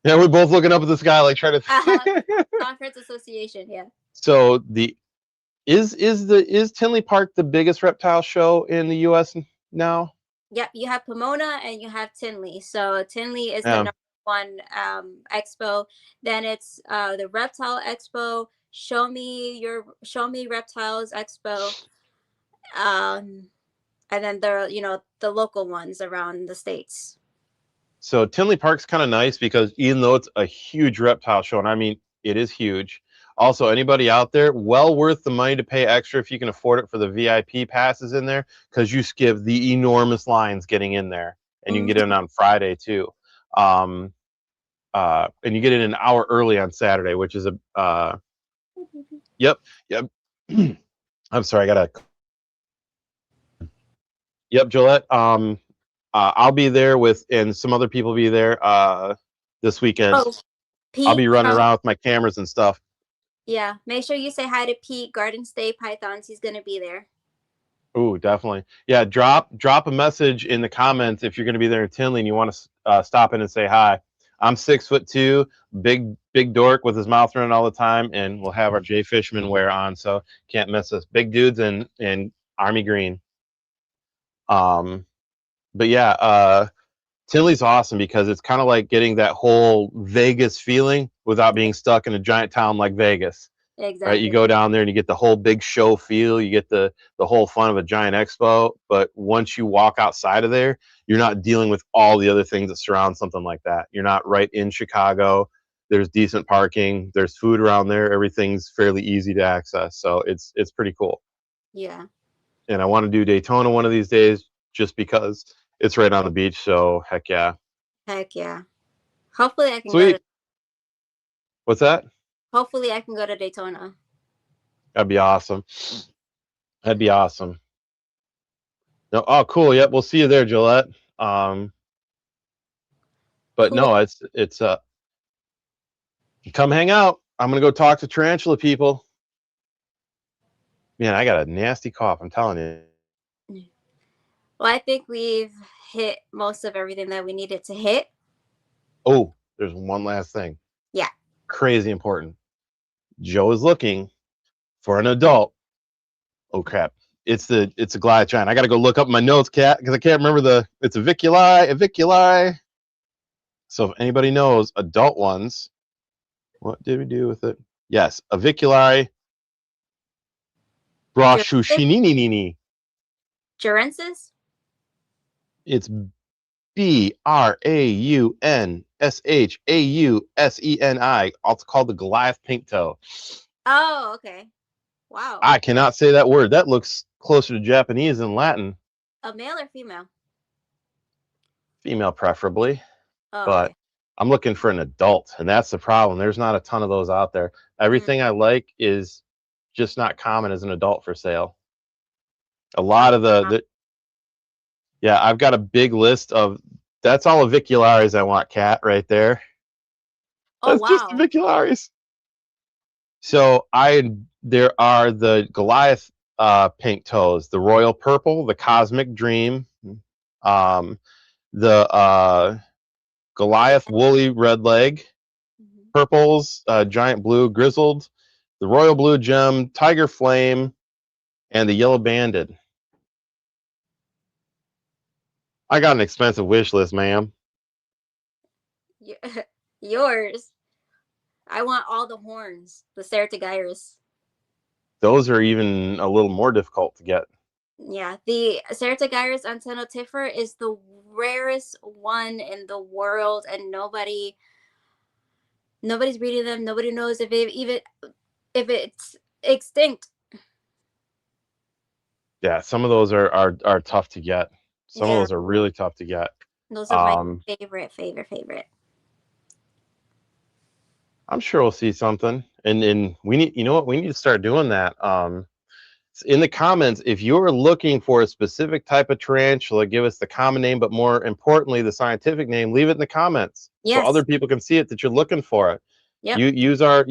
[SPEAKER 1] Yeah, we're both looking up at this guy like trying to.
[SPEAKER 2] Conference Association. Yeah.
[SPEAKER 1] So is Tinley Park the biggest reptile show in the U.S. now?
[SPEAKER 2] Yep. You have Pomona and you have Tinley. So Tinley is the
[SPEAKER 1] Yeah.
[SPEAKER 2] number one expo. Then it's the Reptile Expo. Show me reptiles expo. And then the local ones around the states.
[SPEAKER 1] So Tinley Park's kind of nice because even though it's a huge reptile show, and I mean it is huge. Also, anybody out there, well worth the money to pay extra if you can afford it for the VIP passes in there, because you skip the enormous lines getting in there, and you can get in on Friday too. And you get in an hour early on Saturday, which is yep. I'm sorry, I gotta. Yep, Gillette. I'll be there and some other people be there this weekend.
[SPEAKER 2] Oh, Pete,
[SPEAKER 1] I'll be running around with my cameras and stuff.
[SPEAKER 2] Yeah, make sure you say hi to Pete, Garden State Pythons. He's gonna be there.
[SPEAKER 1] Ooh, definitely. Yeah, drop a message in the comments if you're going to be there in Tinley and you want to stop in and say hi. I'm 6'2", big dork with his mouth running all the time, and we'll have our J Fisherman wear on, so can't miss us. Big dudes in army green. But yeah, Tinley's awesome because it's kind of like getting that whole Vegas feeling without being stuck in a giant town like Vegas.
[SPEAKER 2] Exactly.
[SPEAKER 1] Right, you go down there and you get the whole big show feel. You get the whole fun of a giant expo. But once you walk outside of there, you're not dealing with all the other things that surround something like that. You're not right in Chicago. There's decent parking. There's food around there. Everything's fairly easy to access. So it's pretty cool.
[SPEAKER 2] Yeah.
[SPEAKER 1] And I want to do Daytona one of these days just because it's right on the beach. So heck yeah.
[SPEAKER 2] Heck yeah. Hopefully I can
[SPEAKER 1] Sweet.
[SPEAKER 2] go to.
[SPEAKER 1] What's that?
[SPEAKER 2] Hopefully I can go to Daytona.
[SPEAKER 1] That'd be awesome. That'd be awesome. No, oh, cool. Yep, we'll see you there, Gillette. But
[SPEAKER 2] Cool.
[SPEAKER 1] no, it's come hang out. I'm gonna go talk to tarantula people. Man, I got a nasty cough. I'm telling you.
[SPEAKER 2] Well, I think we've hit most of everything that we needed to hit.
[SPEAKER 1] Oh, there's one last thing.
[SPEAKER 2] Yeah.
[SPEAKER 1] Crazy important. Joe is looking for an adult. Oh crap. It's a Glycine. I gotta go look up my notes, cat, because I can't remember it's a Viculi. So if anybody knows adult ones, what did we do with it? Yes, a Viculi brashushininini.
[SPEAKER 2] Gerensis?
[SPEAKER 1] It's BRAUNSHAUSENI, also called the Goliath pink toe.
[SPEAKER 2] Oh, okay. Wow.
[SPEAKER 1] I cannot say that word. That looks closer to Japanese than Latin.
[SPEAKER 2] A male or female?
[SPEAKER 1] Female, preferably.
[SPEAKER 2] Oh,
[SPEAKER 1] But
[SPEAKER 2] okay.
[SPEAKER 1] I'm looking for an adult, and that's the problem. There's not a ton of those out there. Everything I like is just not common as an adult for sale. A lot of yeah, I've got a big list of. That's all the Vicularis I want, Cat, right there.
[SPEAKER 2] Oh,
[SPEAKER 1] That's
[SPEAKER 2] wow.
[SPEAKER 1] just the Vicularis. So there are the Goliath pink toes, the royal purple, the cosmic dream, the Goliath woolly red leg, purples, giant blue grizzled, the royal blue gem, tiger flame, and the yellow banded. I got an expensive wish list, ma'am.
[SPEAKER 2] Yours. I want all the horns, the Ceratogyrus.
[SPEAKER 1] Those are even a little more difficult to get.
[SPEAKER 2] Yeah, the Ceratogyrus antenotifera is the rarest one in the world, and nobody's breeding them. Nobody knows if it's extinct.
[SPEAKER 1] Yeah, some of those are tough to get. Some of those are really tough to get.
[SPEAKER 2] Those are my favorite.
[SPEAKER 1] I'm sure we'll see something, and we need. You know what? We need to start doing that. In the comments, if you're looking for a specific type of tarantula, give us the common name, but more importantly, the scientific name. Leave it in the comments so other people can see it that you're looking for it.
[SPEAKER 2] Yep.
[SPEAKER 1] You use our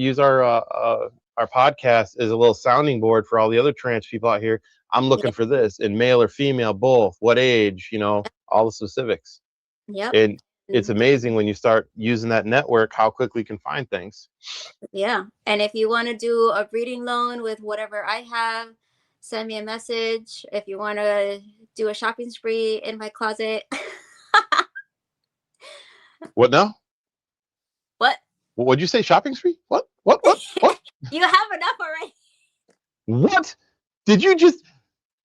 [SPEAKER 1] podcast as a little sounding board for all the other tarantula people out here. I'm looking for this in male or female, both. What age? You know, all the specifics.
[SPEAKER 2] Yep.
[SPEAKER 1] And it's amazing when you start using that network how quickly you can find things.
[SPEAKER 2] Yeah. And if you want to do a breeding loan with whatever I have, send me a message. If you want to do a shopping spree in my closet.
[SPEAKER 1] What now?
[SPEAKER 2] What?
[SPEAKER 1] What'd you say? Shopping spree? What?
[SPEAKER 2] You have enough already.
[SPEAKER 1] What? Did you just...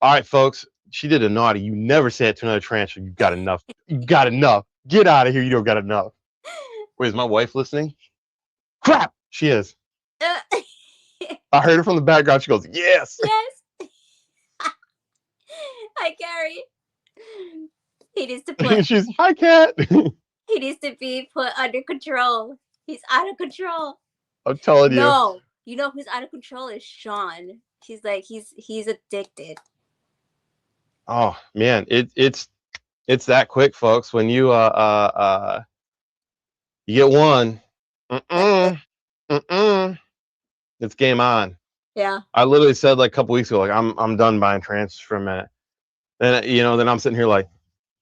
[SPEAKER 1] All right, folks. She did a naughty. You never say it to another tarantula. You got enough. You got enough. Get out of here. You don't got enough. Wait, is my wife listening? Crap. She is. I heard her from the background. She goes, yes.
[SPEAKER 2] Yes. Hi, Gary. He needs to put...
[SPEAKER 1] She's, hi, Cat.
[SPEAKER 2] He needs to be put under control. He's out of control.
[SPEAKER 1] I'm telling you.
[SPEAKER 2] No. You know who's out of control is Sean. He's like, he's addicted.
[SPEAKER 1] Oh man, it's that quick, folks. When you you get one, it's game on.
[SPEAKER 2] Yeah.
[SPEAKER 1] I literally said like a couple weeks ago, like I'm done buying tarantulas for a minute. Then then I'm sitting here like,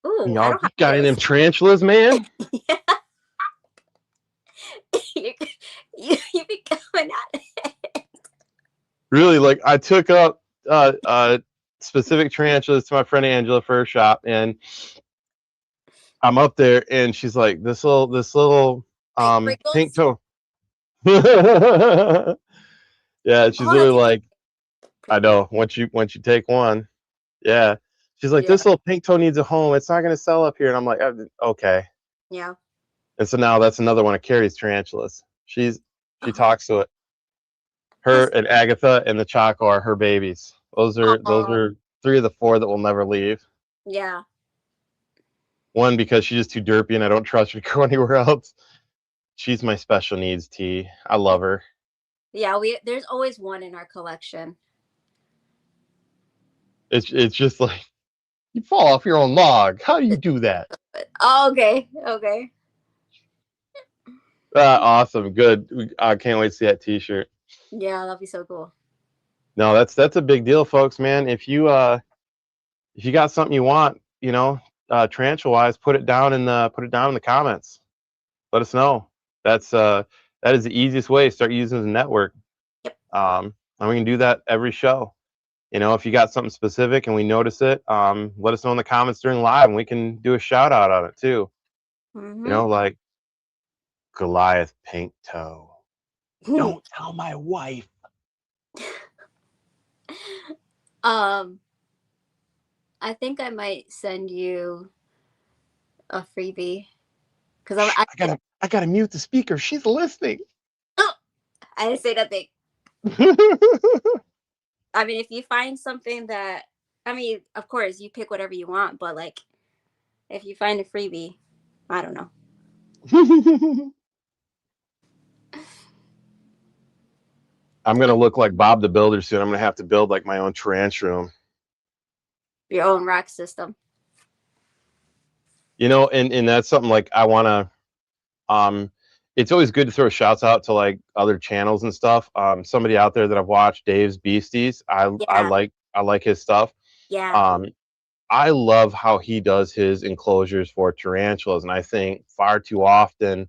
[SPEAKER 2] Ooh, I
[SPEAKER 1] y'all
[SPEAKER 2] don't have
[SPEAKER 1] got any of them
[SPEAKER 2] those.
[SPEAKER 1] tarantulas, man?
[SPEAKER 2] you, you be coming at it.
[SPEAKER 1] Really, like I took up specific tarantulas to my friend Angela for her shop, and I'm up there, and she's like, this little
[SPEAKER 2] Like
[SPEAKER 1] pink
[SPEAKER 2] Pringles.
[SPEAKER 1] toe. Yeah, she's
[SPEAKER 2] Oh, I
[SPEAKER 1] really
[SPEAKER 2] think
[SPEAKER 1] like, I
[SPEAKER 2] Pringles.
[SPEAKER 1] know once you take one, yeah. She's like,
[SPEAKER 2] Yeah.
[SPEAKER 1] this little pink toe needs a home. It's not gonna sell up here, and I'm like, okay.
[SPEAKER 2] Yeah.
[SPEAKER 1] And so now that's another one of Carrie's tarantulas. She talks to it. Her
[SPEAKER 2] That's
[SPEAKER 1] and Agatha and the Choco are her babies. Those
[SPEAKER 2] oh
[SPEAKER 1] are 3 of the 4 that will never leave.
[SPEAKER 2] yeah.
[SPEAKER 1] One because she's just too derpy and I don't trust her to go anywhere else. She's my special needs T. I love her.
[SPEAKER 2] Yeah, there's always one in our collection.
[SPEAKER 1] It's just like you fall off your own log. How do you do that?
[SPEAKER 2] Oh, okay. Okay.
[SPEAKER 1] Awesome, good. I can't wait to see that T-shirt.
[SPEAKER 2] Yeah, that'd be so cool.
[SPEAKER 1] No, that's a big deal, folks. Man, if you got something you want, tarantula wise, put it down in the comments. Let us know. That is the easiest way to start using the network.
[SPEAKER 2] Yep.
[SPEAKER 1] And we can do that every show. If you got something specific and we notice it, let us know in the comments during live, and we can do a shout out on it too.
[SPEAKER 2] Mm-hmm.
[SPEAKER 1] Like Goliath pink toe. Don't tell my wife.
[SPEAKER 2] I think I might send you a freebie because
[SPEAKER 1] I gotta mute the speaker. She's listening.
[SPEAKER 2] I didn't say nothing. I mean, if you find something that, I mean, of course you pick whatever you want, but like, if you find a freebie, I don't know.
[SPEAKER 1] I'm gonna look like Bob the Builder soon. I'm gonna have to build like my own tarantula room.
[SPEAKER 2] Your own rack system.
[SPEAKER 1] And that's something like I wanna it's always good to throw shouts out to like other channels and stuff. Somebody out there that I've watched, Dave's Beasties. I
[SPEAKER 2] Yeah.
[SPEAKER 1] like his stuff.
[SPEAKER 2] Yeah.
[SPEAKER 1] I love how he does his enclosures for tarantulas, and I think far too often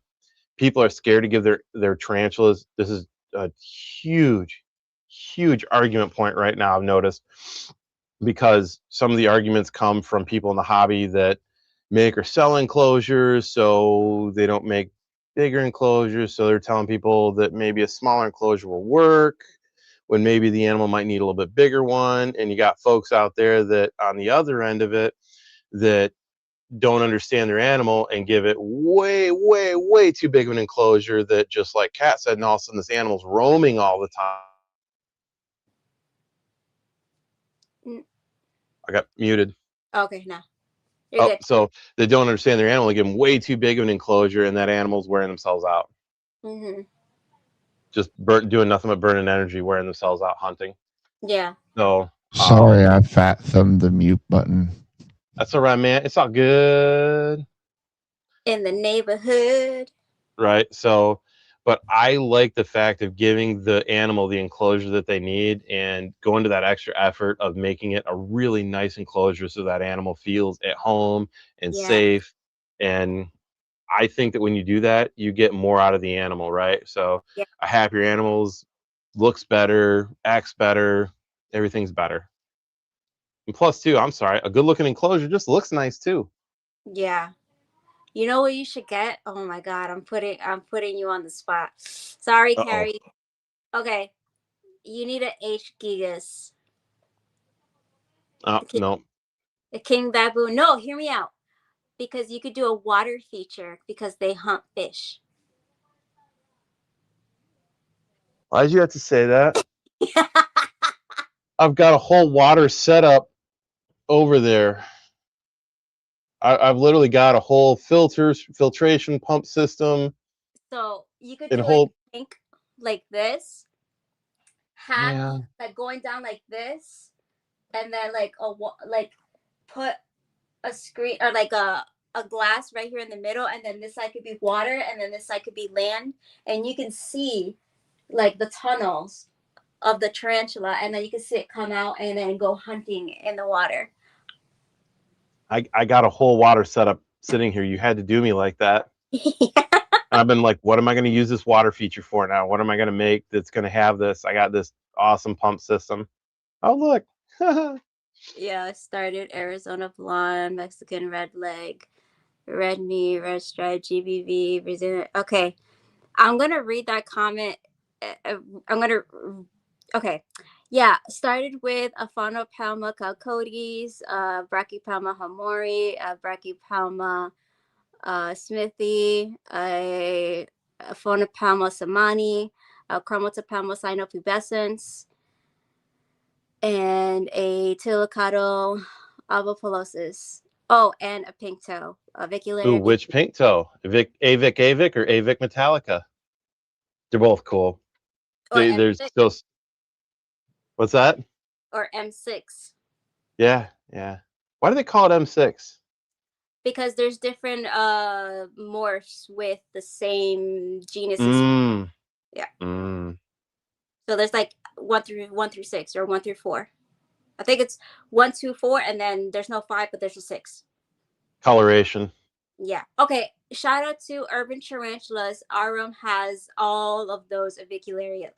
[SPEAKER 1] people are scared to give their tarantulas. This is a huge argument point right now, I've noticed, because some of the arguments come from people in the hobby that make or sell enclosures, so they don't make bigger enclosures, so they're telling people that maybe a smaller enclosure will work when maybe the animal might need a little bit bigger one. And you got folks out there that on the other end of it that don't understand their animal and give it way too big of an enclosure that, just like Kat said, and all of a sudden this animal's roaming all the time. I got muted.
[SPEAKER 2] Okay, no. You're good.
[SPEAKER 1] So they don't understand their animal and give them way too big of an enclosure, and that animal's wearing themselves out.
[SPEAKER 2] Mm-hmm.
[SPEAKER 1] Just doing nothing but burning energy, wearing themselves out hunting.
[SPEAKER 2] Yeah.
[SPEAKER 1] So
[SPEAKER 3] Sorry, I fat thumbed the mute button.
[SPEAKER 1] that's all right, man. It's all good.
[SPEAKER 2] In the neighborhood.
[SPEAKER 1] Right. So, but I like the fact of giving the animal the enclosure that they need and going to that extra effort of making it a really nice enclosure so that animal feels at home and safe. And I think that when you do that, you get more out of the animal, right? So
[SPEAKER 2] Yeah.
[SPEAKER 1] a happier animal's looks better, acts better, everything's better. And plus, too, I'm sorry, a good looking enclosure just looks nice too.
[SPEAKER 2] Yeah. You know what you should get? Oh my God, I'm putting you on the spot. Sorry,
[SPEAKER 1] Uh-oh.
[SPEAKER 2] Carrie. Okay. You need an H Gigas.
[SPEAKER 1] Oh, no.
[SPEAKER 2] A king baboon. No, hear me out. Because you could do a water feature because they hunt fish.
[SPEAKER 1] Why'd you have to say that? I've got a whole water setup over there. I've literally got a whole filtration pump system.
[SPEAKER 2] So you could
[SPEAKER 1] And
[SPEAKER 2] do like
[SPEAKER 1] whole
[SPEAKER 2] a tank like this, have
[SPEAKER 1] yeah.
[SPEAKER 2] like going down like this, and then like put a screen or like a glass right here in the middle, and then this side could be water, and then this side could be land, and you can see like the tunnels of the tarantula, and then you can see it come out and then go hunting in the water.
[SPEAKER 1] I got a whole water setup sitting here. You had to do me like that. And I've been like, what am I going to use this water feature for now? What am I going to make that's going to have this? I got this awesome pump system. Oh, look.
[SPEAKER 2] Yeah, I started Arizona blonde, Mexican red leg, red knee, red stripe, GBV, Brazilian. Okay, I'm gonna read that comment. I'm gonna. Okay, yeah. Started with a Phonopelma calcodes, Brachypelma hamori, Brachypelma smithy, a Phonopelma samani, a Chromotopelma sinopubescens, and a Tillicado avopolosis. Oh, and a pink toe, a
[SPEAKER 1] Ooh,
[SPEAKER 2] vicularity.
[SPEAKER 1] which pink toe? Avic or Avic Metallica? They're both cool.
[SPEAKER 2] Or
[SPEAKER 1] There's
[SPEAKER 2] M6
[SPEAKER 1] still. What's that?
[SPEAKER 2] or M6.
[SPEAKER 1] Yeah, yeah. Why do they call it M6?
[SPEAKER 2] Because there's different morphs with the same genus.
[SPEAKER 1] Mm.
[SPEAKER 2] Yeah.
[SPEAKER 1] Mm.
[SPEAKER 2] So there's like 1 through 6 or 1 through 4. I think it's 1, 2, 4, and then there's no 5, but there's a 6.
[SPEAKER 1] Coloration.
[SPEAKER 2] Yeah. Okay. Shout out to Urban Tarantulas. Our room has all of those avicularia.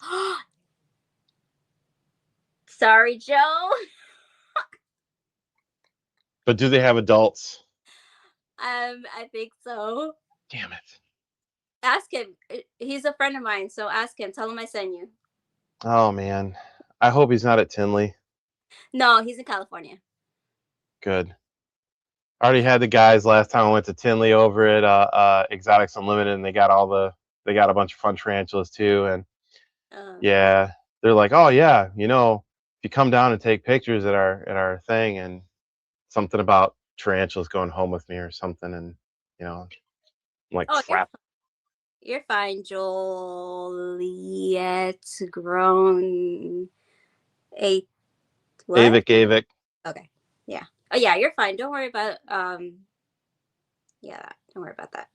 [SPEAKER 2] Sorry, Joe.
[SPEAKER 1] But do they have adults?
[SPEAKER 2] I think so.
[SPEAKER 1] Damn it.
[SPEAKER 2] Ask him. He's a friend of mine, so ask him. Tell him I sent you.
[SPEAKER 1] Oh, man. I hope he's not at Tinley.
[SPEAKER 2] No, he's in California.
[SPEAKER 1] Good. I already had the guys last time I went to Tinley over at Exotics Unlimited, and they got a bunch of fun tarantulas too. And yeah, they're like, oh yeah, if you come down and take pictures at our thing, and something about tarantulas going home with me or something, and I'm like, crap.
[SPEAKER 2] You're fine, Joliet. Grown. What?
[SPEAKER 1] Avic.
[SPEAKER 2] Okay. Yeah. Oh yeah, you're fine. Don't worry about yeah, don't worry about that.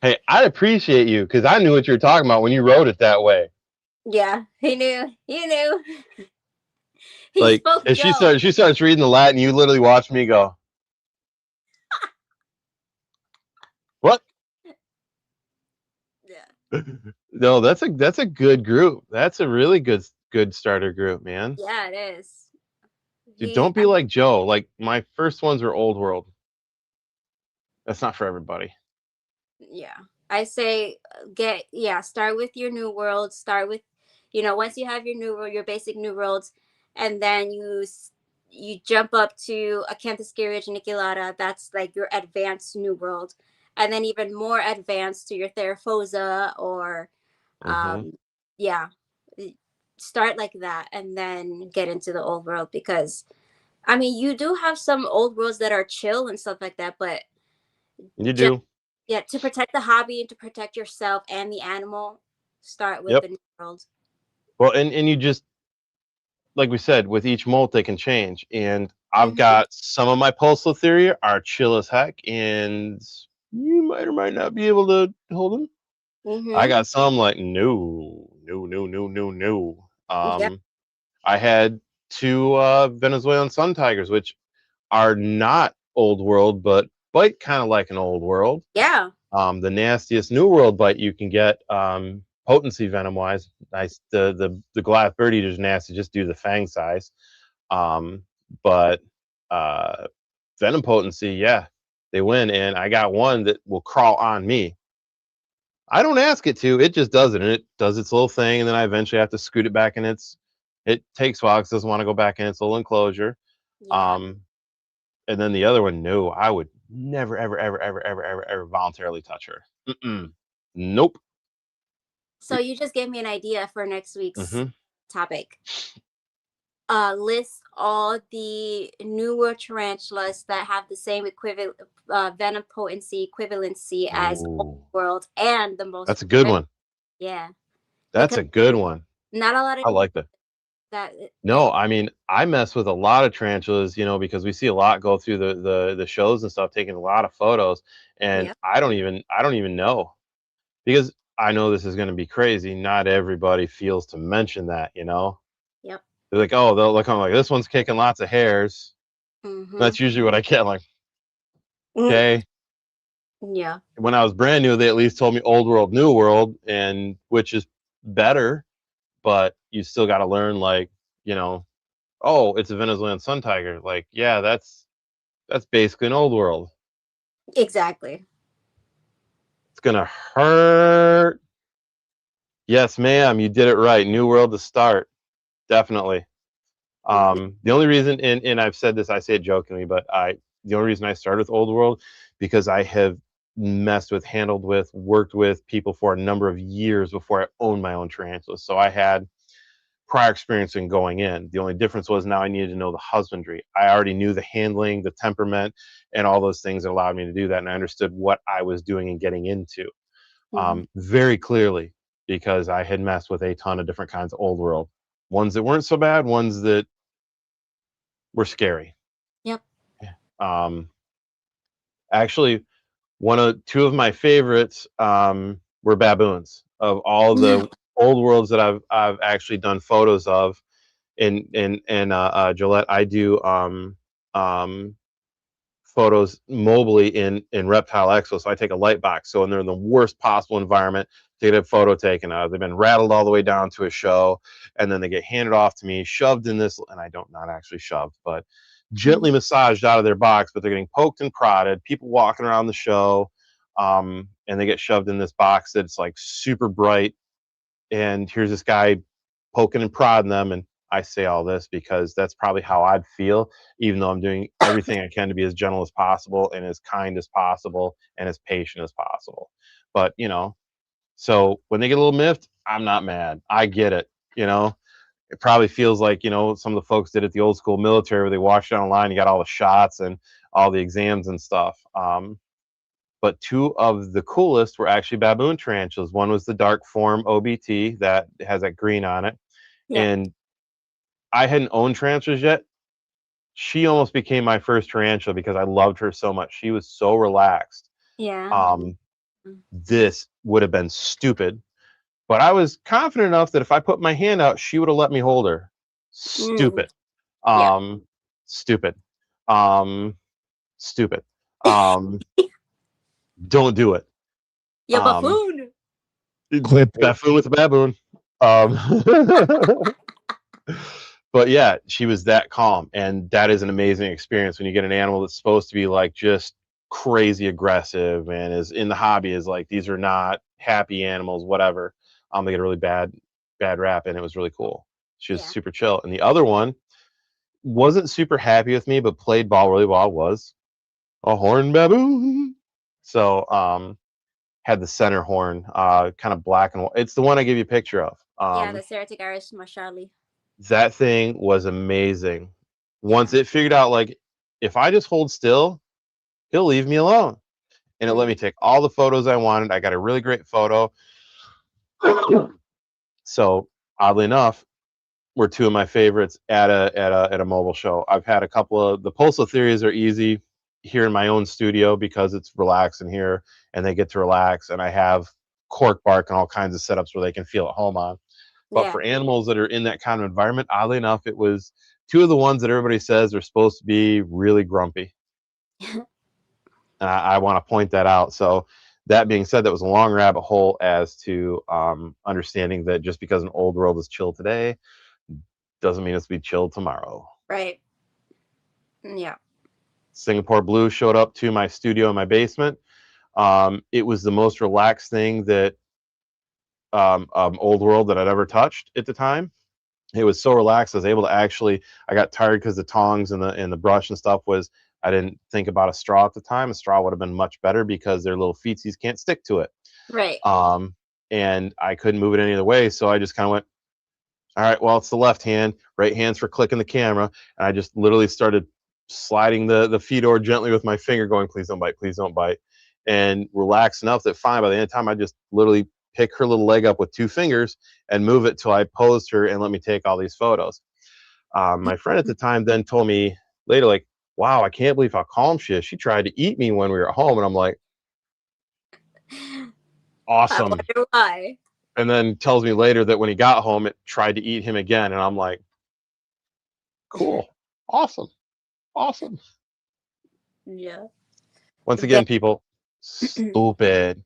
[SPEAKER 1] Hey, I appreciate you because I knew what you were talking about when you wrote it that way.
[SPEAKER 2] Yeah, he knew. You knew. He
[SPEAKER 1] Like,
[SPEAKER 2] spoke
[SPEAKER 1] if
[SPEAKER 2] Joe.
[SPEAKER 1] she starts reading the Latin, you literally watch me go, what?
[SPEAKER 2] Yeah.
[SPEAKER 1] No, that's a good group. That's a really good starter group, man.
[SPEAKER 2] Yeah, it is.
[SPEAKER 1] Dude, don't be like Joe. Like, my first ones were old world. That's not for everybody.
[SPEAKER 2] Yeah. I say start with your new world. Start with, once you have your new world, your basic new worlds, and then you jump up to Acanthoscurria geniculata. That's like your advanced new world, and then even more advanced to your Theraphosa or yeah, start like that and then get into the old world, because I mean you do have some old worlds that are chill and stuff like that, but
[SPEAKER 1] You do.
[SPEAKER 2] yeah, to protect the hobby and to protect yourself and the animal, start with
[SPEAKER 1] Yep.
[SPEAKER 2] the new world.
[SPEAKER 1] Well, and you just, like we said, with each molt they can change. And I've got some of my Pulsathyria are chill as heck, and you might or might not be able to hold them. I got some like no. I had 2 Venezuelan sun tigers, which are not old world, but bite kind of like an old world.
[SPEAKER 2] Yeah.
[SPEAKER 1] The nastiest new world bite you can get, potency venom wise. Nice. The glass bird eater's nasty just due to the fang size. But venom potency, yeah, they win. And I got one that will crawl on me. I don't ask it to, it just does it, and it does its little thing, and then I eventually have to scoot it back in it takes a while because it doesn't want to go back in its little enclosure.
[SPEAKER 2] Yeah.
[SPEAKER 1] And then the other one, no, I would never, ever voluntarily touch her. Nope.
[SPEAKER 2] So you just gave me an idea for next week's topic. List all the newer tarantulas that have the same equivalent venom potency equivalency as old world and the most.
[SPEAKER 1] That's a good one.
[SPEAKER 2] Yeah.
[SPEAKER 1] That's a good one.
[SPEAKER 2] Not a lot of.
[SPEAKER 1] I like that. No, I mean, I mess with a lot of tarantulas, because we see a lot go through the shows and stuff, taking a lot of photos, and I don't even know, because I know this is going to be crazy. Not everybody feels to mention that, They're like, oh, they'll look, I'm like, this one's kicking lots of hairs. That's usually what I get. I'm like, okay.
[SPEAKER 2] Yeah.
[SPEAKER 1] When I was brand new, they at least told me old world, new world, and which is better, but you still got to learn, like, you know, oh, it's a Venezuelan sun tiger. Like, yeah, that's basically an old world.
[SPEAKER 2] Exactly.
[SPEAKER 1] It's gonna hurt. Yes, ma'am, you did it right. New world to start. Definitely. The only reason, and I've said this, I say it jokingly, but the only reason I started with old world, because I have messed with, handled with, worked with people for a number of years before I owned my own tarantulas. So I had prior experience in going in. The only difference was now I needed to know the husbandry. I already knew the handling, the temperament, and all those things that allowed me to do that. And I understood what I was doing and getting into very clearly, because I had messed with a ton of different kinds of old world. Ones that weren't so bad, ones that were scary.
[SPEAKER 2] Yep.
[SPEAKER 1] Actually, two of my favorites were baboons. Of all the old worlds that I've actually done photos of in Gillette, I do photos mobily in Reptile Expo. So I take a light box, so when they're in the worst possible environment to get a photo taken of. They've been rattled all the way down to a show, and then they get handed off to me, shoved in this, and I don't, not actually shoved, but gently massaged out of their box, but they're getting poked and prodded, people walking around the show, and they get shoved in this box that's like super bright, and here's this guy poking and prodding them. And I say all this because that's probably how I'd feel, even though I'm doing everything I can to be as gentle as possible and as kind as possible and as patient as possible. But, you know, so when they get a little miffed, I'm not mad. I get it. You know, it probably feels like, you know, some of the folks did at the old school military where they watched it online, you got all the shots and all the exams and stuff. But two of the coolest were actually baboon tarantulas. One was the dark form OBT that has that green on it.
[SPEAKER 2] Yeah.
[SPEAKER 1] And I hadn't owned tarantulas yet. She almost became my first tarantula because I loved her so much. She was so relaxed.
[SPEAKER 2] Yeah.
[SPEAKER 1] This would have been stupid, but I was confident enough that if I put my hand out, she would have let me hold her. Stupid. Stupid. Stupid. Don't do it.
[SPEAKER 2] Yeah, buffoon.
[SPEAKER 3] Clip it.
[SPEAKER 1] Buffoon with a baboon. But yeah, she was that calm, and that is an amazing experience when you get an animal that's supposed to be like just crazy aggressive and is in the hobby is like, these are not happy animals, whatever. They get a really bad rap, and it was really cool. She was super chill. And the other one wasn't super happy with me, but played ball really well, was a horned baboon. So had the center horn kind of black and white. It's the one I gave you a picture of.
[SPEAKER 2] Yeah, the Ceratic Irish Marshali.
[SPEAKER 1] That thing was amazing. Once it figured out, like, if I just hold still, he'll leave me alone. And it let me take all the photos I wanted. I got a really great photo. So oddly enough, were two of my favorites at a mobile show. I've had a couple of the Postal Theories are easy here in my own studio because it's relaxed in here and they get to relax, and I have cork bark and all kinds of setups where they can feel at home on. But for animals that are in that kind of environment, oddly enough, it was two of the ones that everybody says are supposed to be really grumpy. I want to point that out. So that being said, that was a long rabbit hole as to understanding that just because an old world is chill today doesn't mean it's be chill tomorrow.
[SPEAKER 2] Right. Yeah.
[SPEAKER 1] Singapore Blue showed up to my studio in my basement. It was the most relaxed thing that old world that I'd ever touched at the time. It was so relaxed. I was able to actually, I got tired because the tongs and the brush and stuff was, I didn't think about a straw at the time. A straw would have been much better because their little feetsies can't stick to it.
[SPEAKER 2] Right.
[SPEAKER 1] And I couldn't move it any other way. So I just kind of went, all right, well, it's the left hand, right hand's for clicking the camera. And I just literally started sliding the feed over gently with my finger going, please don't bite, please don't bite. And relaxed enough that fine, by the end of the time, I just literally pick her little leg up with two fingers and move it till I posed her and let me take all these photos. My friend at the time then told me later, like, wow, I can't believe how calm she is. She tried to eat me when we were at home. And I'm like, awesome.
[SPEAKER 2] I wonder why.
[SPEAKER 1] And then tells me later that when he got home, it tried to eat him again. And I'm like, Cool. Awesome.
[SPEAKER 2] Yeah.
[SPEAKER 1] Once again, people, stupid.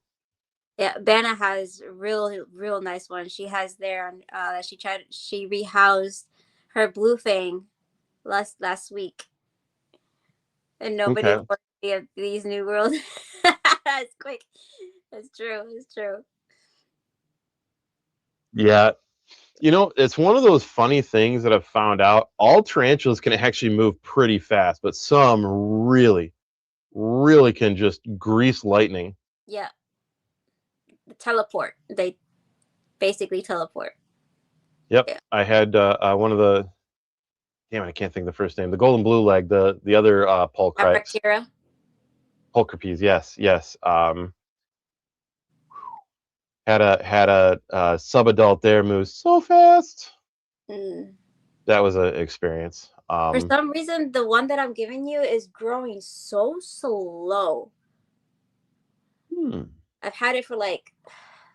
[SPEAKER 2] Yeah, Vanna has real nice ones. She has there on she rehoused her blue fang last week, and nobody
[SPEAKER 1] Okay.
[SPEAKER 2] wants these new worlds. That's quick. That's true. It's true.
[SPEAKER 1] Yeah. It's one of those funny things that I've found out. All tarantulas can actually move pretty fast, but some really, really can just grease lightning.
[SPEAKER 2] Yeah, teleport. They basically teleport.
[SPEAKER 1] Yep.
[SPEAKER 2] Yeah.
[SPEAKER 1] I had one of the, damn it, I can't think of the first name. The golden blue leg, the other pulcrites.
[SPEAKER 2] Arachnids.
[SPEAKER 1] Pulchripes, yes. Had a subadult there moves so fast.
[SPEAKER 2] Mm.
[SPEAKER 1] That was an experience.
[SPEAKER 2] For some reason, the one that I'm giving you is growing so slow. I've had it for like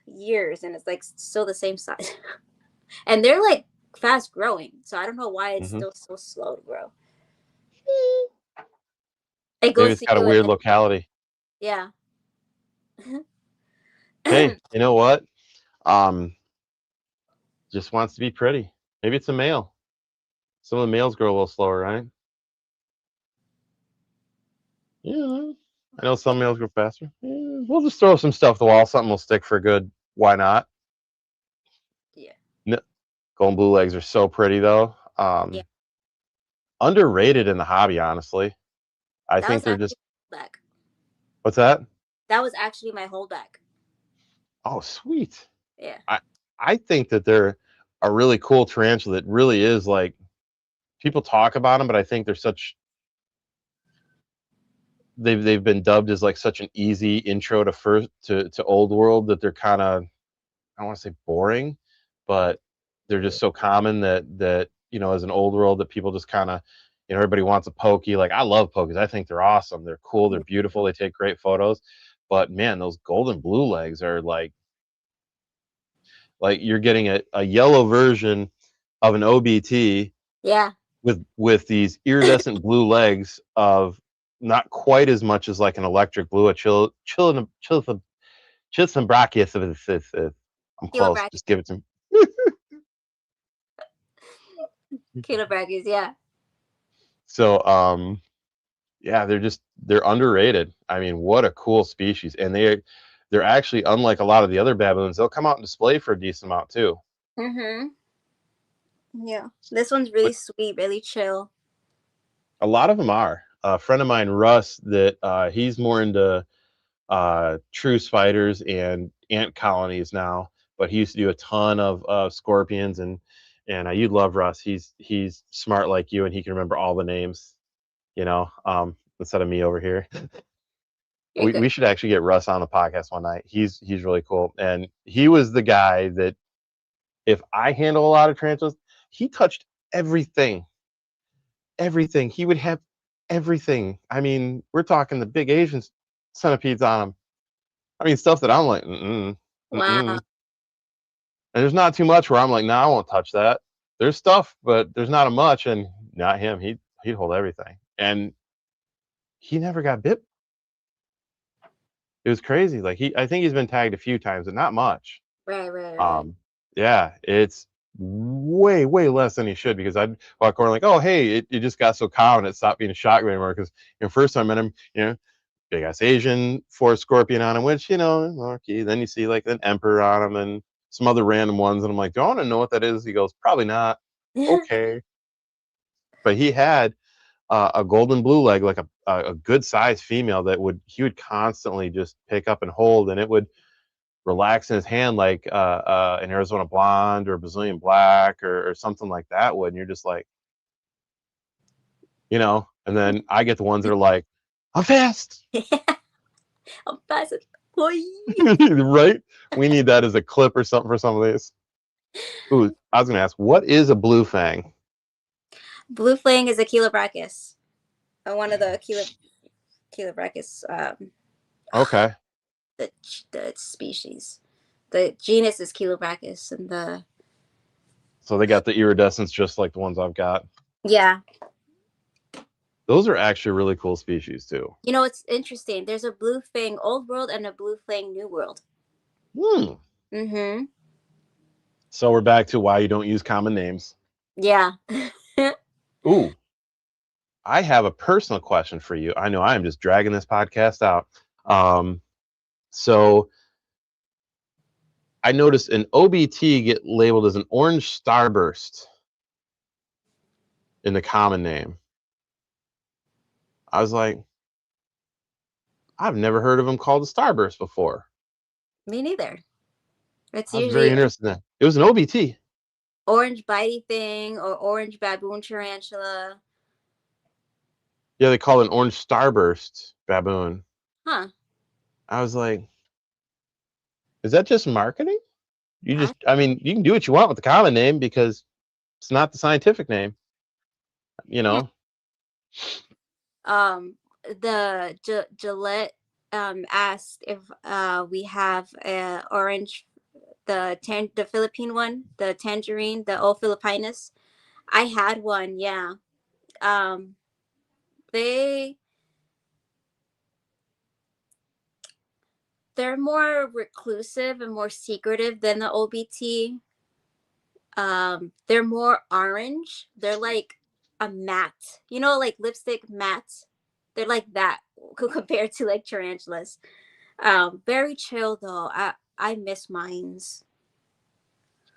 [SPEAKER 2] years, and it's like still the same size. And they're like fast growing, so I don't know why it's still so slow to grow. It
[SPEAKER 1] Maybe
[SPEAKER 2] goes
[SPEAKER 1] it's
[SPEAKER 2] to
[SPEAKER 1] got a
[SPEAKER 2] you
[SPEAKER 1] weird
[SPEAKER 2] and
[SPEAKER 1] locality.
[SPEAKER 2] yeah.
[SPEAKER 1] Hey, you know what? Just wants to be pretty. Maybe it's a male. Some of the males grow a little slower, right? Yeah. I know some males grow faster. Yeah, we'll just throw some stuff at the wall. Something will stick for good. Why not?
[SPEAKER 2] Yeah.
[SPEAKER 1] No, golden blue legs are so pretty, though.
[SPEAKER 2] Yeah.
[SPEAKER 1] Underrated in the hobby, honestly. I
[SPEAKER 2] That
[SPEAKER 1] think
[SPEAKER 2] was
[SPEAKER 1] they're
[SPEAKER 2] actually
[SPEAKER 1] just.
[SPEAKER 2] my holdback.
[SPEAKER 1] What's that?
[SPEAKER 2] That was actually my holdback.
[SPEAKER 1] Oh, sweet.
[SPEAKER 2] Yeah.
[SPEAKER 1] I think that they're a really cool tarantula that really is like, people talk about them, but I think they're such, they've been dubbed as like such an easy intro to old world that they're kind of, I don't want to say boring, but they're just so common that as an old world that people just kind of, everybody wants a pokey. Like, I love pokies. I think they're awesome. They're cool. They're beautiful. They take great photos. But man, those golden blue legs are like you're getting a yellow version of an OBT
[SPEAKER 2] Yeah.
[SPEAKER 1] with these iridescent blue legs of not quite as much as like an electric blue, a Chilsum brachius. I'm close.
[SPEAKER 2] Kilobrachys.
[SPEAKER 1] Just give it to me.
[SPEAKER 2] Kilobrachys, yeah.
[SPEAKER 1] So yeah, they're underrated. I mean, what a cool species. And they're actually, unlike a lot of the other baboons, they'll come out and display for a decent amount too.
[SPEAKER 2] Yeah. This one's really sweet, really chill.
[SPEAKER 1] A lot of them are. A friend of mine, Russ, that he's more into true spiders and ant colonies now, but he used to do a ton of scorpions and you'd love Russ. He's smart like you, and he can remember all the names, instead of me over here. We should actually get Russ on the podcast one night. He's really cool, and he was the guy that, if I handle a lot of tarantulas, he touched everything. He would have everything. I mean, we're talking the big Asian centipedes on him. I mean, stuff that I'm like,
[SPEAKER 2] Wow.
[SPEAKER 1] and there's not too much where I'm like, no, I won't touch that. There's stuff, but there's not a much, and not him. He'd hold everything, and he never got bit. It was crazy. Like, I think he's been tagged a few times, but not much.
[SPEAKER 2] Right.
[SPEAKER 1] Yeah, it's way less than he should, because I'd walk over like, oh hey, it just got so common it stopped being a shotgun anymore. Because first time I met him, big ass Asian forest scorpion on him, which okay. Then you see like an emperor on him and some other random ones, and I'm like, do I want to know what that is? He goes, probably not. Okay. But he had a golden blue leg, like a good sized female that he would constantly just pick up and hold, and it would relax in his hand like an Arizona blonde or a Brazilian black or something like that would. And you're just like, and then I get the ones that are like, I'm fast.
[SPEAKER 2] I'm fast. Boy.
[SPEAKER 1] Right? We need that as a clip or something for some of these. Ooh, I was gonna ask, what is a blue fang?
[SPEAKER 2] Blue fang is a Chilobrachys. One of the Chilobrachys.
[SPEAKER 1] Okay.
[SPEAKER 2] The species. The genus is Chilobrachys, and
[SPEAKER 1] So they got the iridescence just like the ones I've got.
[SPEAKER 2] Yeah.
[SPEAKER 1] Those are actually really cool species too.
[SPEAKER 2] You know, it's interesting. There's a blue fang Old World and a blue fang New World.
[SPEAKER 1] Hmm.
[SPEAKER 2] Mm-hmm.
[SPEAKER 1] So we're back to why you don't use common names.
[SPEAKER 2] Yeah.
[SPEAKER 1] Ooh, I have a personal question for you. I know I am just dragging this podcast out. So I noticed an OBT get labeled as an orange starburst in the common name. I was like, I've never heard of them called a starburst before.
[SPEAKER 2] Me neither. It's
[SPEAKER 1] I was very
[SPEAKER 2] usually
[SPEAKER 1] interested in that. It was an OBT.
[SPEAKER 2] orange bitey thing or orange baboon tarantula.
[SPEAKER 1] Yeah, they call it an orange starburst baboon.
[SPEAKER 2] Huh.
[SPEAKER 1] I was like, is that just marketing?
[SPEAKER 2] I,
[SPEAKER 1] I mean, you can do what you want with the common name because it's not the scientific name, you
[SPEAKER 2] yeah.
[SPEAKER 1] know?
[SPEAKER 2] The Gillette asked if we have orange, the Philippine one, the tangerine, the O Filipinus. I had one, yeah. Um, they they're more reclusive and more secretive than the OBT. They're more orange. They're like a matte, you know, like lipstick matte. They're like that compared to like tarantulas. Very chill though. I miss mines.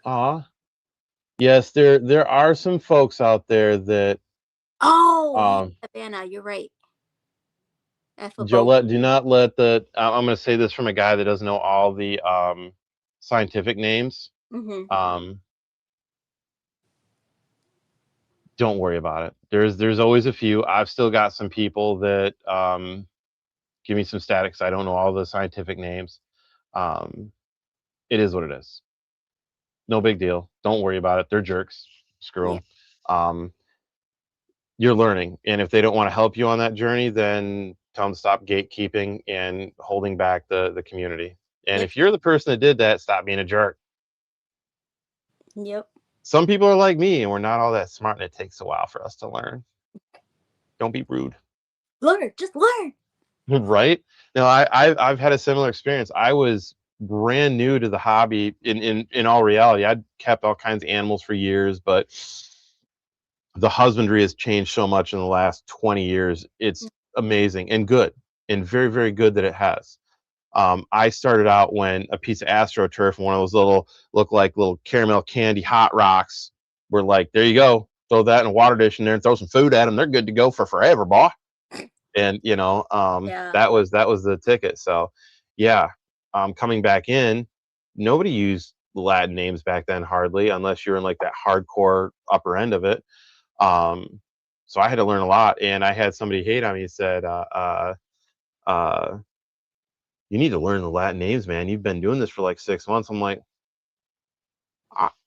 [SPEAKER 1] Aw. Yes, there are some folks out there that
[SPEAKER 2] Oh, yeah,
[SPEAKER 1] um
[SPEAKER 2] Savannah, you're right. F a boat.
[SPEAKER 1] Jolette, do not let the I'm going to say this from a guy that doesn't know all the scientific names.
[SPEAKER 2] Mm-hmm.
[SPEAKER 1] Um don't worry about it. There's always a few. I've still got some people that give me some static 'cause I don't know all the scientific names. Um it is what it is. No big deal. Don't worry about it. They're jerks. Screw
[SPEAKER 2] Yeah.
[SPEAKER 1] them. You're learning, and if they don't want to help you on that journey, then tell them to stop gatekeeping and holding back the community. And
[SPEAKER 2] Yep.
[SPEAKER 1] if you're the person that did that, stop being a jerk.
[SPEAKER 2] Yep.
[SPEAKER 1] Some people are like me, and we're not all that smart, and it takes a while for us to learn. Don't be rude.
[SPEAKER 2] Learn. Just learn.
[SPEAKER 1] Right? No, I've had a similar experience. I was brand new to the hobby. In all reality, I'd kept all kinds of animals for years, but the husbandry has changed so much in the last 20 years. It's amazing and good, and very, very good that it has. I started out when a piece of AstroTurf, one of those look like little caramel candy hot rocks, were like, there you go, throw that in a water dish in there and throw some food at them. They're good to go for forever, boy. And
[SPEAKER 2] Yeah.
[SPEAKER 1] that was the ticket. So yeah, coming back in, nobody used Latin names back then hardly, unless you're in like that hardcore upper end of it. So I had to learn a lot, and I had somebody hate on me and said, uh, you need to learn the Latin names, man. You've been doing this for like 6 months. I'm like,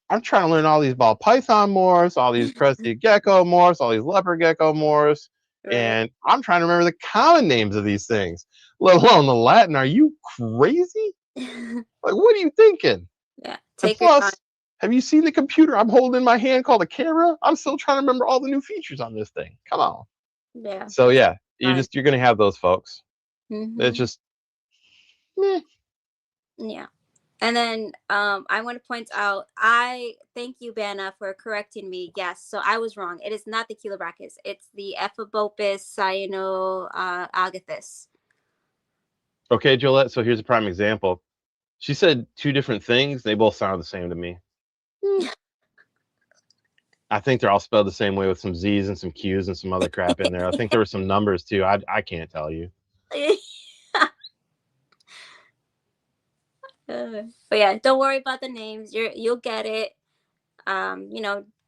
[SPEAKER 1] I'm trying to learn all these ball python morphs, all these crested gecko morphs, all these leopard gecko morphs,
[SPEAKER 2] Right.
[SPEAKER 1] and I'm trying to remember the common names of these things, let alone the Latin. Are you crazy? Like, what are you thinking?
[SPEAKER 2] Yeah.
[SPEAKER 1] And
[SPEAKER 2] Take your time.
[SPEAKER 1] plus, have you seen the computer I'm holding in my hand called a camera? I'm still trying to remember all the new features on this thing. Come on.
[SPEAKER 2] Yeah.
[SPEAKER 1] So yeah,
[SPEAKER 2] Fine.
[SPEAKER 1] you're gonna have those folks.
[SPEAKER 2] Mm-hmm.
[SPEAKER 1] It's just meh.
[SPEAKER 2] Yeah. And then I want to point out, I thank you, Banna, for correcting me. Yes, so I was wrong. It is not the Chilobrachus. It's the Ephebopus cyanoagathus.
[SPEAKER 1] Okay, Jolette. So here's a prime example. She said two different things. They both sound the same to me. I think they're all spelled the same way with some Z's and some Q's and some other crap in there. I think there were some numbers too. I can't tell you.
[SPEAKER 2] But yeah, don't worry about the names. You'll get it.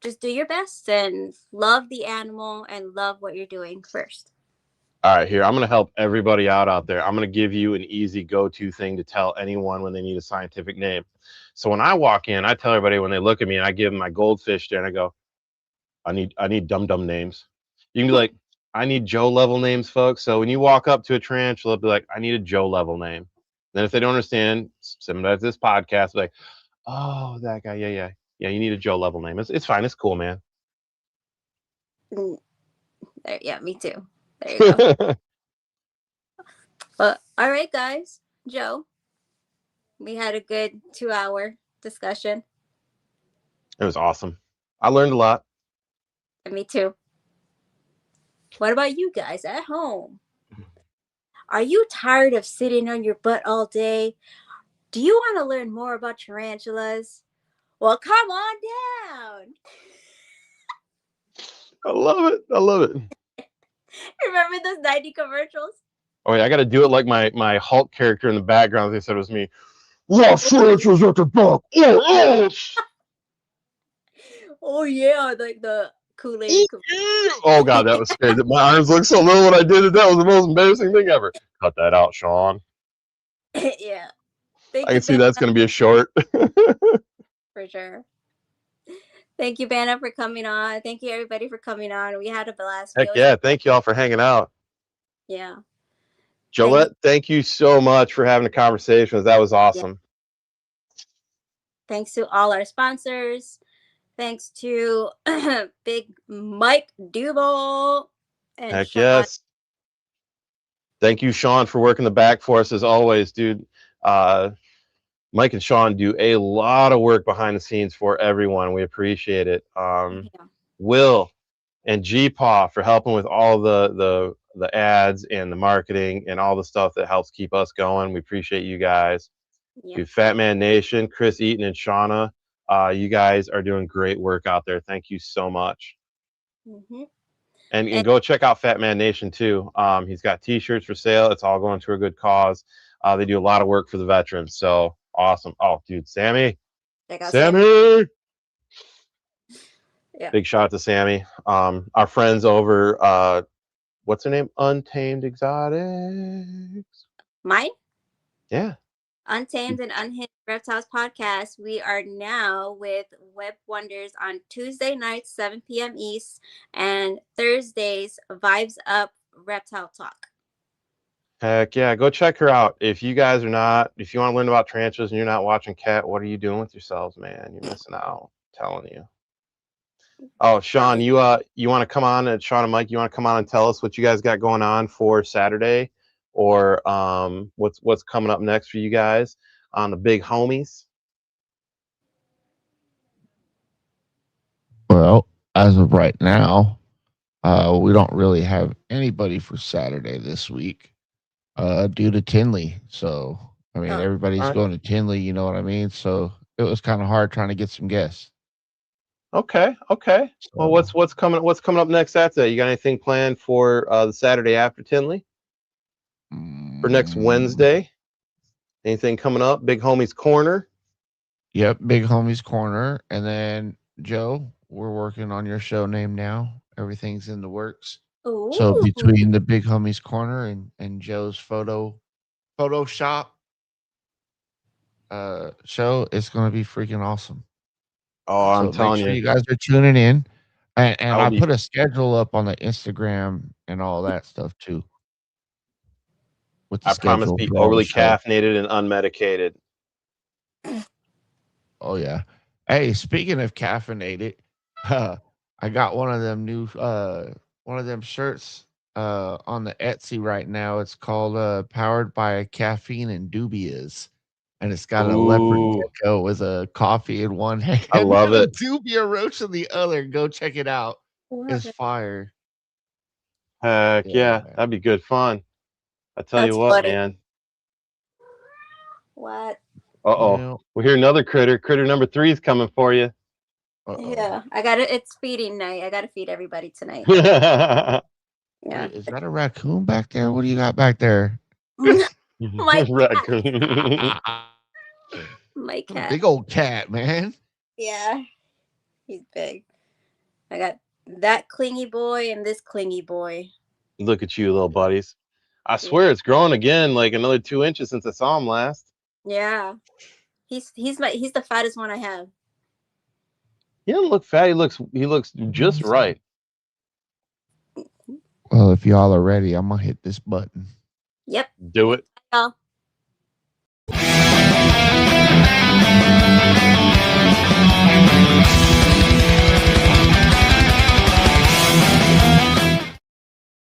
[SPEAKER 2] Just do your best and love the animal and love what you're doing first.
[SPEAKER 1] All right, here, I'm going to help everybody out there. I'm going to give you an easy go-to thing to tell anyone when they need a scientific name. So when I walk in, I tell everybody when they look at me and I give them my goldfish there and I go, I need dumb names. You can be like, I need Joe level names, folks. So when you walk up to a tarantula, be like, I need a Joe level name. Then if they don't understand, send them to this podcast, be like, oh, that guy, yeah, you need a Joe level name. It's fine, it's cool, man.
[SPEAKER 2] There, yeah, me too. There you go. But all right, guys. Joe, we had a good 2-hour discussion.
[SPEAKER 1] It was awesome. I learned a lot.
[SPEAKER 2] And me too. What about you guys at home? Are you tired of sitting on your butt all day? Do you want to learn more about tarantulas? Well, come on down.
[SPEAKER 1] I love it. I love it.
[SPEAKER 2] Remember those 90 commercials?
[SPEAKER 1] Oh yeah, I got to do it like my Hulk character in the background. They said it was me. Love tarantulas at the back.
[SPEAKER 2] Oh yeah, like the Kool-Aid.
[SPEAKER 1] Oh god, that was scary. My arms looked so little when I did it. That was the most embarrassing thing ever. Cut that out, Sean.
[SPEAKER 2] Yeah. Thank
[SPEAKER 1] I
[SPEAKER 2] you,
[SPEAKER 1] can see
[SPEAKER 2] Banna,
[SPEAKER 1] that's going to be a short.
[SPEAKER 2] for sure. Thank you, Banna, for coming on. Thank you, everybody, for coming on. We had a blast.
[SPEAKER 1] Heck yeah. Thank you all for hanging out.
[SPEAKER 2] Yeah.
[SPEAKER 1] Gillette, thank you so much for having the conversations. That was awesome.
[SPEAKER 2] Yeah. Thanks to all our sponsors. Thanks to Big Mike Duval and
[SPEAKER 1] Heck
[SPEAKER 2] Sean.
[SPEAKER 1] yes. Thank you, Sean, for working the back for us as always, dude. Mike and Sean do a lot of work behind the scenes for everyone. We appreciate it.
[SPEAKER 2] Yeah.
[SPEAKER 1] Will and G-Paw for helping with all the ads and the marketing and all the stuff that helps keep us going. We appreciate you guys.
[SPEAKER 2] Yeah.
[SPEAKER 1] To Fat Man Nation, Chris Eaton and Shauna, you guys are doing great work out there. Thank you so much.
[SPEAKER 2] Mm-hmm.
[SPEAKER 1] And go check out Fat Man Nation too. He's got t-shirts for sale. It's all going to a good cause. They do a lot of work for the veterans. So awesome. Oh, dude, Sammy. Sammy.
[SPEAKER 2] Yeah.
[SPEAKER 1] Big shout out to Sammy. Our friends over, what's her name? Untamed Exotics.
[SPEAKER 2] Mine?
[SPEAKER 1] Yeah.
[SPEAKER 2] Untamed and Unhinged Reptiles podcast. We are now with Web Wonders on Tuesday nights, 7 p.m. East, and Thursdays, Vibes Up Reptile Talk.
[SPEAKER 1] Heck yeah, go check her out. If you guys are not, if you want to learn about tarantulas and you're not watching Cat, what are you doing with yourselves, man? You're missing out. I'm telling you. Oh, Sean, you want to come on, and Sean and Mike, you want to come on and tell us what you guys got going on for Saturday, or what's coming up next for you guys on the big homies?
[SPEAKER 3] Well, as of right now, we don't really have anybody for Saturday this week due to Tinley. So, I mean, everybody's going to Tinley, you know what I mean? So it was kind of hard trying to get some guests.
[SPEAKER 1] Okay. So, well, what's coming up next Saturday? You got anything planned for the Saturday after Tinley? For next Wednesday? Anything coming up? Big Homies Corner?
[SPEAKER 3] Yep, Big Homies Corner. And then, Joe, we're working on your show name now. Everything's in the works.
[SPEAKER 2] Ooh.
[SPEAKER 3] So between the Big Homies Corner and Joe's Photoshop show, it's going to be freaking awesome.
[SPEAKER 1] Oh, I'm telling
[SPEAKER 3] you guys are tuning in. And I
[SPEAKER 1] be...
[SPEAKER 3] put a schedule up on the Instagram and all that stuff too. With the
[SPEAKER 1] I promise to be overly caffeinated and unmedicated.
[SPEAKER 3] Oh yeah. Hey, speaking of caffeinated, I got one of them shirts on the Etsy right now. It's called Powered by Caffeine and Dubias. And it's got a leopard gecko with a coffee in one hand.
[SPEAKER 1] I love it.
[SPEAKER 3] Dubia roach in the other. Go check it out. It's fire.
[SPEAKER 1] Heck yeah, that'd be good fun. I tell you what,
[SPEAKER 2] funny.
[SPEAKER 1] Man.
[SPEAKER 2] What?
[SPEAKER 1] Uh-oh. We hear another critter. Critter number 3 is coming for you.
[SPEAKER 2] Yeah, it's feeding night. I gotta feed everybody tonight.
[SPEAKER 3] Yeah. Wait, is that a raccoon back there? What do you got back there?
[SPEAKER 2] My
[SPEAKER 1] raccoon.
[SPEAKER 2] My cat.
[SPEAKER 3] Big old cat, man.
[SPEAKER 2] Yeah, he's big. I got that clingy boy and this clingy boy.
[SPEAKER 1] Look at you, little buddies. I swear it's grown again, like another 2 inches since I saw him last.
[SPEAKER 2] Yeah, he's the fattest one I have.
[SPEAKER 1] He doesn't look fat. He looks just right.
[SPEAKER 3] Well, if y'all are ready, I'm gonna hit this button.
[SPEAKER 2] Yep.
[SPEAKER 1] Do it.
[SPEAKER 2] Oh.